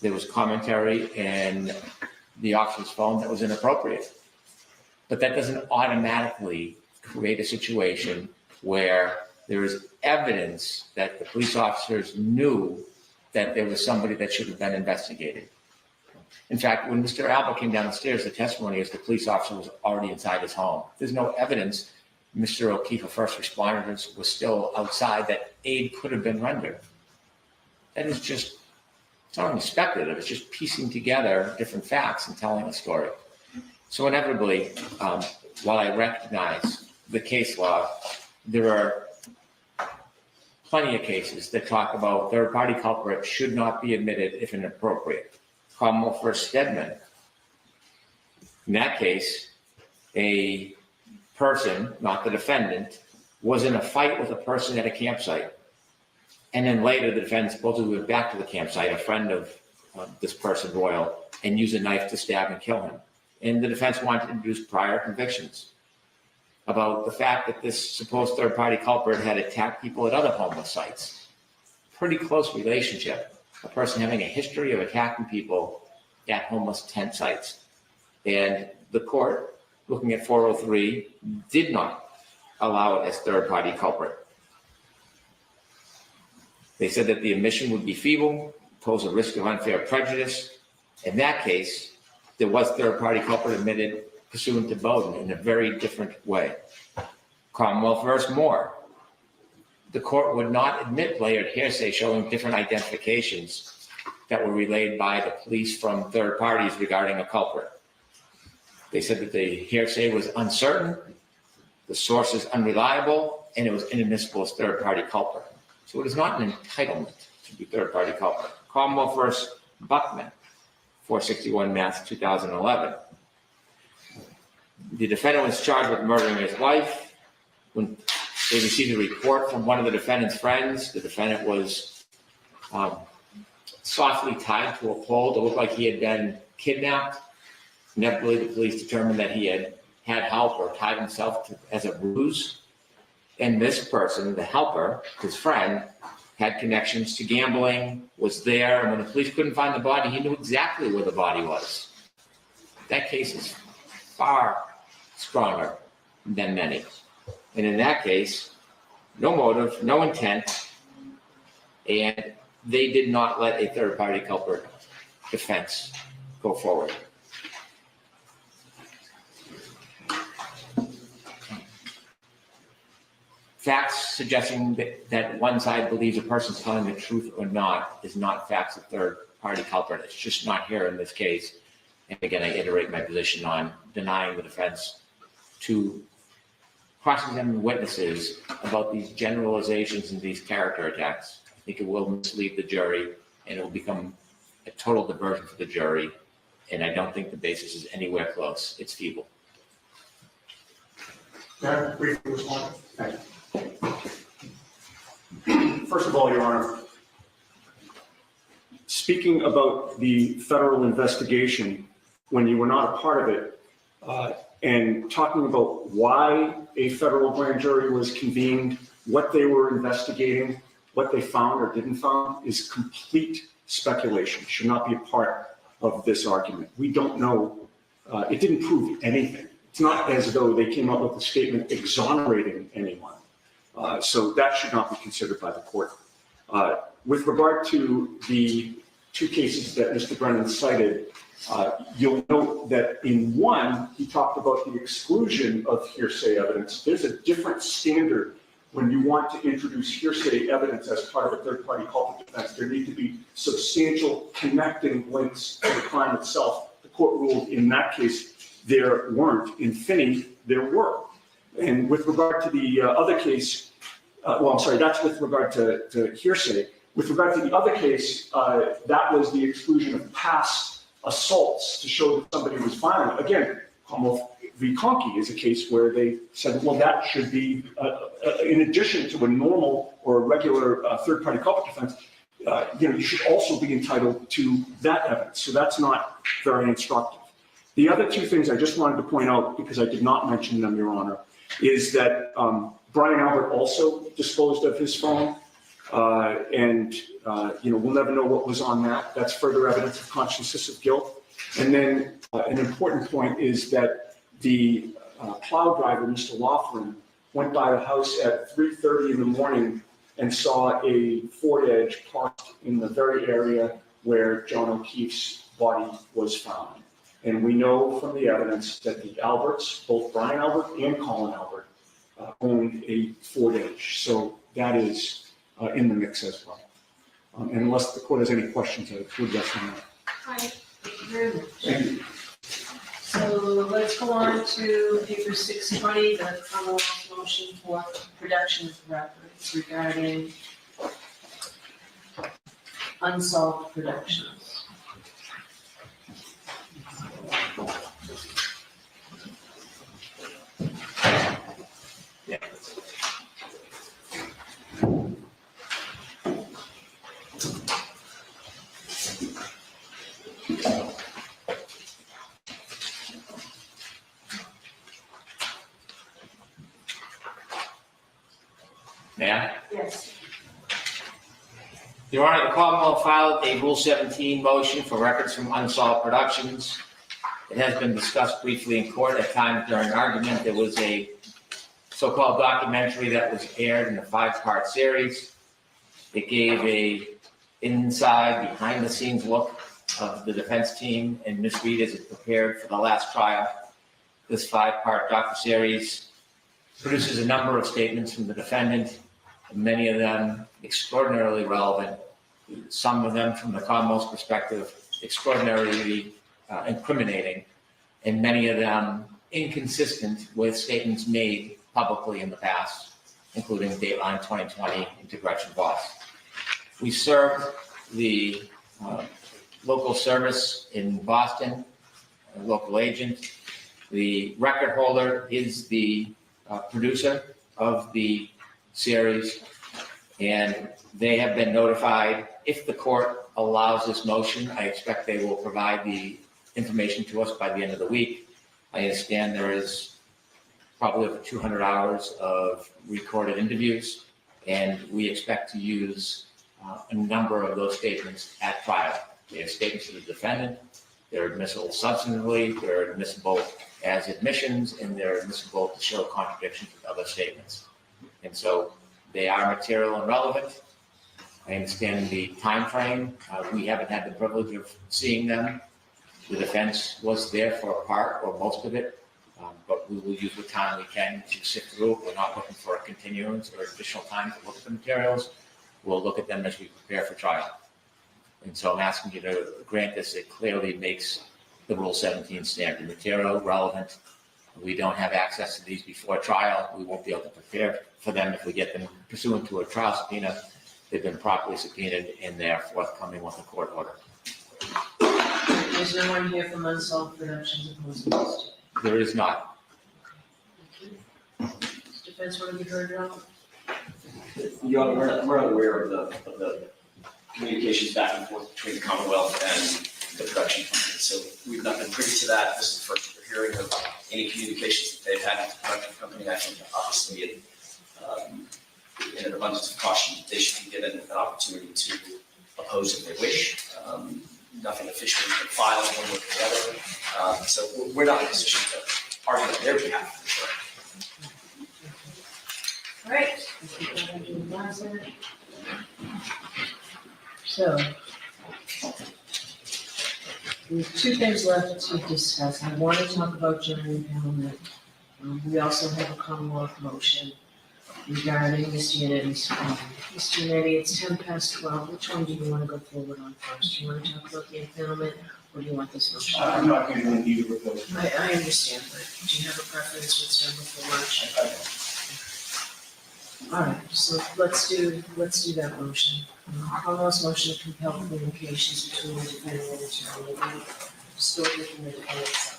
there was commentary in the officer's phone that was inappropriate. But that doesn't automatically create a situation where there is evidence that the police officers knew that there was somebody that should have been investigated. In fact, when Mr. Albert came down the stairs, the testimony is the police officer was already inside his home. There's no evidence Mr. O'Keefe, a first responder, was still outside that aid could have been rendered. That is just, it's not only speculative, it's just piecing together different facts and telling a story. So inevitably, while I recognize the case law, there are plenty of cases that talk about third-party culprit should not be admitted if inappropriate. Commonwealth v. Stedman. In that case, a person, not the defendant, was in a fight with a person at a campsite. And then later, the defendant supposedly went back to the campsite, a friend of this person, Royal, and used a knife to stab and kill him. And the defense wanted to introduce prior convictions about the fact that this supposed third-party culprit had attacked people at other homeless sites pretty close relationship, a person having a history of attacking people at homeless tent sites. And the court, looking at 403, did not allow it as third-party culprit. They said that the omission would be feeble, pose a risk of unfair prejudice. In that case, there was third-party culprit admitted pursuant to Bowden in a very different way. Commonwealth versus Moore. The court would not admit layered hearsay showing different identifications that were relayed by the police from third parties regarding a culprit. They said that the hearsay was uncertain, the source is unreliable, and it was inadmissible as third-party culprit. So it is not an entitlement to be third-party culprit. Commonwealth versus Buckman, 461 Mass. 2011. The defendant was charged with murdering his wife. When they received a report from one of the defendant's friends, the defendant was softly tied to a pole that looked like he had been kidnapped. Inevitably, the police determined that he had help or tied himself as a ruse. And this person, the helper, his friend, had connections to gambling, was there, and when the police couldn't find the body, he knew exactly where the body was. That case is far stronger than many. And in that case, no motive, no intent, and they did not let a third-party culprit defense go forward. Facts suggesting that one side believes a person's telling the truth or not is not facts of third-party culprit. It's just not here in this case. And again, I iterate my position on denying the defense to cross-examine witnesses about these generalizations and these character attacks. I think it will mislead the jury, and it will become a total diversion for the jury. And I don't think the basis is anywhere close. It's feeble. Briefly respond. Thank you. First of all, Your Honor, speaking about the federal investigation when you were not a part of it, and talking about why a federal grand jury was convened, what they were investigating, what they found or didn't find, is complete speculation. It should not be a part of this argument. We don't know. It didn't prove anything. It's not as though they came up with a statement exonerating anyone. So that should not be considered by the court. With regard to the two cases that Mr. Brennan cited, you'll note that in one, he talked about the exclusion of hearsay evidence. There's a different standard when you want to introduce hearsay evidence as part of a third-party culprit defense. There need to be substantial connecting links to the crime itself. The court ruled in that case there weren't. In Finney, there were. And with regard to the other case, well, I'm sorry, that's with regard to hearsay. With regard to the other case, that was the exclusion of past assaults to show that somebody was violent. Again, Commonwealth v. Conkey is a case where they said, well, that should be, in addition to a normal or a regular third-party culprit defense, you should also be entitled to that evidence. So that's not very instructive. The other two things I just wanted to point out, because I did not mention them, Your Honor, is that Brian Albert also disposed of his phone, and we'll never know what was on that. That's further evidence of consciousness of guilt. And then an important point is that the plow driver, Mr. Loughran, went by the house at 3:30 in the morning and saw a Ford Edge parked in the very area where John O'Keefe's body was found. And we know from the evidence that the Alberts, both Brian Albert and Colin Albert, owned a Ford Edge. So that is in the mix as well. And unless the court has any questions, I would rest on that. Hi, thank you very much. Thank you. So let's go on to paper 620, the Commonwealth's motion for production of records regarding unsolved productions. Yeah? Yes. Your Honor, the Commonwealth filed a Rule 17 motion for records from unsolved productions. It has been discussed briefly in court at times during argument. There was a so-called documentary that was aired in a 5-part series. It gave a inside, behind-the-scenes look of the defense team and Ms. Reed as it prepared for the last trial. This 5-part docuseries produces a number of statements from the defendant, many of them extraordinarily relevant, some of them from the Commonwealth's perspective extraordinarily incriminating, and many of them inconsistent with statements made publicly in the past, including Dateline 2020 into Gretchen Voss. We served the local service in Boston, a local agent. The record holder is the producer of the series, and they have been notified. If the court allows this motion, I expect they will provide the information to us by the end of the week. I understand there is probably over 200 hours of recorded interviews, and we expect to use a number of those statements at trial. They are statements of the defendant, they're admissible substantively, they're admissible as admissions, and they're admissible to show contradictions with other statements. And so they are material and relevant. I understand the time frame. We haven't had the privilege of seeing them. The defense was there for a part or most of it, but we will use the time we can to sift through it. We're not looking for a continuance or additional time to look at the materials. We'll look at them as we prepare for trial. And so I'm asking you to grant this. It clearly makes the Rule 17 standard material relevant. We don't have access to these before trial. We won't be able to prepare for them if we get them pursuant to a trial subpoena. They've been properly subpoenaed and they're forthcoming with a court order. There's no one here from Unsolved Productions opposed to this. There is not. Does defense want to be heard at all? Your Honor, we're unaware of the communications back and forth between the Commonwealth and the production company. So we've not been privy to that. This is the first we're hearing of any communications that they've had with the production company. I think obviously in an abundance of caution, they should be given an opportunity to oppose if they wish. Nothing officially has been filed one way or the other. So we're not in a position to argue on their behalf, for sure. All right. So, we have 2 things left to discuss. I want to talk about general impoundment. We also have a Commonwealth motion regarding Mr. Yannetti's. Mr. Yannetti, it's 12:10. Which one do you want to go forward on first? Do you want to talk about the impoundment, or do you want this motion? I'm not going to do either of those. I understand, but do you have a preference what's done before lunch? All right, so let's do that motion. Commonwealth's motion to compel communications between the defendant and attorney. Still within the defendant's.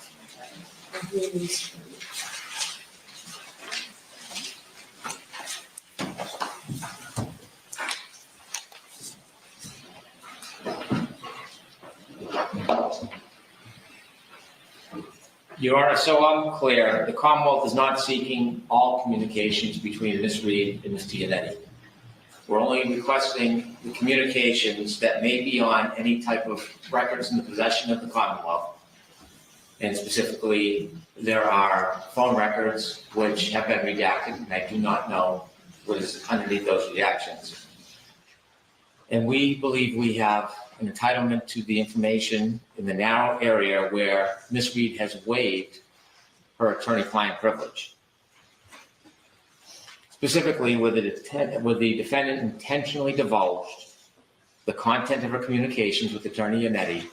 Your Honor, so I'm clear, the Commonwealth is not seeking all communications between Ms. Reed and Mr. Yannetti. We're only requesting the communications that may be on any type of records in the possession of the Commonwealth. And specifically, there are phone records which have been redacted, and I do not know what is underneath those redactions. And we believe we have an entitlement to the information in the narrow area where Ms. Reed has waived her attorney-client privilege. Specifically, where the defendant intentionally divulged the content of her communications with Attorney Yannetti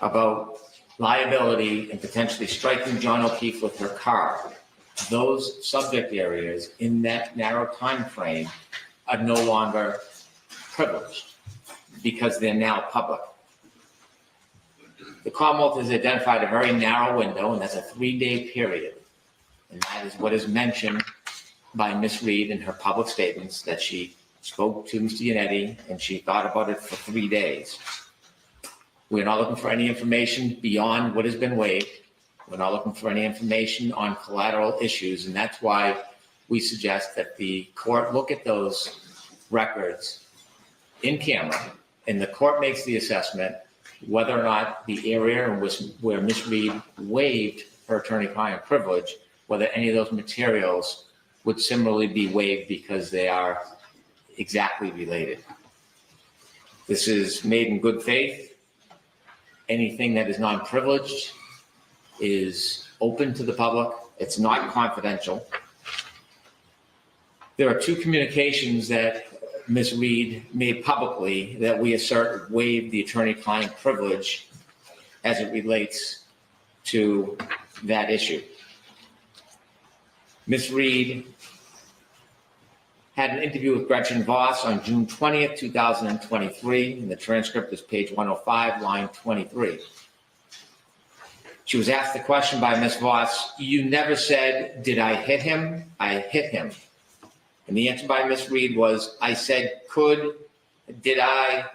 about liability and potentially striking John O'Keefe with her car. Those subject areas in that narrow time frame are no longer privileged because they're now public. The Commonwealth has identified a very narrow window, and that's a 3-day period. And that is what is mentioned by Ms. Reed in her public statements, that she spoke to Mr. Yannetti and she thought about it for 3 days. We're not looking for any information beyond what has been waived. We're not looking for any information on collateral issues, and that's why we suggest that the court look at those records in camera, and the court makes the assessment whether or not the area in which where Ms. Reed waived her attorney-client privilege, whether any of those materials would similarly be waived because they are exactly related. This is made in good faith. Anything that is non-privileged is open to the public. It's not confidential. There are two communications that Ms. Reed made publicly that we assert waived the attorney-client privilege as it relates to that issue. Ms. Reed had an interview with Gretchen Voss on June 20th, 2023, and the transcript is page 105, line 23. She was asked the question by Ms. Voss, "You never said, did I hit him? I hit him." And the answer by Ms. Reed was, "I said, did I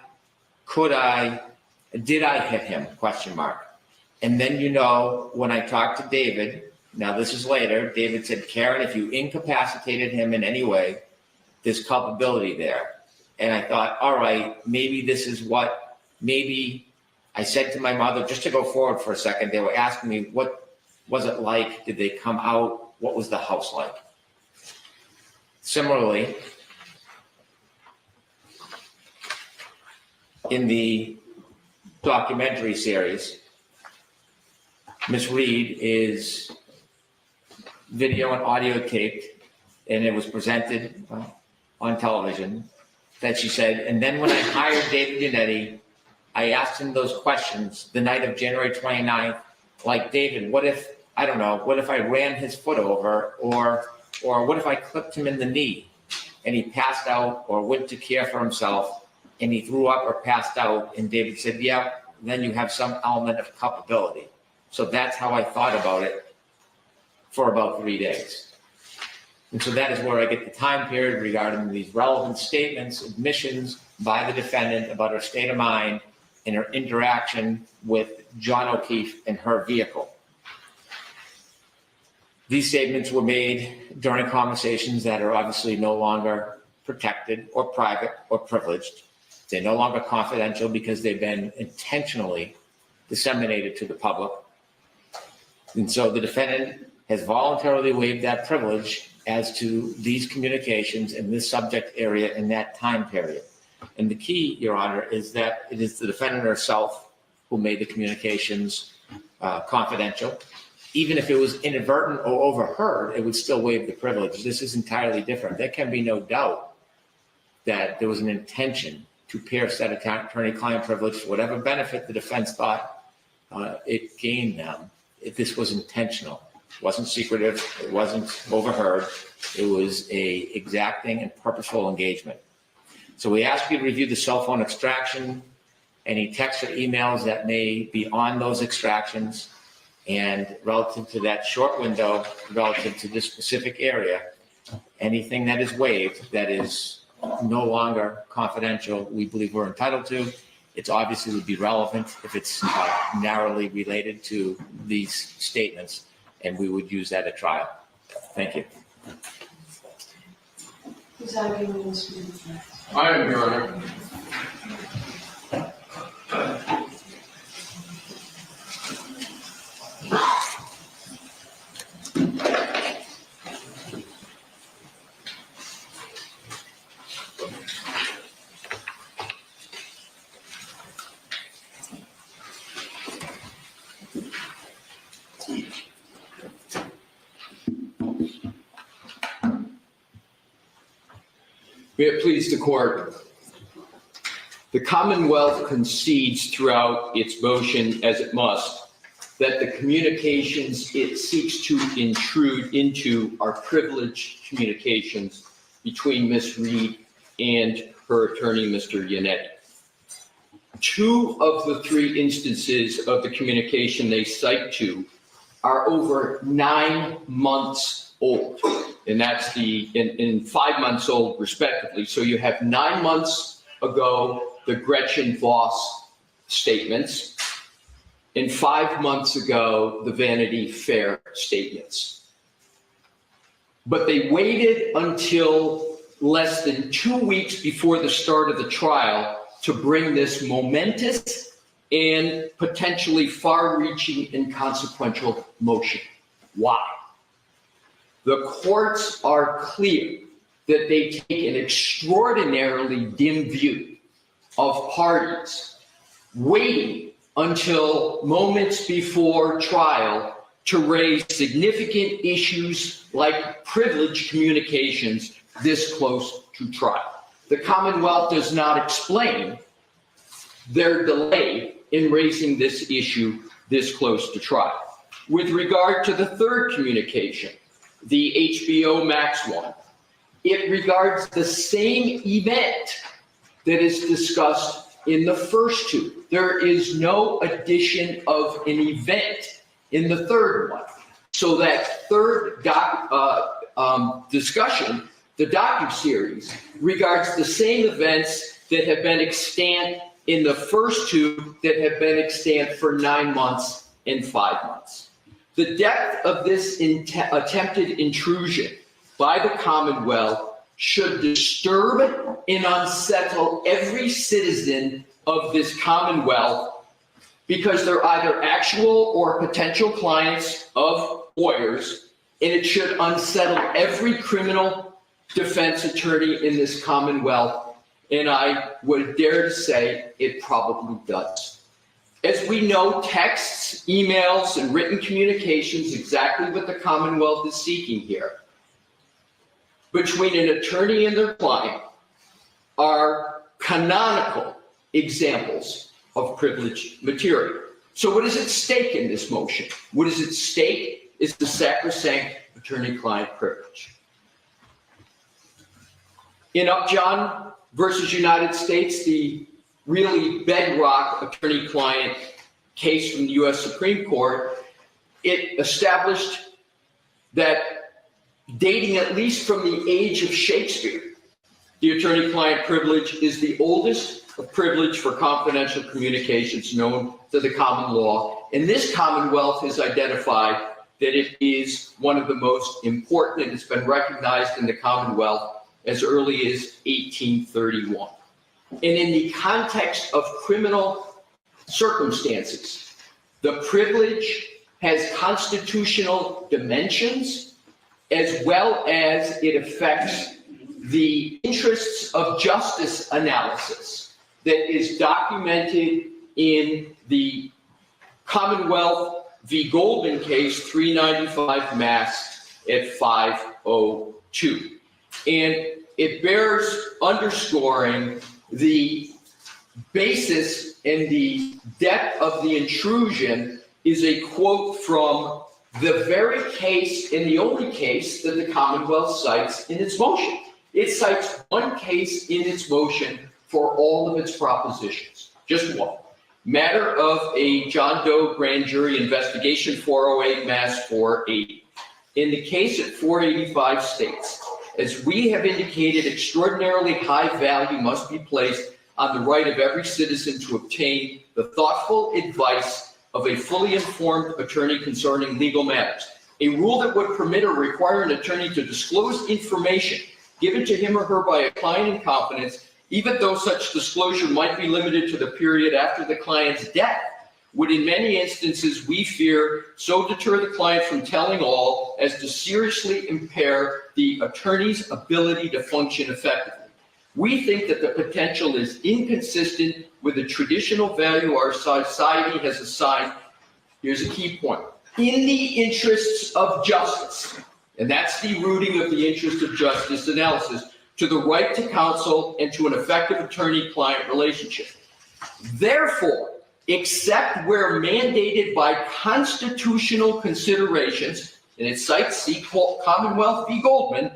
hit him? Question mark. And then, when I talked to David, now this is later, David said, Karen, if you incapacitated him in any way, there's culpability there. And I thought, all right, maybe this is what, maybe I said to my mother, just to go forward for a second, they were asking me, what was it like? Did they come out? What was the house like? Similarly, in the documentary series, Ms. Reed is video and audio taped, and it was presented on television, that she said, and then when I hired David Yannetti, I asked him those questions the night of January 29th, like, David, what if I ran his foot over, or what if I clipped him in the knee and he passed out or went to care for himself and he threw up or passed out? And David said, yeah, then you have some element of culpability. So that's how I thought about it for about 3 days. And so that is where I get the time period regarding these relevant statements, admissions by the defendant about her state of mind and her interaction with John O'Keefe in her vehicle. These statements were made during conversations that are obviously no longer protected or private or privileged. They're no longer confidential because they've been intentionally disseminated to the public. And so the defendant has voluntarily waived that privilege as to these communications in this subject area in that time period. And the key, Your Honor, is that it is the defendant herself who made the communications confidential. Even if it was inadvertent or overheard, it would still waive the privilege. This is entirely different. There can be no doubt that there was an intention to pierce that attorney-client privilege for whatever benefit the defense thought it gained them. If this was intentional, it wasn't secretive, it wasn't overheard, it was a exacting and purposeful engagement. So we ask you to review the cell phone extraction, any texts or emails that may be on those extractions, and relative to that short window, relative to this specific area, anything that is waived that is no longer confidential, we believe we're entitled to. It's obviously would be relevant if it's narrowly related to these statements, and we would use that at trial. Thank you. Who's arguing this? I am, Your Honor. May it please the court. The Commonwealth concedes throughout its motion, as it must, that the communications it seeks to intrude into are privileged communications between Ms. Reed and her attorney, Mr. Yannetti. 2 of the 3 instances of the communication they cite to are over 9 months old. And that's in 5 months old, respectively. So you have 9 months ago, the Gretchen Voss statements, and 5 months ago, the Vanity Fair statements. But they waited until less than 2 weeks before the start of the trial to bring this momentous and potentially far-reaching and consequential motion. Why? The courts are clear that they take an extraordinarily dim view of parties waiting until moments before trial to raise significant issues like privileged communications this close to trial. The Commonwealth does not explain their delay in raising this issue this close to trial. With regard to the third communication, the HBO Max one, it regards the same event that is discussed in the first two. There is no addition of an event in the third one. So that third discussion, the docuseries, regards the same events that have been extant in the first two that have been extant for 9 months and 5 months. The depth of this attempted intrusion by the Commonwealth should disturb and unsettle every citizen of this Commonwealth, because they're either actual or potential clients of lawyers, and it should unsettle every criminal defense attorney in this Commonwealth, and I would dare to say it probably does. As we know, texts, emails, and written communications, exactly what the Commonwealth is seeking here, between an attorney and their client, are canonical examples of privileged material. So what is at stake in this motion? What is at stake is the sacrosanct attorney-client privilege. In Upjohn versus United States, the really bedrock attorney-client case from the U.S. Supreme Court, it established that dating at least from the age of Shakespeare, the attorney-client privilege is the oldest privilege for confidential communications known to the common law. And this Commonwealth has identified that it is one of the most important, and it's been recognized in the Commonwealth as early as 1831. And in the context of criminal circumstances, the privilege has constitutional dimensions, as well as it affects the interests of justice analysis that is documented in the Commonwealth v. Goldman case 395 Mass at 502. And it bears underscoring the basis and the depth of the intrusion is a quote from the very case and the only case that the Commonwealth cites in its motion. It cites one case in its motion for all of its propositions, just one. Matter of a John Doe grand jury investigation, 408 Mass 480. In the case at 485 states, as we have indicated, extraordinarily high value must be placed on the right of every citizen to obtain the thoughtful advice of a fully informed attorney concerning legal matters. A rule that would permit or require an attorney to disclose information given to him or her by a client in confidence, even though such disclosure might be limited to the period after the client's death, would in many instances, we fear, so deter the client from telling all as to seriously impair the attorney's ability to function effectively. We think that the potential is inconsistent with the traditional value our society has assigned. Here's a key point. In the interests of justice, and that's the rooting of the interest of justice analysis, to the right to counsel and to an effective attorney-client relationship. Therefore, except where mandated by constitutional considerations, and it cites Commonwealth v. Goldman,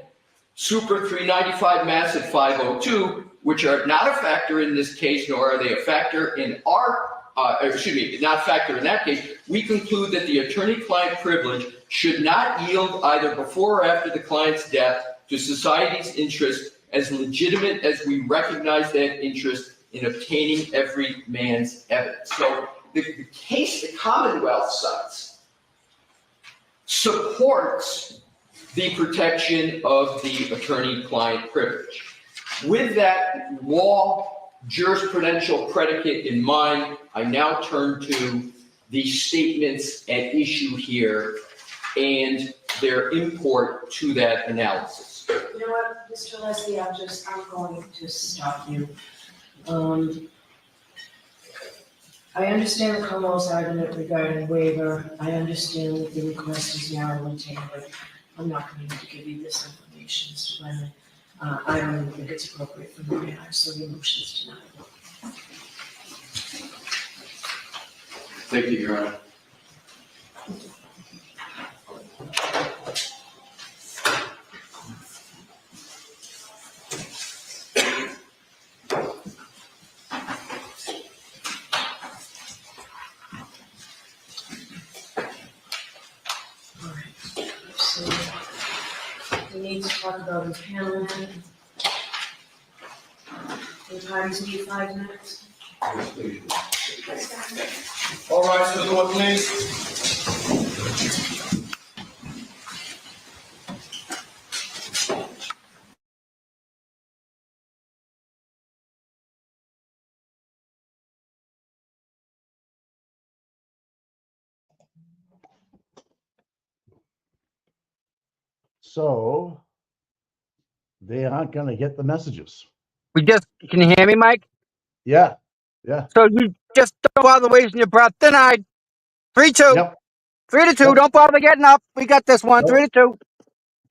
Super 395 Mass at 502, which are not a factor in this case, nor are they a factor in not a factor in that case. We conclude that the attorney-client privilege should not yield either before or after the client's death to society's interest as legitimate as we recognize that interest in obtaining every man's evidence. So the case the Commonwealth cites supports the protection of the attorney-client privilege. With that law jurisprudential predicate in mind, I now turn to the statements at issue here and their import to that analysis. You know what, Mr. Leslie, I'm going to stop you. I understand the Commonwealth's argument regarding waiver. I understand that the request is narrowly tailored. I'm not going to give you this information, Mr. Brennan. I don't even think it's appropriate for me to ask, so the motion is denied. Thank you, Your Honor. So we need to talk about impanelment. The parties need 5 minutes. All right, so the court, please. So they aren't going to get the messages. Can you hear me, Mike? Yeah. Yeah. So you just don't bother wasting your breath. Denied. 3-2. Yep. 3-2. Yep. Don't bother getting up. We got this one. Nope. 3-2.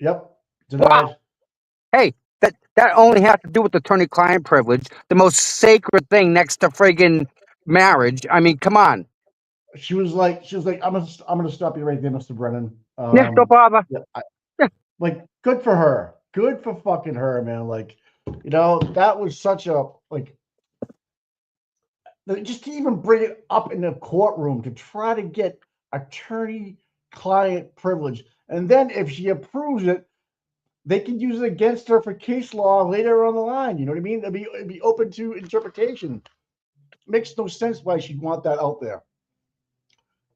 Yep. Denied. Wow. Hey, that only has to do with attorney-client privilege, the most sacred thing next to friggin' marriage. I mean, come on. She was like, I'm gonna stop you right there, Mr. Brennan. Yeah, don't bother. Yeah, like, good for her. Good for fucking her, man. Like, you know, that was such a, like, just to even bring it up in the courtroom to try to get attorney-client privilege. And then if she approves it, they can use it against her for case law later on the line. You know what I mean? It'd be open to interpretation. Makes no sense why she'd want that out there.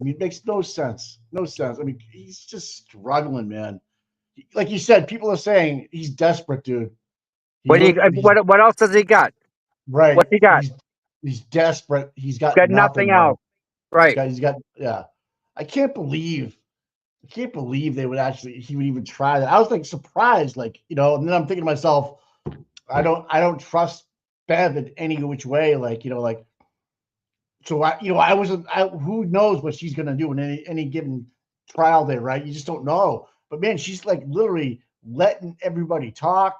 I mean, it makes no sense. No sense. I mean, he's just struggling, man. Like you said, people are saying he's desperate, dude. What else does he got? Right. What's he got? He's desperate. He's got nothing else. Right. He's got yeah. I can't believe he would even try that. I was like surprised, like, you know, and then I'm thinking to myself, I don't trust Bev in any which way, like, you know, like, so who knows what she's gonna do in any given trial day, right? You just don't know. But man, she's like literally letting everybody talk.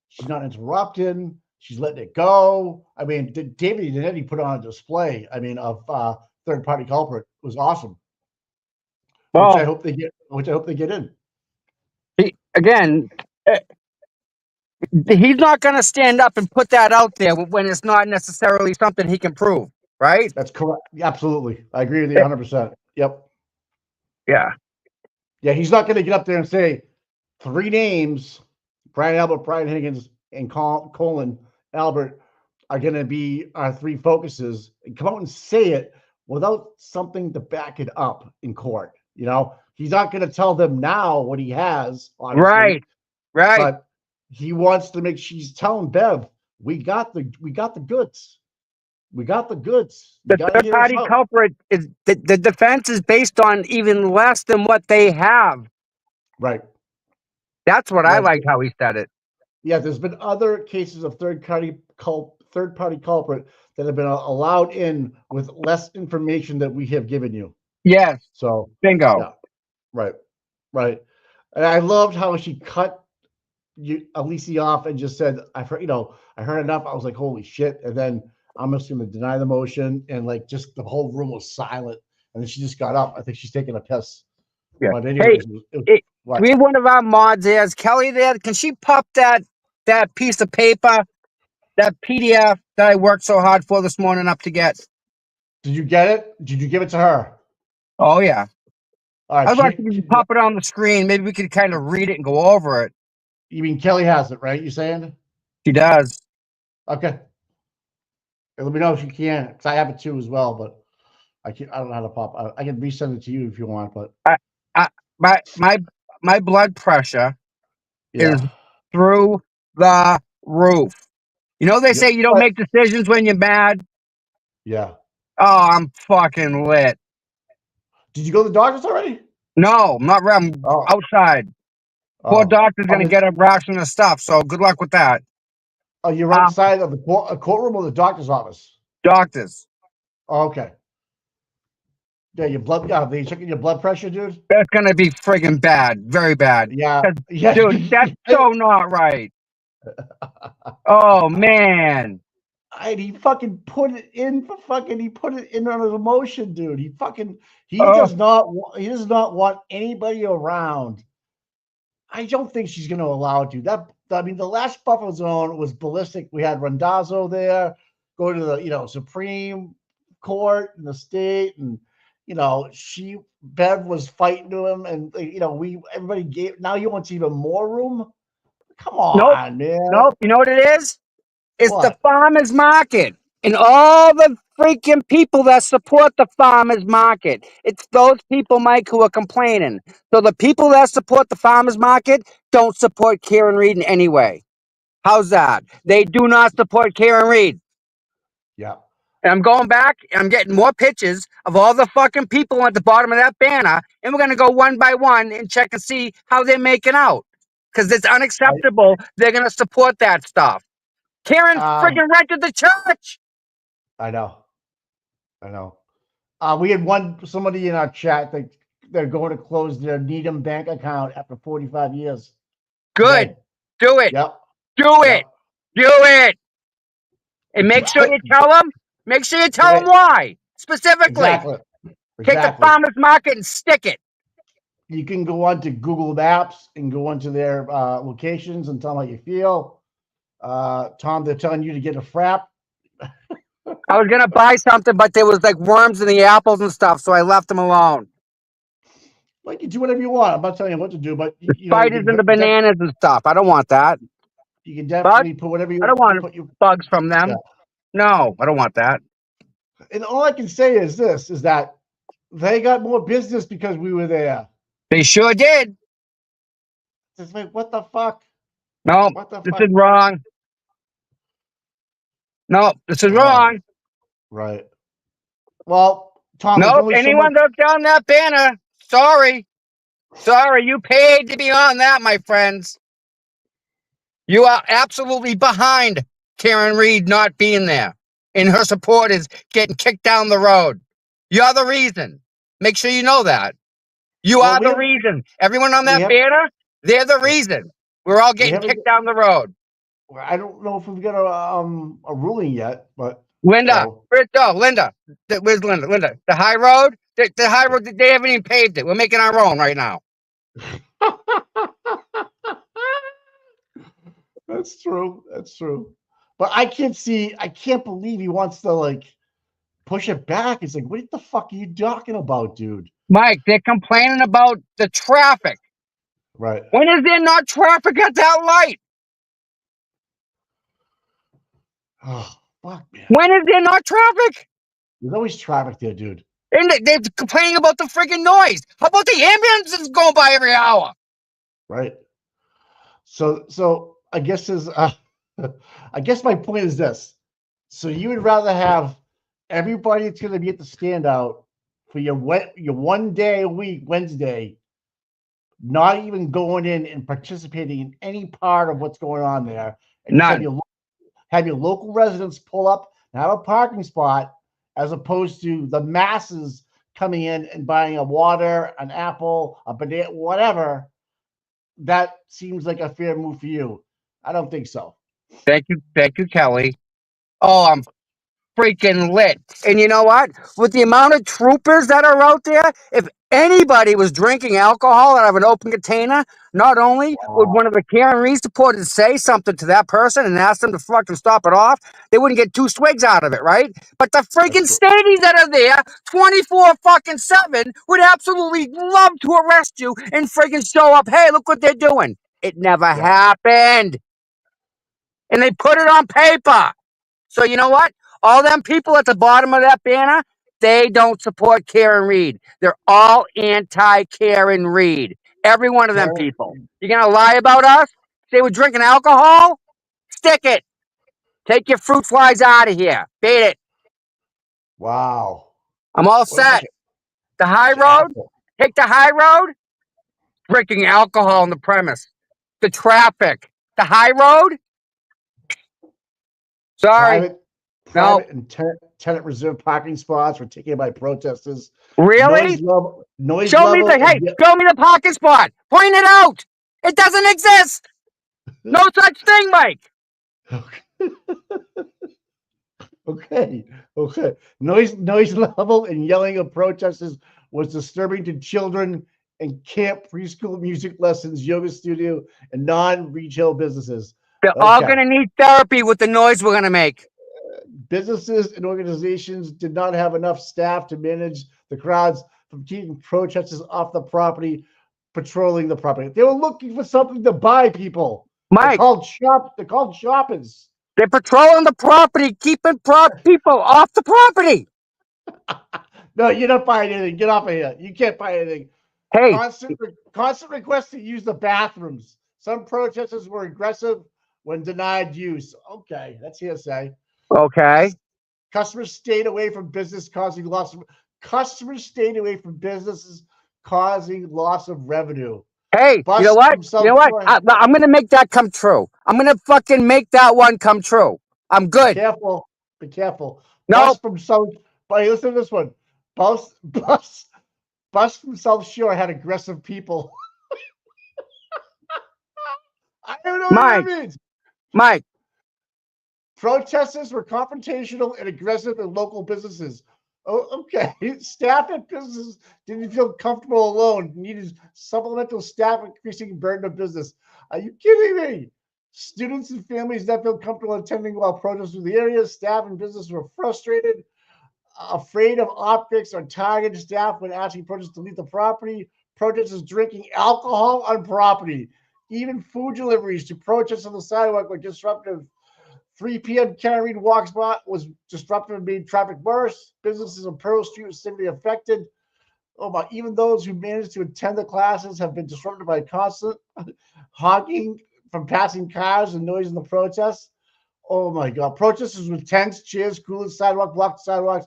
She's not interrupting. She's letting it go. I mean, David Denetti put on a display. I mean, of third party culprit was awesome. Well, which I hope they get in. He's not going to stand up and put that out there when it's not necessarily something he can prove, right? That's correct. Absolutely. I agree with you 100%. Yep. Yeah. Yeah, he's not going to get up there and say 3 names, Brian Albert, Brian Higgins, and Colin Albert are going to be our 3 focuses, and come out and say it without something to back it up in court. You know, he's not going to tell them now what he has, obviously. Right. But he wants to make. She's telling Bev, we got the goods. We got the goods. The third party culprit is the defense is based on even less than what they have. Right. That's what I like how he said it. Yeah, there's been other cases of third party culprit that have been allowed in with less information that we have given you. Yes. So bingo. Yeah. Right. And I loved how she cut Alicia off and just said, I heard enough. I was like, holy shit. And then I'm just going to deny the motion. And like, just the whole room was silent. And then she just got up. I think she's taking a piss. Yeah. But anyways, we have one of our mods there. Is Kelly there? Can she pop that piece of paper, that PDF that I worked so hard for this morning up to get? Did you get it? Did you give it to her? Oh, yeah. All right, I'd like to pop it on the screen. Maybe we could kind of read it and go over it. You mean Kelly has it, right? You saying? She does. Okay. Let me know if you can, because I have it too as well, but I don't know how to pop. I can resend it to you if you want, but my blood pressure is Yeah. through the roof. You know, they say Yep. you don't But make decisions when you're mad. yeah. Oh, I'm fucking lit. Did you go to the doctors already? No, I'm not. I'm Oh. outside. Poor Oh. doctor's gonna Okay. get a ration of stuff. So good luck with that. Oh, you're outside of the courtroom or the doctor's office? Doctors. Oh, okay. Yeah, your blood. Yeah, they checking your blood pressure, dude. That's gonna be friggin' bad. Very bad. Yeah. 'Cause, Yeah. dude, that's so not right. Oh man. And he fucking put it in for fucking. He put it in on his emotion, dude. He fucking. He Oh does not. He does not want anybody around. I don't think she's going to allow it to. I mean, the last buffer zone was ballistic. We had Randazzo there, go to the Supreme Court in the state, and Bev was fighting to him, and everybody gave. Now you want even more room? Come nope. on, man. Nope. You know what it is? It's the What? farmers market and all the freaking people that support the farmers market. It's those people, Mike, who are complaining. So the people that support the farmers market don't support Karen Reed in any way. How's that? They do not support Karen Reed. Yeah. And I'm going back and I'm getting more pictures of all the fucking people at the bottom of that banner. And we're going to go one by one and check and see how they're making out. Because it's unacceptable. They're going to support that stuff. Karen freaking rented the church. I know. We had somebody in our chat that they're going to close their Needham bank account after 45 years. Good. Today. Do it. Yep. Do it. Yep. Do it. And make sure you tell them. Make sure you tell them why. Specifically. Take the farmers market and stick it. You can go on to Google Maps and go onto their locations and tell them how you feel. Tom, they're telling you to get a frap. I was going to buy something, but there was like worms in the apples and stuff, so I left them alone. Well, you can do whatever you want. I'm not telling you what to do, but spiders and the bananas and stuff. I don't want that. You can definitely put whatever you. I don't want put bugs from them. Yeah. No, I don't want that. And all I can say is this: is that they got more business because we were there. They sure did. It's like, what the fuck? No, this is wrong. No, this is wrong. Right. Well, Tom, nope. Anyone look down that banner? Sorry, you paid to be on that, my friends. You are absolutely behind Karen Reed not being there, and her supporters getting kicked down the road. You're the reason. Make sure you know that. You are the reason. Everyone on that banner, they're the reason. We're all getting kicked down the road. I don't know if we've got a ruling yet, but Linda, Linda, where's Linda? Linda, the high road, the high road. They haven't even paved it. We're making our own right now. That's true. But I can't believe he wants to push it back. It's like, what the fuck are you talking about, dude? Mike, they're complaining about the traffic. Right. When is there not traffic at that light? Oh, fuck, man. When is there not traffic? There's always traffic there, dude. And they're complaining about the freaking noise. How about the ambulances going by every hour? Right. So I guess I guess my point is this. So you would rather have everybody that's going to be at the standout for your 1 day a week, Wednesday, not even going in and participating in any part of what's going on there, and just have your local residents pull up and have a parking spot, as opposed to the masses coming in and buying a water, an apple, a banana, whatever. That seems like a fair move for you. I don't think so. Thank you, Kelly. Oh, I'm freaking lit. And you know what? With the amount of troopers that are out there, if anybody was drinking alcohol out of an open container, not only would one of the Karen Reed supporters say something to that person and ask them to fucking stop it off, they wouldn't get 2 swigs out of it, right? But the freaking stadies that are there 24/7 would absolutely love to arrest you and freaking show up. Hey, look what they're doing. It never happened. And they put it on paper. So you know what? All them people at the bottom of that banner, they don't support Karen Reed. They're all anti-Karen Reed. Every one of them Karen- people. You're gonna lie about us? Say we're drinking alcohol? Stick it. Take your fruit flies out of here. Beat it. Wow. I'm all What a bunch set. The high of road. assholes. Take the high road. Drinking alcohol on the premise. The traffic. The high road. Sorry. Private, No. private and tenant reserved parking spots were taken by protesters. Really? Noise Show me level. the show me the parking spot. Point it out. It doesn't exist. No such thing, Mike. Okay. Noise level and yelling of protesters was disturbing to children and camp, preschool music lessons, yoga studio, and non-retail businesses. They're all gonna need therapy with the noise we're gonna make. Businesses and organizations did not have enough staff to manage the crowds from keeping protesters off the property, patrolling the property. They were looking for something to buy, people. They're Mike, called shoppers. they're patrolling the property, keeping people off the property. No, you're not buying anything. Get off of here. You can't buy anything. Hey, Constant requests to use the bathrooms. Some protesters were aggressive when denied use. Okay, that's hearsay. okay. Customers stayed away from business, causing loss of customers stayed away from businesses, causing loss of revenue. Hey, you know what? You know what? I'm gonna make that come true. I'm gonna fucking make that one come true. I'm good. Be careful. No. Bus from South. Hey, listen to this one. Bus from South Shore had aggressive people. I don't know what that means. Mike. Protesters were confrontational and aggressive in local businesses. Oh, okay. Staff at businesses didn't feel comfortable alone, needed supplemental staff, increasing burden of business. Are you kidding me? Students and families that feel comfortable attending while protests through the area. Staff and business were frustrated, afraid of optics, or targeted staff when asking protesters to leave the property. Protesters drinking alcohol on property. Even food deliveries to protests on the sidewalk were disruptive. 3 p.m. Karen Reed walk spot was disruptive and made traffic worse. Businesses on Pearl Street were severely affected. Oh my! Even those who managed to attend the classes have been disrupted by constant honking from passing cars and noise in the protests. Oh my God! Protesters with tents, chairs, coolers, sidewalk, blocked sidewalks.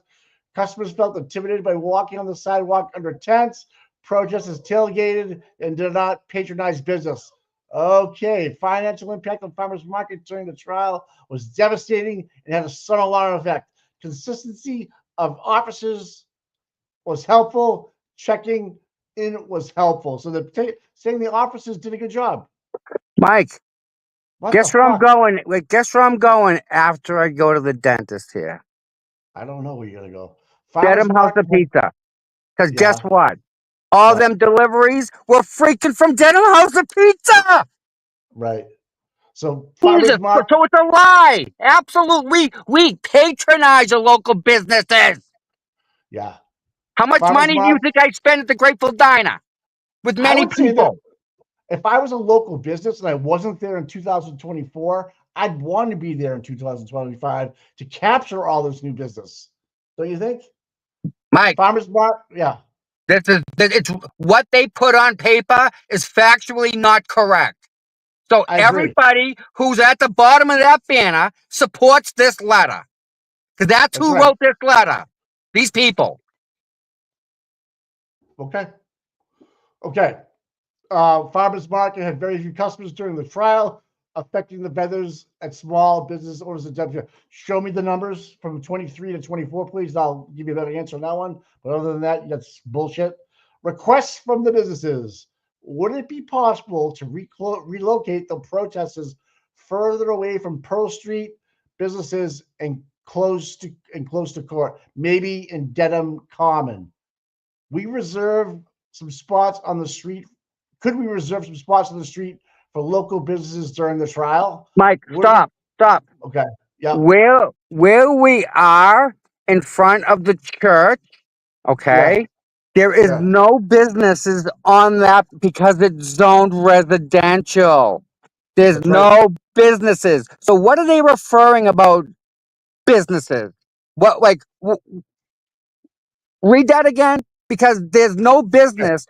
Customers felt intimidated by walking on the sidewalk under tents. Protesters tailgated and did not patronize business. Okay, financial impact on farmers market during the trial was devastating and had a sun alarm effect. Consistency of officers was helpful. Checking in was helpful. So saying the officers did a good job. Mike, guess where I'm fuck? going? Wait, guess where I'm going after I go to the dentist here? I don't know where you're gonna go. Dedham House of Pizza. Because guess Yeah. what? All them deliveries were freaking from Dedham House of Pizza. Right. So Jesus, so it's a lie. Absolutely. We patronize the local businesses. Yeah. How much money do you think I spend at the Grateful Diner with many people? If I was a local business and I wasn't there in 2024, I'd want to be there in 2025 to capture all this new business. Don't you think? Mike. Farmers Market, yeah. It's what they put on paper is factually not correct. So everybody who's at the bottom of that banner supports this letter. Because that's who wrote this letter. These people. Okay. Farmers Market had very few customers during the trial, affecting the vendors at small business owners. Show me the numbers from 23 to 24, please. I'll give you a better answer on that one. But other than that, that's bullshit. Requests from the businesses. Would it be possible to relocate the protesters further away from Pearl Street businesses and close to court? Maybe in Dedham Common. We reserve some spots on the street. Could we reserve some spots on the street for local businesses during the trial? Mike, stop. Okay. Yeah. Where we are in front of the church, okay, there is no businesses on that because it's zoned residential. There's no businesses. So what are they referring about businesses? What, like, read that again? Because there's no business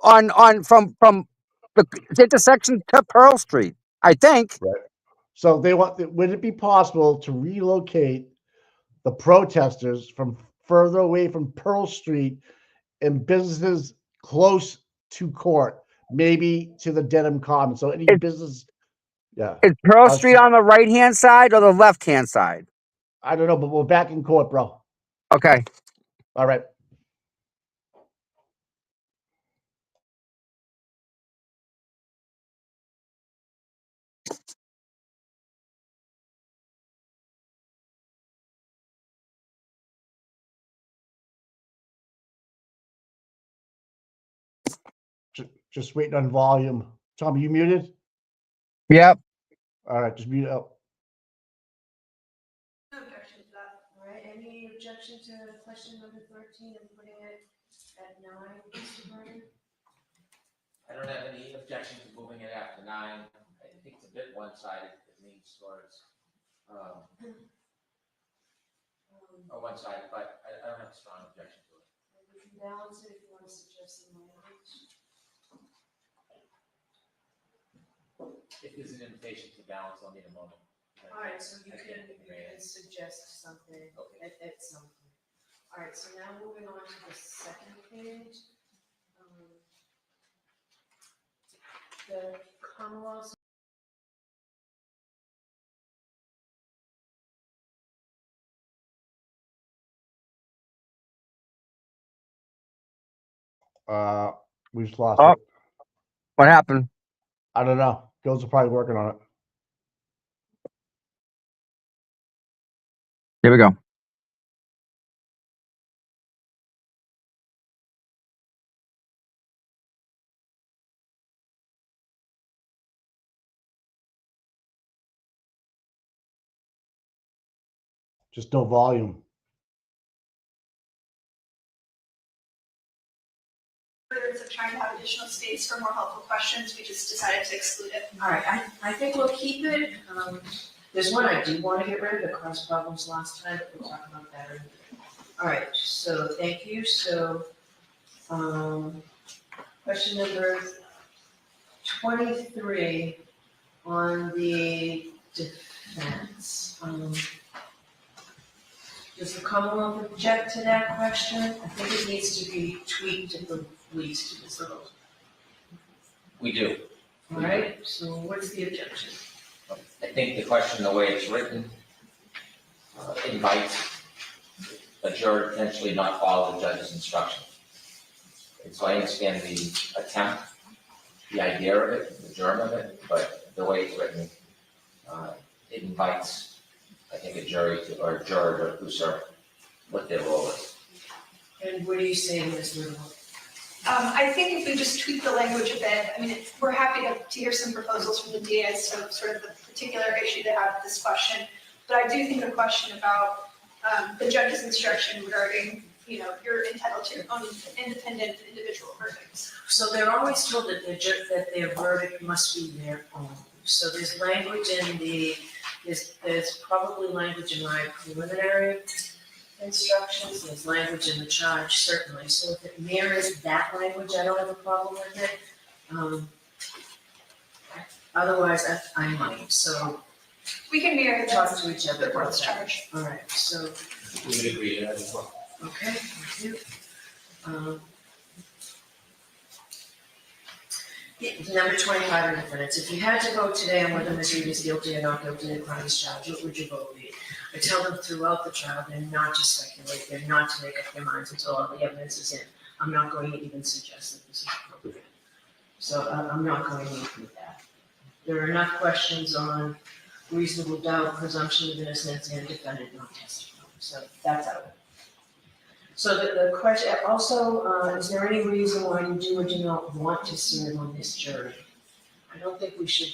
from the intersection to Pearl Street, I think. Right. So they want. Would it be possible to relocate the protesters from further away from Pearl Street and businesses close to court, maybe to the Denham Common? So any business, yeah. Is Pearl Street on the right-hand side or the left-hand side? I don't know, but we're back in court, bro. Okay. All right. Just waiting on volume. Tom, you muted? Yep. All right, just mute up. No objection to that. All right, any objection to question number 13 and putting it at 9, Mr. Vernon? I don't have any objection to moving it after 9. I think it's a bit one-sided. It leans towards, one-sided, but I don't have a strong objection to it. We can balance it if you want to suggest some language. If there's an invitation to balance, I'll need a moment. All right, so you can suggest something at some point. All right, so now moving on to the second page. The Commonwealth. We just lost Oh, it. what happened? I don't know. Girls are probably working on it. Here we go. Just no volume. Of trying to have additional space for more helpful questions, we just decided to exclude it. All right, I think we'll keep it. There's one I do want to get rid of that caused problems last time, but we'll talk about that. All right, so thank you. So, question number 23 on the defense. Does the Commonwealth object to that question? I think it needs to be tweaked at the least. We do. All right, so what's the objection? I think the question, the way it's written, invites a juror to potentially not follow the judge's instruction. And so I understand the attempt, the idea of it, the germ of it, but the way it's written, it invites, I think, a jury to, or a juror to usurp what their role is. And what do you say, Ms. Riddle? I think if we just tweak the language a bit, I mean, we're happy to hear some proposals from the DA as to sort of the particular issue they have with this question. But I do think the question about the judge's instruction regarding, you're entitled to your own independent individual verdicts. So they're always told that their verdict must be their own. So there's language in there's probably language in my preliminary instructions, there's language in the charge, certainly. So if it mirrors that language, I don't have a problem with it. Otherwise, I might. So we can mirror talk to each other the about court's that. charge. All right, so. We would agree to that as well. Okay, thank you. Number 25 in defendants. If you had to vote today on whether Ms. Reed is guilty or not guilty of the crimes charged, what would your vote be? I tell them throughout the trial, they're not to speculate, they're not to make up their minds until all the evidence is in. I'm not going to even suggest that this is appropriate. So I'm not going to include that. There are enough questions on reasonable doubt, presumption of innocence, and defendant not testifying. So that's out. So the question, also, is there any reason why you do or do not want to serve on this jury? I don't think we should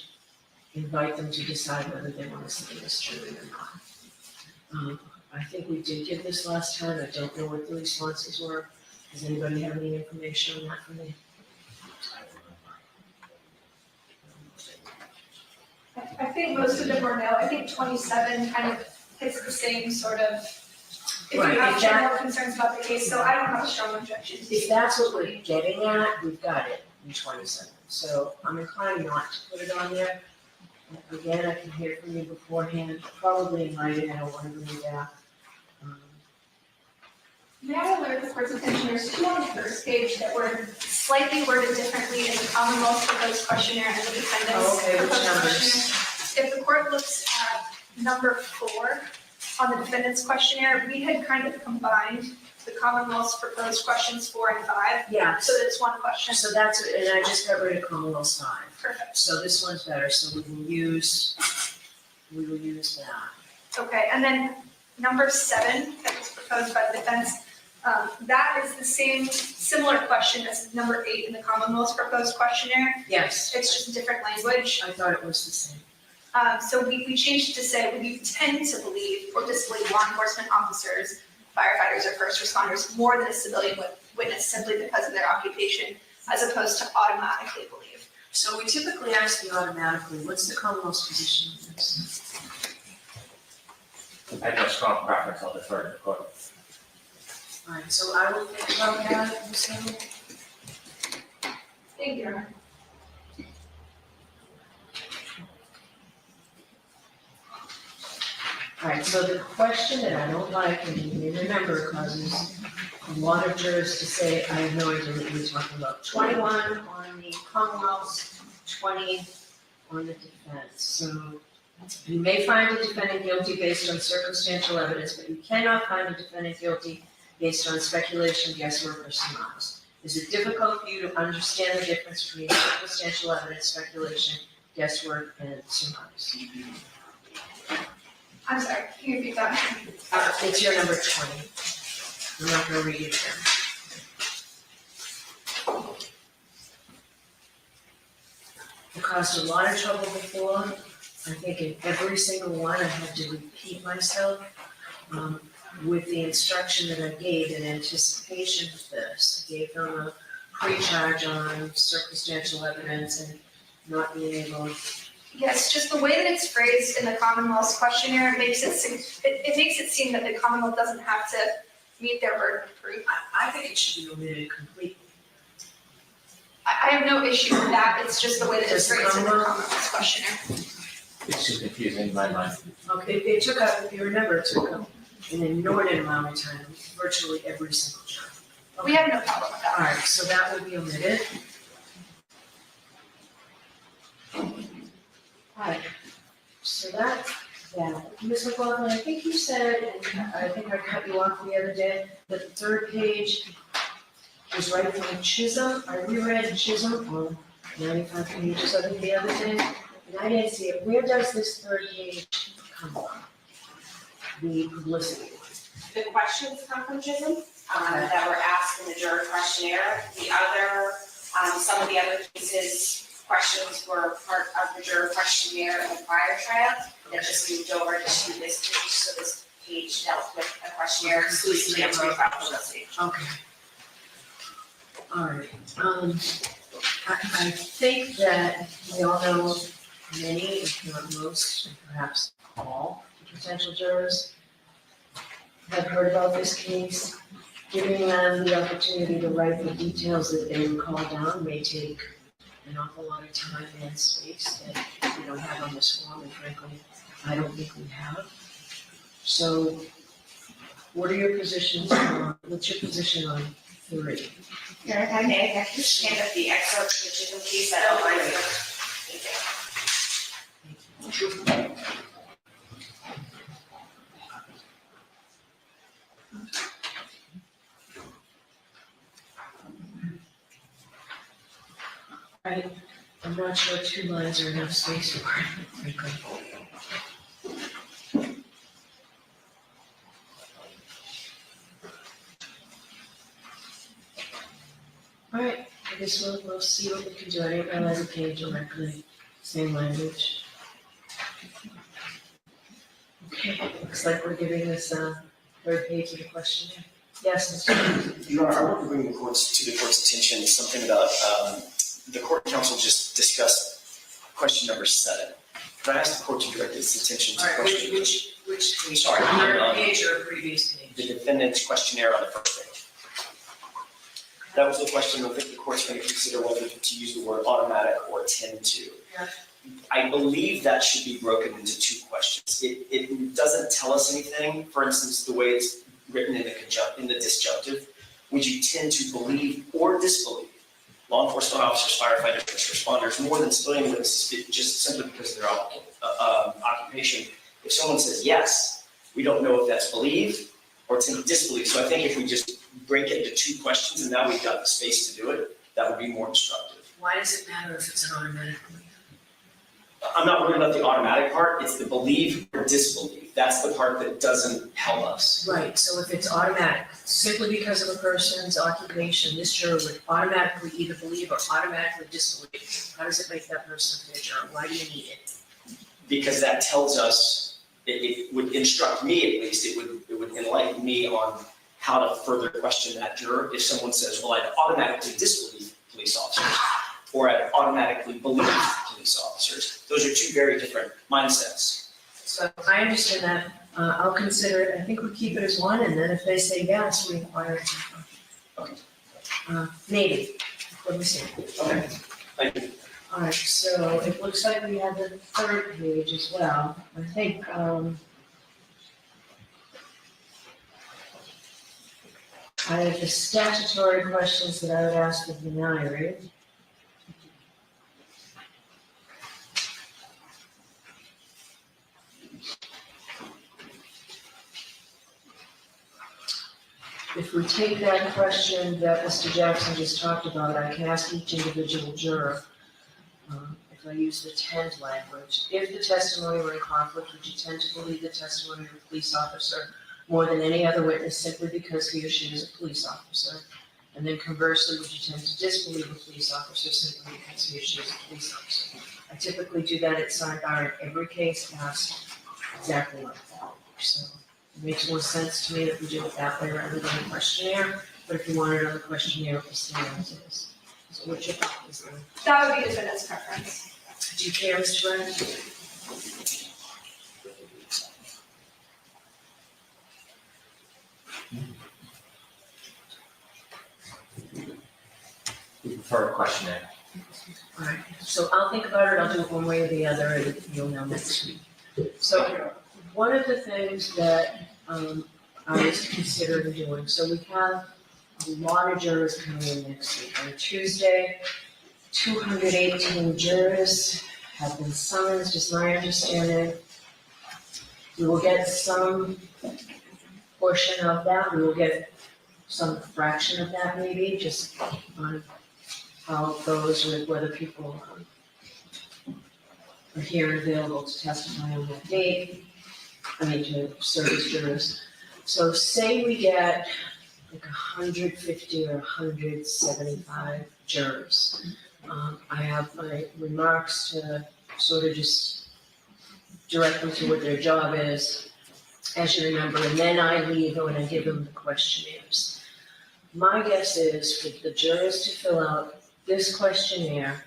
invite them to decide whether they want to sit in this jury or not. I think we did give this last time. I don't know what the responses were. Does anybody have any information on that for me? I think most of them were no. I think 27 kind of hits the same sort of, if Right, you have if that- general concerns about the case, so I don't have a strong objection. If that's what we're getting at, we've got it. and 27. So I'm inclined not to put it on there. Again, I can hear from you beforehand, probably in writing, I don't want to bring you back. May I alert the court's attention, there's two on the first page that were slightly worded differently in the Commonwealth's proposed questionnaire and the defendant's Oh, okay, which proposed numbers? questionnaire. If the court looks at number 4 on the defendant's questionnaire, we had kind of combined the Commonwealth's proposed questions 4 and 5. Yeah. So that it's one question. So that's, and I just got rid of Commonwealth's 5. Perfect. So this one's better, so we will use that. Okay, and then number 7 that was proposed by the defense, that is the similar question as number 8 in the Commonwealth's proposed questionnaire. Yes. It's just different language. I thought it was the same. So we changed it to say, would you tend to believe or disbelieve law enforcement officers, firefighters, or first responders more than a civilian witness simply because of their occupation, as opposed to automatically believe? So we typically ask you automatically, what's the Commonwealth's position on this? I have a strong preference, I'll defer to the court. All right, so I will think about that, Ms. Hill. Thank you, Your Honor. All right, so the question that I don't like, and you may remember, causes a lot of jurors to say, I have no idea what you're talking about. 21 on the Commonwealth's, 20 on the defense. So you may find the defendant guilty based on circumstantial evidence, but you cannot find the defendant guilty based on speculation, guesswork, or surmise. Is it difficult for you to understand the difference between circumstantial evidence, speculation, guesswork, and surmise? I'm sorry, can you repeat that? It's your number 20. I'm not gonna read it here. It caused a lot of trouble before. I think in every single one, I had to repeat myself, with the instruction that I gave in anticipation of this. I gave them a pre-charge on circumstantial evidence and not being able. Yes, just the way that it's phrased in the Commonwealth's questionnaire makes it seem that the Commonwealth doesn't have to meet their burden of proof. I think it should be omitted completely. I have no issue with that, it's just the way that it's phrased in the Commonwealth's questionnaire. It's too confusing in my mind. Okay, they took out, if you remember, it took out an inordinate amount of time, virtually every single job. We have no problem with that. All right, so that would be omitted. All right, so that's that. Ms. McLaughlin, I think you said, and I think I cut you off the other day, that the third page was right from Chisholm. I reread Chisholm on 95 pages of it the other day, and I didn't see it. Where does this third page come from? The publicity. The questions come from Chisholm, that were asked in the juror questionnaire. The other, some of the other cases, questions were part of the juror questionnaire in the prior trial that just moved over to this page. So this page dealt with a questionnaire exclusively of pretrial publicity. Okay. All right, I think that we all know many, if not most, and perhaps all potential jurors have heard about this case. Giving them the opportunity to write the details that they would call down may take an awful lot of time and space that we don't have on this form, and frankly, I don't think we have. So what are your positions on, what's your position on 3? Your Honor, if I may, I can just hand up the excerpt from the Chisholm case that outlines it. Thank you. I'm not sure 2 lines are enough space for it, frankly. All right, I guess we'll see what we can do. I didn't realize it came directly, same language. Okay, looks like we're giving this third page of the questionnaire. Yes, Mr. Chairman. Your Honor, I want to bring the court's attention something about, the court counsel just discussed question number 7. Could I ask the court to direct its attention to All right, question? which page? Sorry, Current page or previous page? the defendant's questionnaire on the first page. That was the question. I think the court's going to consider whether to use the word automatic or tend to. Yeah. I believe that should be broken into two questions. It doesn't tell us anything. For instance, the way it's written in the disjunctive, would you tend to believe or disbelieve law enforcement officers, firefighters, first responders, more than civilian witnesses, just simply because of their occupation? If someone says yes, we don't know if that's believe or to disbelieve. So I think if we just break it into two questions and now we've got the space to do it, that would be more instructive. Why does it matter if it's an automatic? I'm not worried about the automatic part, it's the believe or disbelieve. That's the part that doesn't help us. Right, so if it's automatic, simply because of a person's occupation, this juror would automatically either believe or automatically disbelieve. How does it make that person a juror? Why do you need it? Because that tells us, it would instruct me at least, it would enlighten me on how to further question that juror. If someone says, well, I'd automatically disbelieve police officers, or I'd automatically believe police officers. Those are two very different mindsets. So I understand that. I'll consider it. I think we keep it as one, and then if they say yes, we inquire. Okay. Maybe. Let me see. Okay, thank you. All right, so it looks like we have the third page as well. I think, I have the statutory questions that I would ask of the Nairi. If we take that question that Mr. Jackson just talked about, I can ask each individual juror, if I use the tend language, if the testimony were in conflict, would you tend to believe the testimony of a police officer more than any other witness simply because he or she is a police officer? And then conversely, would you tend to disbelieve a police officer simply because he or she is a police officer? I typically do that at sidebar in every case, asked exactly like that. So it makes more sense to me that we do it that way rather than a questionnaire, but if you want it on the questionnaire, we'll see as it is. So what's your thought, Ms. Lynn? That would be the defendant's preference. Do you care, Mr. Brennan? We prefer a questionnaire. All right, so I'll think about it, I'll do it one way or the other, and you'll know next week. So one of the things that I was considering doing, so we have a lot of jurors coming in next week. On Tuesday, 218 jurors have been summoned, is my understanding. We will get some portion of that, we will get some fraction of that maybe, just on how it goes with whether people are here and available to testify on that date, to serve as jurors. So say we get like 150 or 175 jurors. I have my remarks to sort of just direct them to what their job is, as you remember, and then I leave when I give them the questionnaires. My guess is for the jurors to fill out this questionnaire,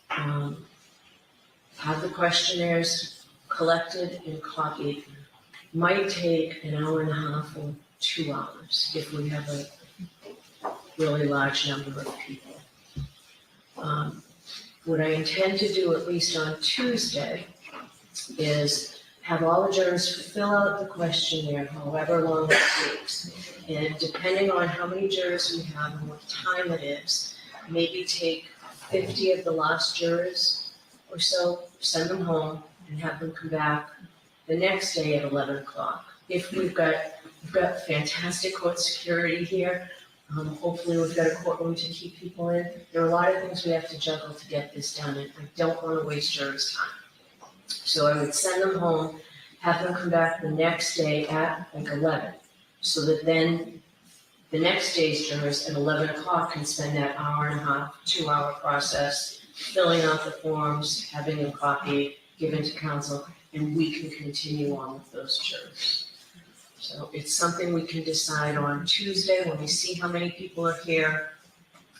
have the questionnaires collected and copied, might take an hour and a half or 2 hours if we have a really large number of people. What I intend to do, at least on Tuesday, is have all the jurors fill out the questionnaire, however long it takes. And depending on how many jurors we have and what time it is, maybe take 50 of the last jurors or so, send them home and have them come back the next day at 11 o'clock. If we've got fantastic court security here, hopefully we've got a courtroom to keep people in. There are a lot of things we have to juggle to get this done, and I don't want to waste jurors' time. So I would send them home, have them come back the next day at like 11, so that then the next day's jurors at 11 o'clock can spend that hour and a half, 2 hour process, filling out the forms, having them copied, given to counsel, and we can continue on with those jurors. So it's something we can decide on Tuesday when we see how many people are here,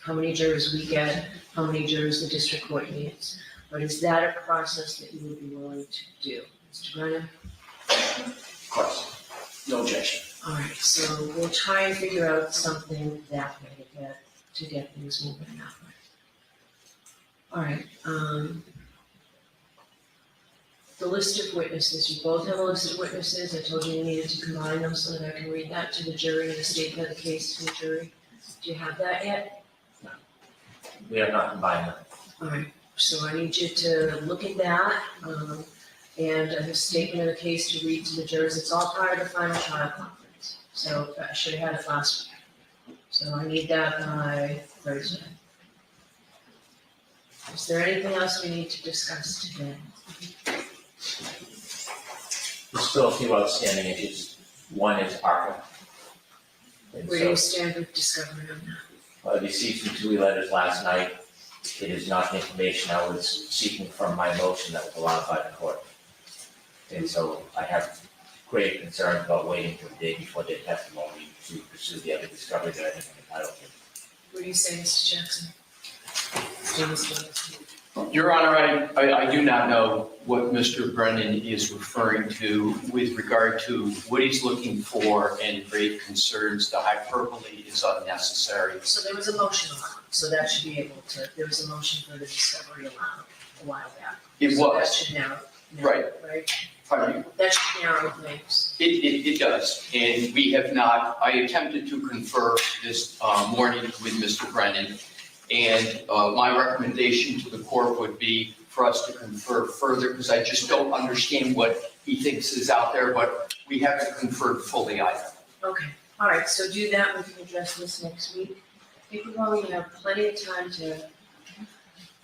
how many jurors we get, how many jurors the district court needs. But is that a process that you would be willing to do? Mr. Brennan? Of course, no objection. All right, so we'll try and figure out something that way to get to get things moving that way. All right, the list of witnesses, you both have a list of witnesses. I told you you needed to combine them so that I can read that to the jury and the statement of the case to the jury. Do you have that yet? We have not combined them. All right, so I need you to look at that, and a statement of the case to read to the jurors. It's all part of the final trial conference. So I should have had it last week. So I need that by Thursday. Is there anything else we need to discuss today? There's still a few outstanding issues. One is ARPA. And Where do you stand with discovery on that? I received some TUI letters last night. It is not the information I was seeking from my motion that was allowed by the court. And so I have grave concerns about waiting till the day before their testimony to pursue the other discovery that I think I'm entitled to. What do you say, Mr. Jackson? Your Honor, I do not know what Mr. Brennan is referring to with regard to what he's looking for and grave concerns. The hyperbole is unnecessary. So there was a motion allowed, so that should be able to, there was a motion for the discovery allowed a while back. It So was. that should narrow, Right. right? Pardon me? That should narrow things. It does, and we have not, I attempted to confer this morning with Mr. Brennan, and my recommendation to the court would be for us to confer further, because I just don't understand what he thinks is out there, but we haven't conferred fully either. Okay, all right, so do that, we can address this next week. I think we're going to have plenty of time to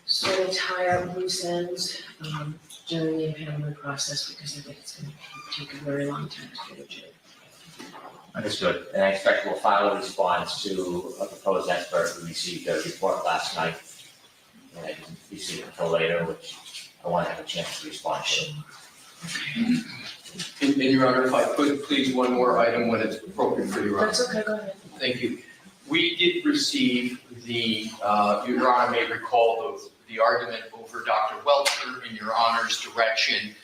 sort of tie up loose ends during the impanelment process, because I think it's going to take a very long time to get a jury. Understood. And I expect we'll file a response to a proposed expert who received a report last night. And I didn't receive it until later, which I want to have a chance to respond to. And Your Honor, if I could, please, one more item when it's appropriate for Your Honor. That's okay, go ahead. Thank you. We did receive the, Your Honor may recall the argument over Dr. Welcher in Your Honor's direction,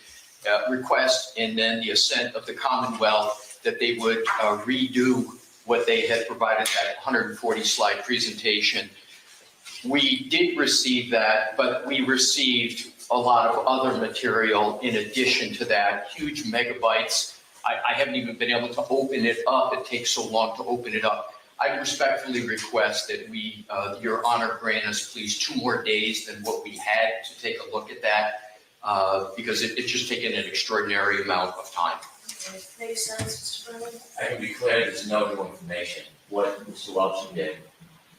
request, and then the assent of the Commonwealth that they would redo what they had provided, that 140 slide presentation. We did receive that, but we received a lot of other material in addition to that, huge megabytes. I haven't even been able to open it up. It takes so long to open it up. I respectfully request that we, Your Honor, grant us please 2 more days than what we had to take a look at that, because it's just taken an extraordinary amount of time. Makes sense, Mr. Brennan? I can be clear, there's no new information. What Mr. Welch did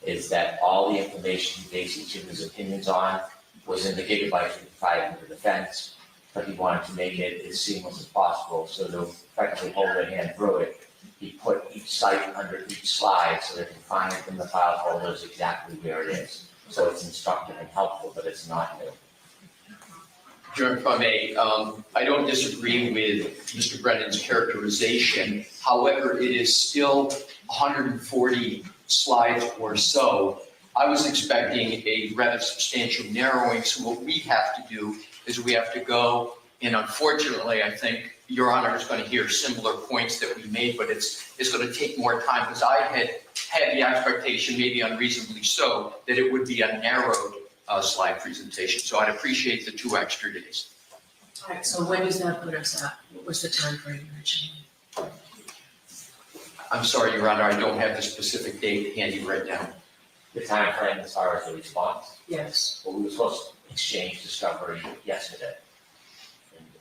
is that all the information he based each of his opinions on was in the gigabytes we provided to the defense, but he wanted to make it as seamless as possible. So to effectively hold their hand through it, he put each site under each slide so they can find it in the file folders exactly where it is. So it's instructive and helpful, but it's not new. Your Honor, if I may, I don't disagree with Mr. Brennan's characterization. However, it is still 140 slides or so. I was expecting a rather substantial narrowing. So what we have to do is we have to go, and unfortunately, I think Your Honor is going to hear similar points that we made, but it's going to take more time, because I had the expectation, maybe unreasonably so, that it would be a narrowed slide presentation. So I'd appreciate the 2 extra days. All right, so when does that put us at? What was the time frame originally? I'm sorry, Your Honor, I don't have the specific date handy right now. The time frame as far as the response? Yes. Well, we were supposed to exchange discovery yesterday.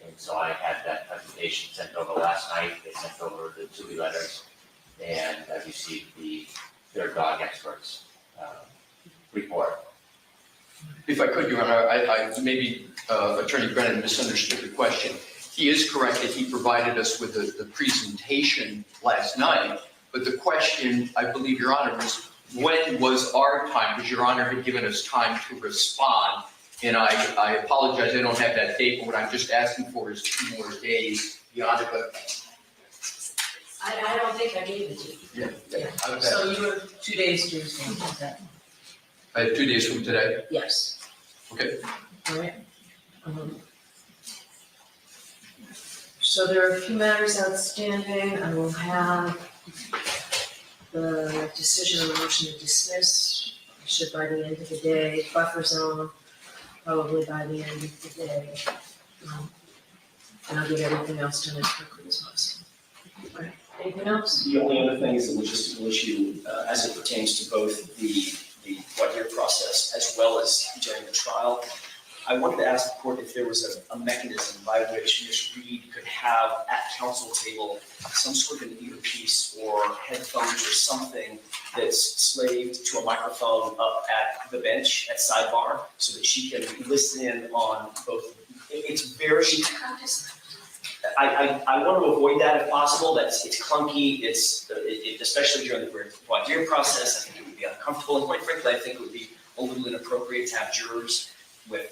And so I had that presentation sent over last night. They sent over the 2 letters, and I received the third dog experts report. If I could, Your Honor, I maybe Attorney Brennan misunderstood the question. He is correct that he provided us with the presentation last night, but the question, I believe, Your Honor, was when was our time? Because Your Honor had given us time to respond, and I apologize, I don't have that date, but what I'm just asking for is 2 more days. Your Honor, but I don't think I gave it to you. yeah. Okay. So you have 2 days to respond to that. I have 2 days from today. Yes. Okay. All right. So there are a few matters outstanding. I will have the decision on the motion to dismiss should by the end of the day, buffer zone, probably by the end of the day. And I'll get everything else done as quickly as possible. All right, anything else? The only other thing is the logistical issue as it pertains to both the voir dire process as well as during the trial. I wanted to ask the court if there was a mechanism by which Ms. Reed could have at counsel table some sort of an earpiece or headphones or something that's slaved to a microphone up at the bench at sidebar so that she can listen in on both. It's very. I want to avoid that if possible. It's clunky. Especially during the voir dire process. I think it would be uncomfortable, and quite frankly, I think it would be a little inappropriate to have jurors with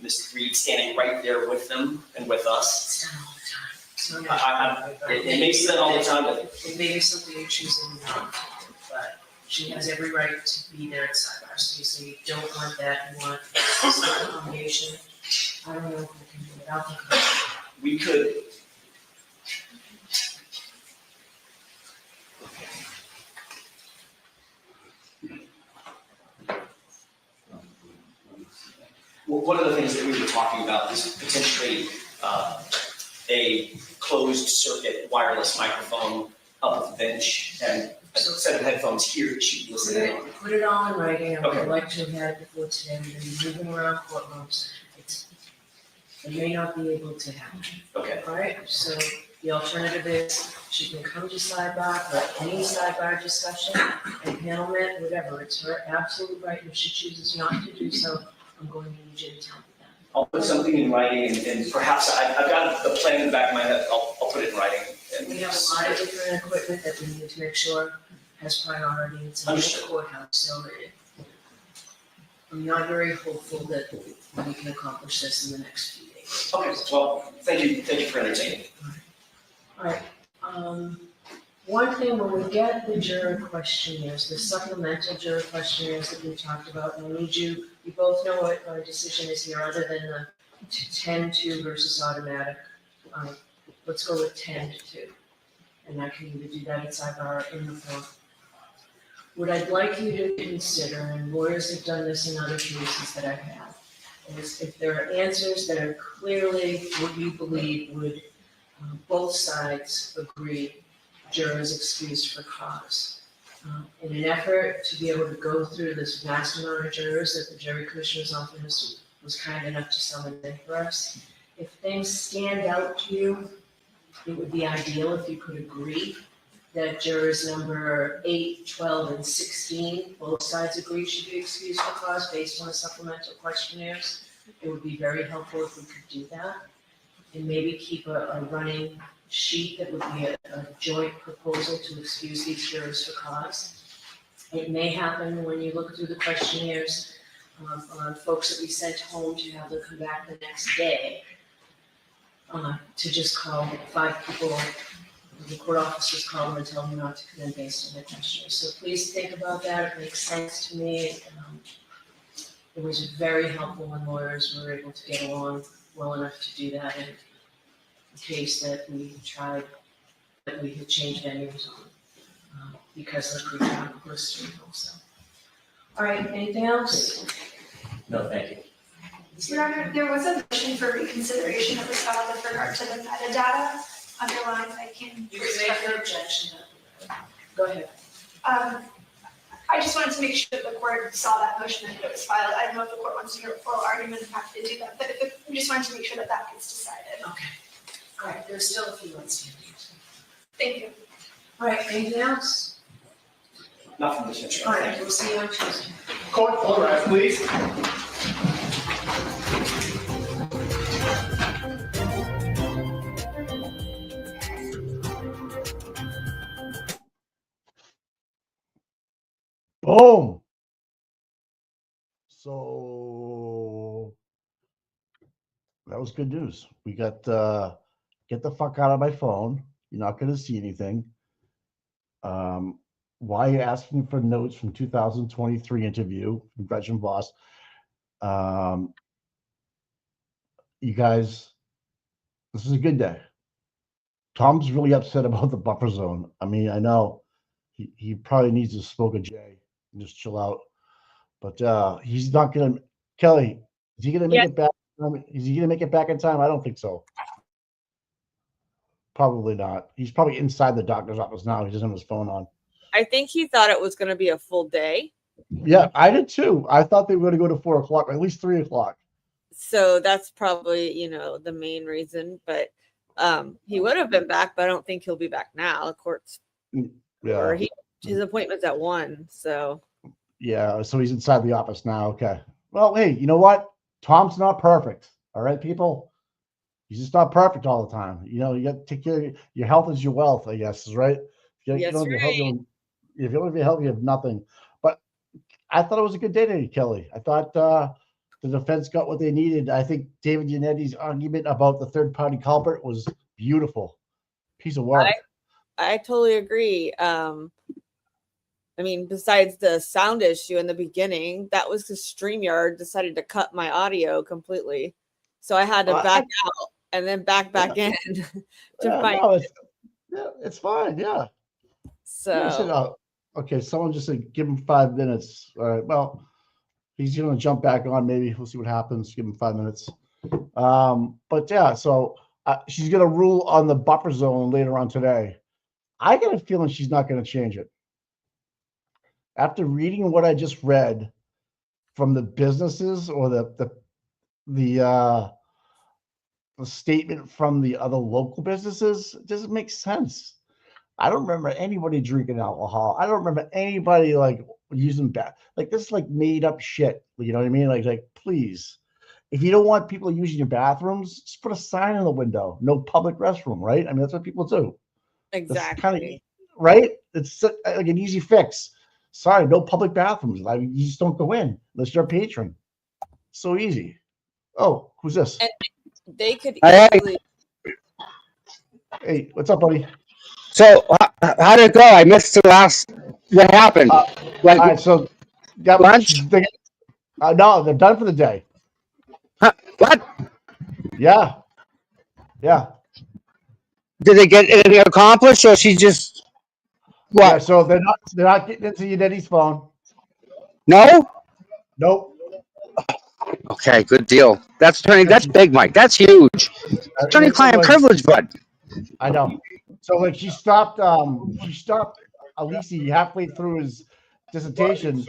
Ms. Reed standing right there with them and with us. It's done all the time. It makes sense all the time. It may be something you're choosing not to do, but she has every right to be there at sidebar. So you say you don't want that, you want some accommodation. I don't know if we can do it without the accommodation. We could. Well, one of the things that we were talking about is potentially a closed circuit wireless microphone up at the bench and a set of headphones here that she can listen in on. Put it all in writing. I Okay. would like to have had it before today. We're going to be moving around courtrooms. It may not be able to happen. Okay. All right, so the alternative is she can come to sidebar for any sidebar discussion, impanelment, whatever. It's her absolute right. If she chooses not to do so, I'm going to need you to tell me that. I'll put something in writing and perhaps I've got the plan in the back of my head. I'll put it in writing. We have a lot of different equipment that we need to make sure has priority. It's in the courthouse, so I'm not very hopeful that we can accomplish this in the next few days. Okay, well, thank you for entertaining. All right, one thing, when we get the juror questionnaires, the supplemental juror questionnaires that we talked about, and I need you both know what our decision is here, other than the 10-2 versus automatic. Let's go with 10-2. And I can either do that at sidebar or in the form. What I'd like you to consider, and lawyers have done this in other cases that I've had, is if there are answers that are clearly what you believe would both sides agree jurors excused for cause. In an effort to be able to go through this vast amount of jurors that the jury commissioner's office was kind enough to summon in for us, if things stand out to you, it would be ideal if you could agree that jurors number 8, 12, and 16, both sides agree should be excused for cause based on the supplemental questionnaires. It would be very helpful if we could do that. And maybe keep a running sheet that would be a joint proposal to excuse these jurors for cause. It may happen when you look through the questionnaires on folks that we sent home to have them come back the next day, to just call 5 people, the court officers call them and tell them not to come in based on their questionnaires. So please think about that. It makes sense to me. It was very helpful when lawyers were able to get along well enough to do that in a case that we tried, that we had changed venues on, because of the pretrial history also. All right, anything else? No, thank you. Your Honor, there was a motion for reconsideration that was filed with regard to the metadata underlying. I can. You can make an objection. Go ahead. I just wanted to make sure that the court saw that motion and it was filed. I don't know if the court wants to hear a oral argument, I'm happy to do that, but we just wanted to make sure that that gets decided. Okay. All right, there's still a few outstanding. Thank you. All right, anything else? Nothing to mention. All right, we'll see you on Tuesday. Court, all right, please. Boom. So that was good news. We got get the fuck out of my phone. You're not going to see anything. Why are you asking for notes from 2023 interview from Gretchen Voss? You guys, this is a good day. Tom's really upset about the buffer zone. I mean, I know he probably needs to smoke a J and just chill out. But he's not gonna. Kelly, is he gonna make Yeah. it back? Is he gonna make it back in time? I don't think so. Probably not. He's probably inside the doctor's office now. He doesn't have his phone on. I think he thought it was going to be a full day. Yeah, I did too. I thought they were going to go to 4 o'clock, at least 3 o'clock. So that's probably, the main reason. But he would have been back, but I don't think he'll be back now. The court's or his appointment's at 1. So yeah, so he's inside the office now. Okay. Well, hey, you know what? Tom's not perfect. All right, people. He's just not perfect all the time. You got to take care of your health is your wealth, I guess, is right. If you don't have your health, if you don't have your health, you have nothing. But I thought it was a good day today, Kelly. I thought the defense got what they needed. I think David Yanetti's argument about the third-party culprit was beautiful. Piece of work. I totally agree. Besides the sound issue in the beginning, that was because StreamYard decided to cut my audio completely. So I had to back out and then back in it's fine. Yeah. So yeah, I said, okay, someone just said give him 5 minutes. All right. Well, he's gonna jump back on. Maybe we'll see what happens. Give him 5 minutes. But yeah, so she's gonna rule on the buffer zone later on today. I get a feeling she's not gonna change it. After reading what I just read from the businesses or the statement from the other local businesses, it doesn't make sense. I don't remember anybody drinking alcohol. I don't remember anybody using this is made up shit. You know what I mean? Like please, if you don't want people using your bathrooms, just put a sign in the window. No public restroom, right? I mean, that's what people do. Exactly. Right? It's like an easy fix. Sorry, no public bathrooms. You just don't go in unless you're a patron. So easy. Oh, who's this? And they could easily. Hey, what's up, buddy? So how did it go? I missed the last. What happened? All right, so got lunch. No, they're done for the day. Huh, what? Yeah. Did they get anything accomplished, or she just what? Yeah, so they're not getting into Yanetti's phone. No. Nope. Okay, good deal. That's big, Mike. That's huge. Attorney-client privilege, bud. I know. So she stopped Alisi halfway through his dissertation,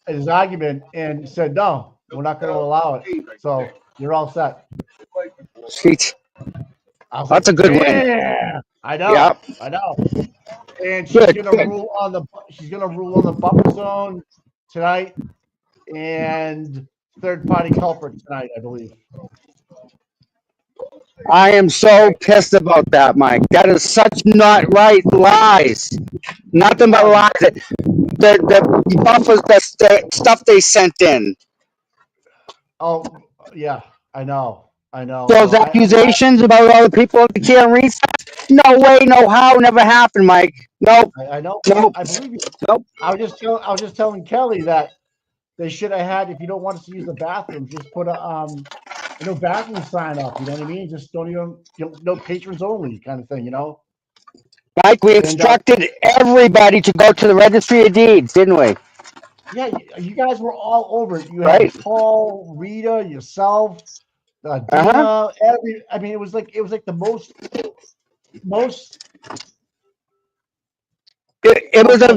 his argument, and said, no, we're not going to allow it. So you're all set. Sweet. That's a good win. Yeah, I know. Yep. I know. And she's gonna rule on the buffer zone tonight and third-party culprit tonight, I believe. I am so pissed about that, Mike. That is such not right lies. Nothing but lies. The buffers, the stuff they sent in. Oh, yeah, I know. Those accusations about all the people at the can't read stuff? No way, no how, never happened, Mike. Nope. I know. Nope. I believe you. Nope. I was just telling Kelly that they should have had, if you don't want us to use the bathroom, just put a no bathroom sign up. You know what I mean? Just don't even no patrons only kind of thing. Mike, we instructed everybody to go to the registry of deeds, didn't we? Yeah, you guys were all over it. You had Paul, Rita, yourself, Dina, it was like the most. It was a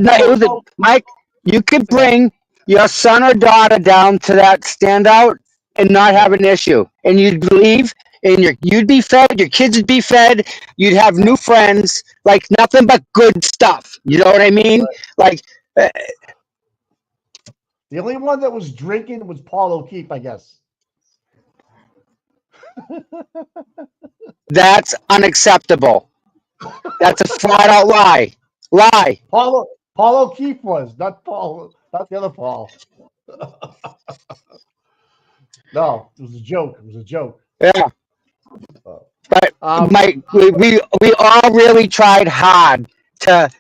Mike. You could bring your son or daughter down to that standout and not have an issue, and you'd leave, and you'd be fed. Your kids would be fed. You'd have new friends, like nothing but good stuff. You know what I mean? Like the only one that was drinking was Paul O'Keefe, I guess. That's unacceptable. That's a flat out lie. Lie. Paul O'Keefe was, not the other Paul. No, it was a joke. Yeah. But Mike, we all really tried hard to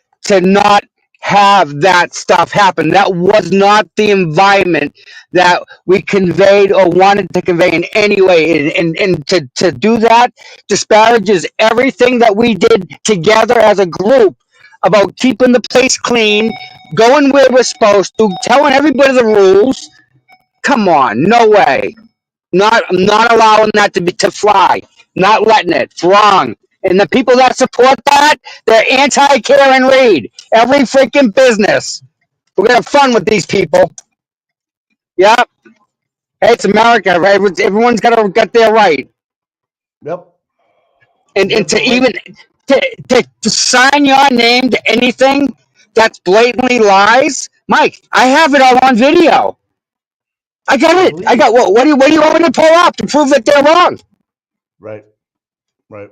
not have that stuff happen. That was not the environment that we conveyed or wanted to convey in any way. And to do that disparages everything that we did together as a group about keeping the place clean, going where we're supposed to, telling everybody the rules. come on, no way. I'm not allowing that to fly. Not letting it. It's wrong. And the people that support that, they're anti-Karen Reed. Every freaking business. We're gonna have fun with these people. Yep. Hey, it's America, right? Everyone's got their right. Yep. And Yep, to but even to sign your name to anything that's blatantly lies, Mike, I have it all on video. I got it. I got what do you want me to pull up to prove that they're wrong? Right. Right.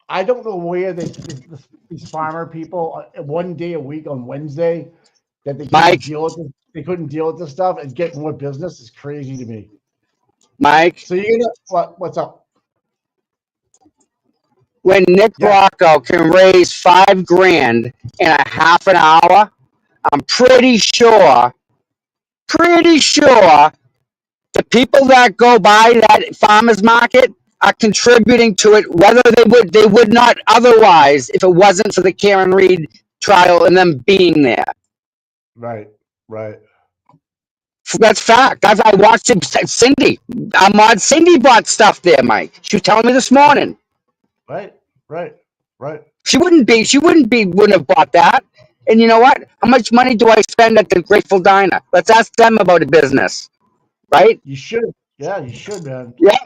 I don't know where these farmer people one day a week on Wednesday that they couldn't deal with this, they couldn't deal with this stuff and get more business is crazy to me. Mike. So you're gonna what's up? When Nick Rocco can raise $5,000 in a half an hour, I'm pretty sure the people that go by that farmers market are contributing to it, whether they would not otherwise if it wasn't for the Karen Reed trial and them being there. Right. Right. That's fact. I watched it. Cindy, Cindy bought stuff there, Mike. She was telling me this morning. Right. Right. Right. She wouldn't have bought that. And you know what? How much money do I spend at the Grateful Diner? Let's ask them about a business, right? You should. Yeah, you should, man. Yeah.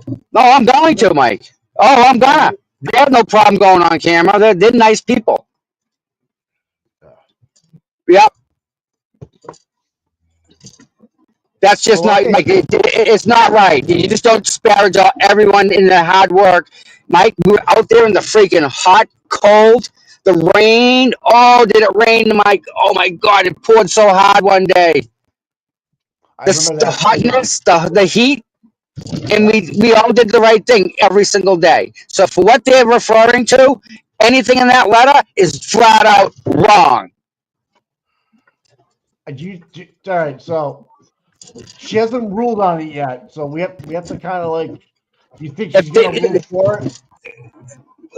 No, I'm going to, Mike. Oh, I'm gonna. They have no problem going on camera. They're nice people. Yep. That's just not, Mike. It's not right. You just don't disparage everyone in their hard work. Mike, we were out there in the freaking hot, cold, the rain. Oh, did it rain, Mike? Oh my God, it poured so hard one day. The hotness, the heat, and we all did the right thing every single day. So for what they're referring to, anything in that letter is flat out wrong. All right, so she hasn't ruled on it yet, so we have to kind of like. Do you think she's going to move for it?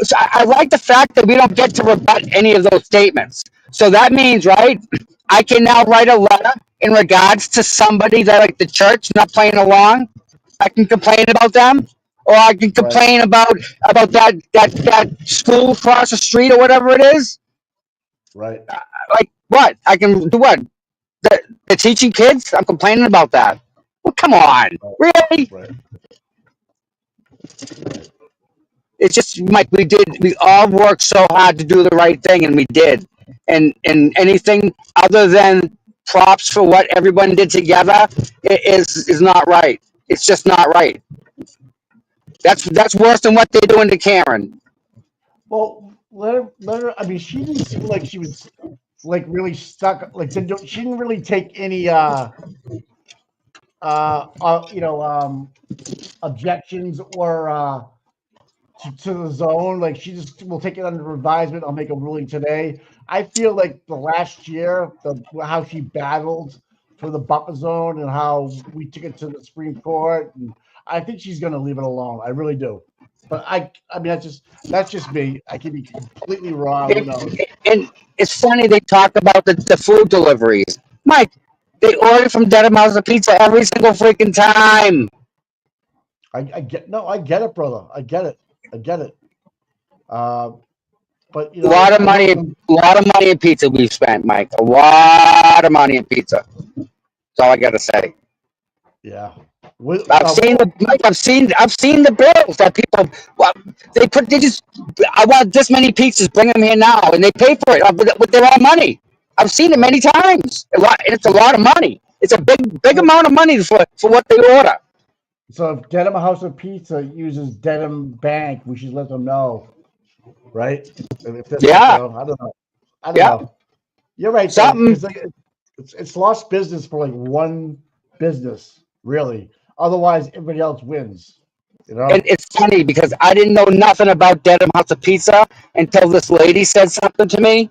So I like the fact that we don't get to rebut any of those statements. So that means, right, I can now write a letter in regards to somebody that, like the church, not playing along. I can complain about them, or I can complain about that school across the street or whatever it is. Right. Like what? I can do what? They're teaching kids. I'm complaining about that. Well, come on, really? Right. It's just like we all worked so hard to do the right thing, and we did. And anything other than props for what everyone did together is not right. It's just not right. That's worse than what they're doing to Karen. Well, let her. I mean, she didn't seem like she was like really stuck. Like she didn't really take any objections or to the zone. Like she just will take it under advisement. I'll make a ruling today. I feel like the last year, how she battled for the buffer zone and how we took it to the Supreme Court, and I think she's going to leave it alone. I really do. But I mean, that's just me. I could be completely wrong. Who knows? And it's funny they talk about the food deliveries. Mike, they order from Dedham House of Pizza every single freaking time. I get it, brother. I get it. But you know, a lot of money in pizza we've spent, Mike. A lot of money in pizza. That's all I gotta say. Yeah. I've seen the bills that people I want this many pizzas, bring them here now, and they pay for it with their own money. I've seen it many times. It's a lot of money. It's a big amount of money for what they order. So if Dedham House of Pizza uses Dedham Bank, we should let them know, right? Yeah. I don't know. You're right. Something. It's lost business for like one business, really. Otherwise, everybody else wins. You know? And it's funny because I didn't know nothing about Dedham House of Pizza until this lady said something to me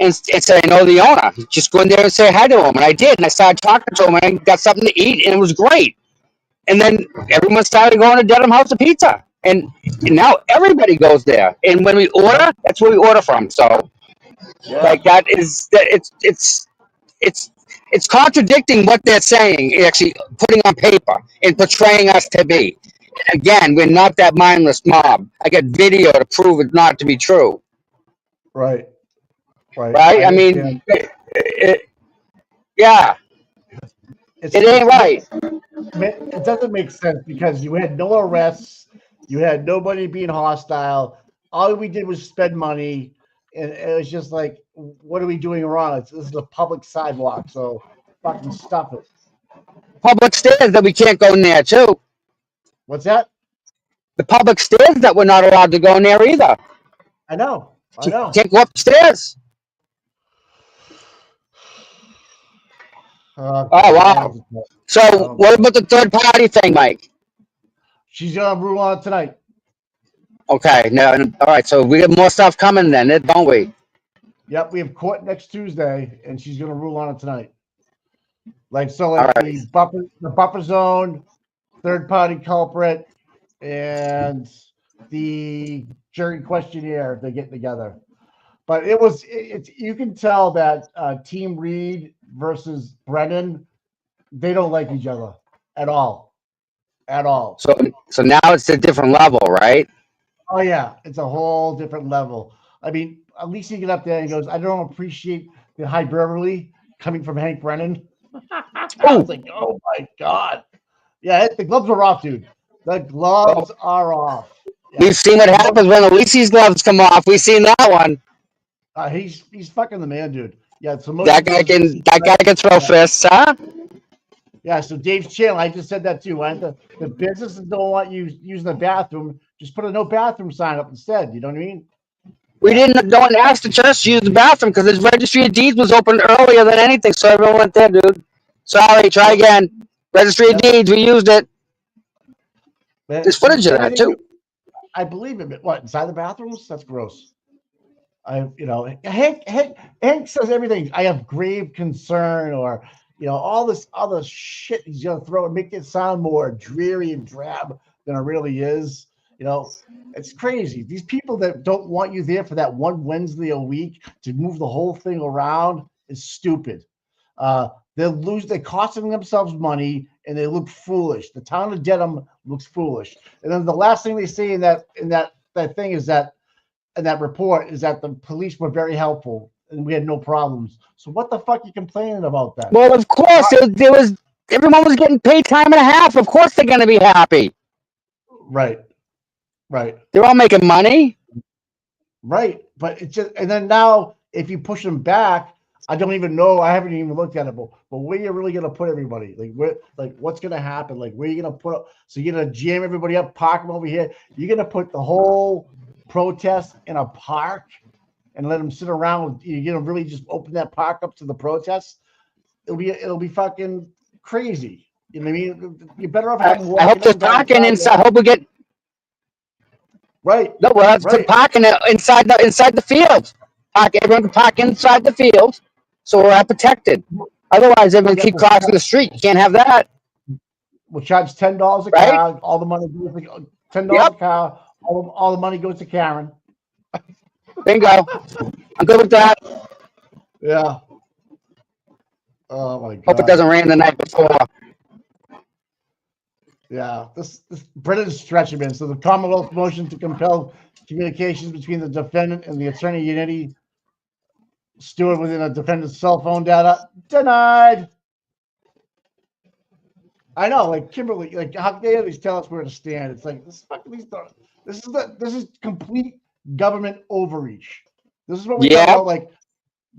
and said, I know the owner. Just go in there and say hi to him. And I did. And I started talking to him and I got something to eat and it was great. And then everyone started going to Dedham House of Pizza. And now everybody goes there. And when we order, that's where we order from. So like it's it's contradicting what they're saying, actually putting on paper and portraying us to be. Again, we're not that mindless mob. I got video to prove it not to be true. Right. Right? I mean, yeah. It ain't right. It doesn't make sense because you had no arrests, you had nobody being hostile. All we did was spend money, and it was just like, what are we doing wrong? This is a public sidewalk, so fucking stuff it. Public stairs that we can't go near too. What's that? The public stairs that we're not allowed to go near either. I know. Can't go upstairs. Oh wow! So what about the third party thing, Mike? She's gonna rule on it tonight. Okay, no, all right. So we have more stuff coming then, don't we? Yep, we have court next Tuesday, and she's gonna rule on it tonight. Like the buffer zone, third party culprit, and the jury questionnaire. They get together, but it's you can tell that Team Reed versus Brennan, they don't like each other at all. So now it's a different level, right? Oh yeah, it's a whole different level. I mean, at least he get up there and goes, I don't appreciate the hyperbole coming from Hank Brennan. I was like, oh my God. Yeah, the gloves are off, dude. The gloves are off. Yeah. We've seen what happens when Elise's gloves come off. We've seen that one. He's fucking the man, dude. Yeah, so that guy can throw fists, huh? Yeah, so Dave's channel, I just said that too. The businesses don't want you using the bathroom. Just put a no bathroom sign up instead. You know what I mean? No one asked the church to use the bathroom because his registry of deeds was open earlier than anything, so everyone went there, dude. Sorry, try again. Registry of deeds, we used it. There's footage of that too. I believe it. What, inside the bathrooms? That's gross. Hank says everything. I have grave concern, or all this other shit he's gonna throw and make it sound more dreary and drab than it really is. It's crazy. These people that don't want you there for that one Wednesday a week to move the whole thing around is stupid. They're costing themselves money and they look foolish. The town of Dedham looks foolish. And then the last thing they say in that thing is that in that report is that the police were very helpful and we had no problems. So what the fuck are you complaining about that? Well, of course, everyone was getting paid time and a half. Of course they're gonna be happy. Right. They're all making money. Right. But it's just, and then now if you push them back, I don't even know. I haven't even looked at it, but where are you really gonna put everybody? What's gonna happen? Where are you gonna put up? So you're gonna jam everybody up, park them over here. You're gonna put the whole protest in a park and let them sit around. You're gonna really just open that park up to the protest. It'll be fucking crazy. You know what I mean? You're better off having. I hope there's parking inside. I hope we get. Right. No, we'll have to parking inside the field. Everyone can park inside the field, so we're protected. Otherwise, everyone keep crossing the street. You can't have that. We'll charge $10 a car. All the money goes to $10 a car. All the money goes to Karen. Bingo. I'm good with that. Yeah. Oh my God. Hope it doesn't rain the night before. Yeah, this Brennan's stretching, man. So the Commonwealth motion to compel communications between the defendant and the attorney unity stored within a defendant's cell phone data denied. I know, Kimberly, how dare they tell us where to stand? It's like this is complete government overreach. This is what we talk about.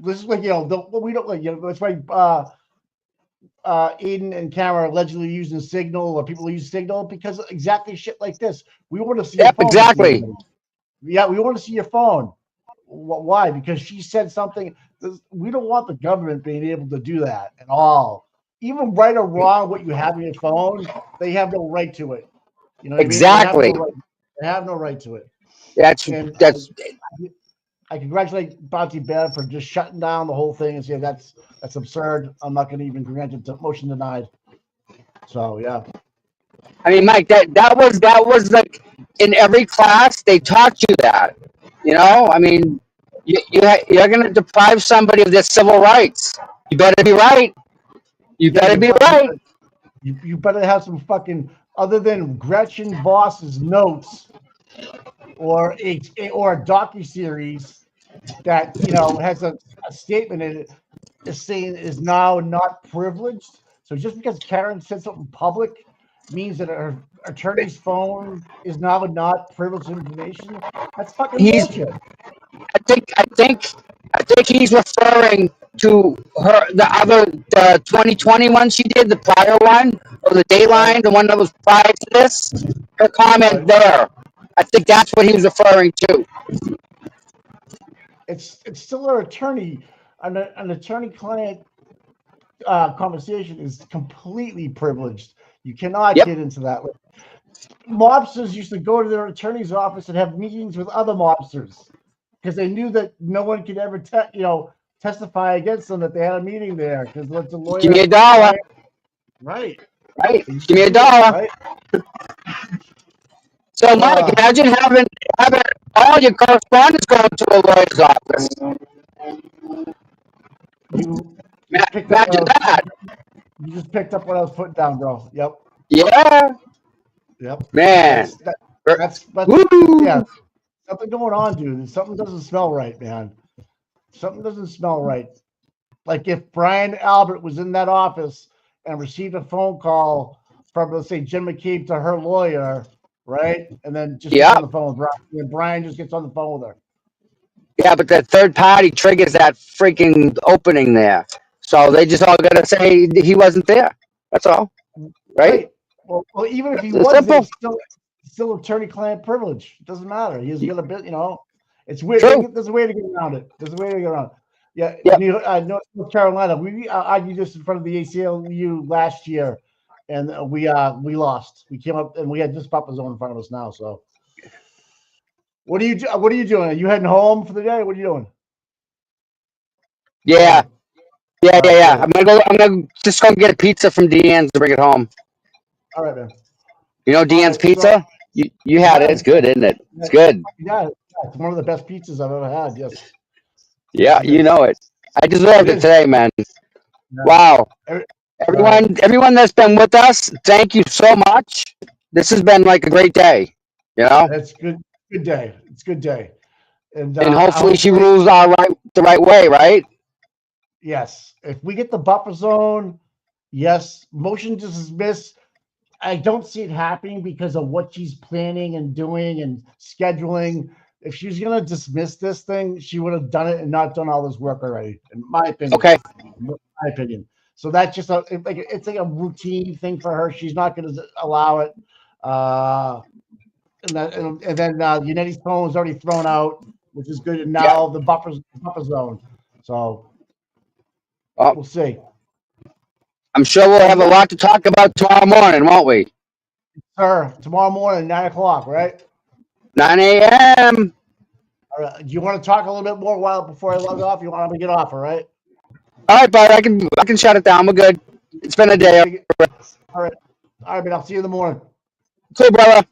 This is we don't that's why Aiden and Cameron are allegedly using Signal, or people use Signal because of exactly shit like this. We want to see your phone. Exactly. Yeah, we want to see your phone. Why? Because she said something. We don't want the government being able to do that at all. Even right or wrong, what you have in your phone, they have no right to it. You know what exactly. I mean? They have no right to it. That's. I congratulate Bounty Bear for just shutting down the whole thing and say that's absurd. I'm not going to even grant it. Motion denied. So yeah. I mean, Mike, that was like in every class they taught you that. I mean, you're going to deprive somebody of their civil rights. You better be right. You better be right. You better have some fucking, other than Gretchen Voss's notes or a docuseries that has a statement in it is saying is now not privileged. So just because Karen said something public means that her attorney's phone is now not privileged information. That's fucking bullshit. I think he's referring to the 2020 one she did, the prior one, or the Dateline, the one that was prior to this. Her comment there. I think that's what he was referring to. It's still her attorney. An attorney-client conversation is completely privileged. You cannot get into that. Mobsters used to go to their attorney's office and have meetings with other mobsters because they knew that no one could ever testify against them, that they had a meeting there because the lawyer. Give me $1. Right. Give me $1. Right. So, Mike, imagine having all your correspondence going to a lawyer's office. You imagine that. You just picked up what I was putting down, bro. Yep. Yeah. Yep. Man. That's yeah. Something going on, dude. Something doesn't smell right, man. Something doesn't smell right. Like if Brian Albert was in that office and received a phone call from, let's say, Jen McCabe to her lawyer, right? And then just gets on the phone with Brian. And Brian just gets on the phone with her. Yeah, but that third party triggers that freaking opening there. So they just all got to say he wasn't there. That's all. Right? Well, even if he It's was simple. there, still attorney-client privilege. It doesn't matter. He's got a bit, it's weird. True. There's a way to get around it. Yeah. North Carolina. We argued this in front of the ACLU last year, and we lost. We came up and we had this buffer zone in front of us now. So, what are you doing? Are you heading home for the day? What are you doing? Yeah. I'm gonna just go get a pizza from Deanne's to bring it home. All right, man. You know Deanne's pizza? You had it. It's good, isn't it? It's good. Yeah, it's one of the best pizzas I've ever had. Yes. Yeah, you know it. I deserved it today, man. Wow. Everyone that's been with us, thank you so much. This has been like a great day. It's good. Good day. It's a good day. And hopefully she rules the right way, right? Yes. If we get the buffer zone, yes. Motion to dismiss. I don't see it happening because of what she's planning and doing and scheduling. If she was going to dismiss this thing, she would have done it and not done all this work already, in my opinion. Okay. My opinion. So that's just it's like a routine thing for her. She's not going to allow it. And then United's phone is already thrown out, which is good. And now the buffer zone. So we'll see. I'm sure we'll have a lot to talk about tomorrow morning, won't we? Sir, tomorrow morning, 9 o'clock, right? 9 a.m. All right. Do you want to talk a little bit more before I log off? You want me to get off, all right? All right, bud. I can shut it down. We're good. It's been a day. All right, man. I'll see you in the morning. Cool, brother.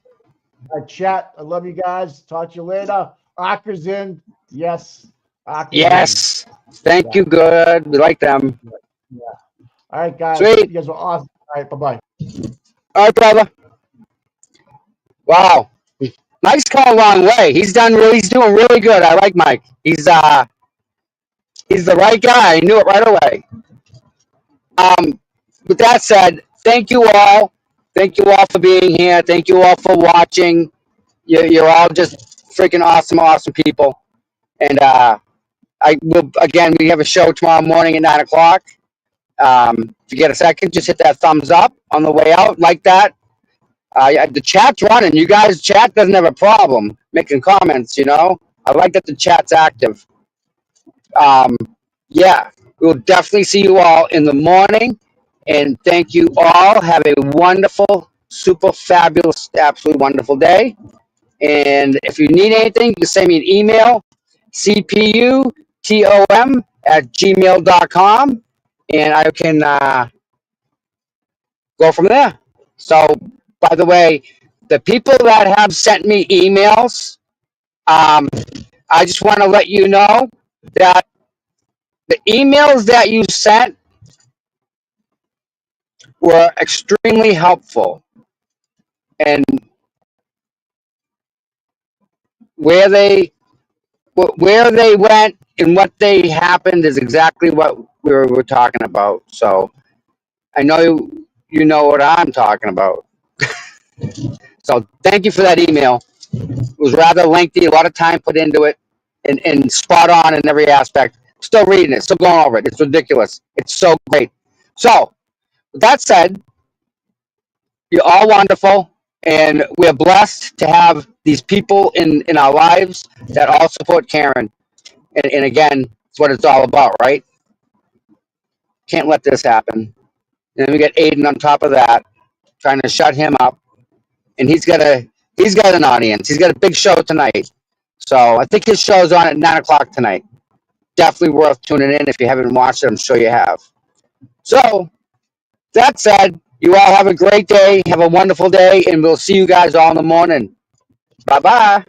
All right, chat. I love you guys. Talk to you later. Akker's in. Yes. Yes. Thank you. Good. We like them. Yeah. All right, guys. Sweet. You guys are awesome. All right. Bye-bye. All right, brother. Wow. Mike's come a long way. He's doing really good. I like Mike. He's the right guy. I knew it right away. With that said, thank you all. Thank you all for being here. Thank you all for watching. You're all just freaking awesome people. And we have a show tomorrow morning at 9 o'clock. If you get a second, just hit that thumbs up on the way out, like that. The chat's running. You guys, chat doesn't have a problem making comments, I like that the chat's active. We'll definitely see you all in the morning. And thank you all. Have a wonderful, super fabulous, absolutely wonderful day. And if you need anything, you can send me an email, cputom@gmail.com, and I can go from there. So, by the way, the people that have sent me emails, I just want to let you know that the emails that you sent, were extremely helpful. And where they went and what they happened is exactly what we were talking about. So I know you know what I'm talking about. So thank you for that email. It was rather lengthy, a lot of time put into it, and spot on in every aspect. Still reading it, still going over it. It's ridiculous. It's so great. So with that said, you're all wonderful, and we're blessed to have these people in our lives that all support Karen. And again, it's what it's all about, right? Can't let this happen. And then we got Aiden on top of that, trying to shut him up. And he's got an audience. He's got a big show tonight. So I think his show's on at 9 o'clock tonight. Definitely worth tuning in. If you haven't watched it, I'm sure you have. So that said, you all have a great day. Have a wonderful day, and we'll see you guys all in the morning. Bye-bye.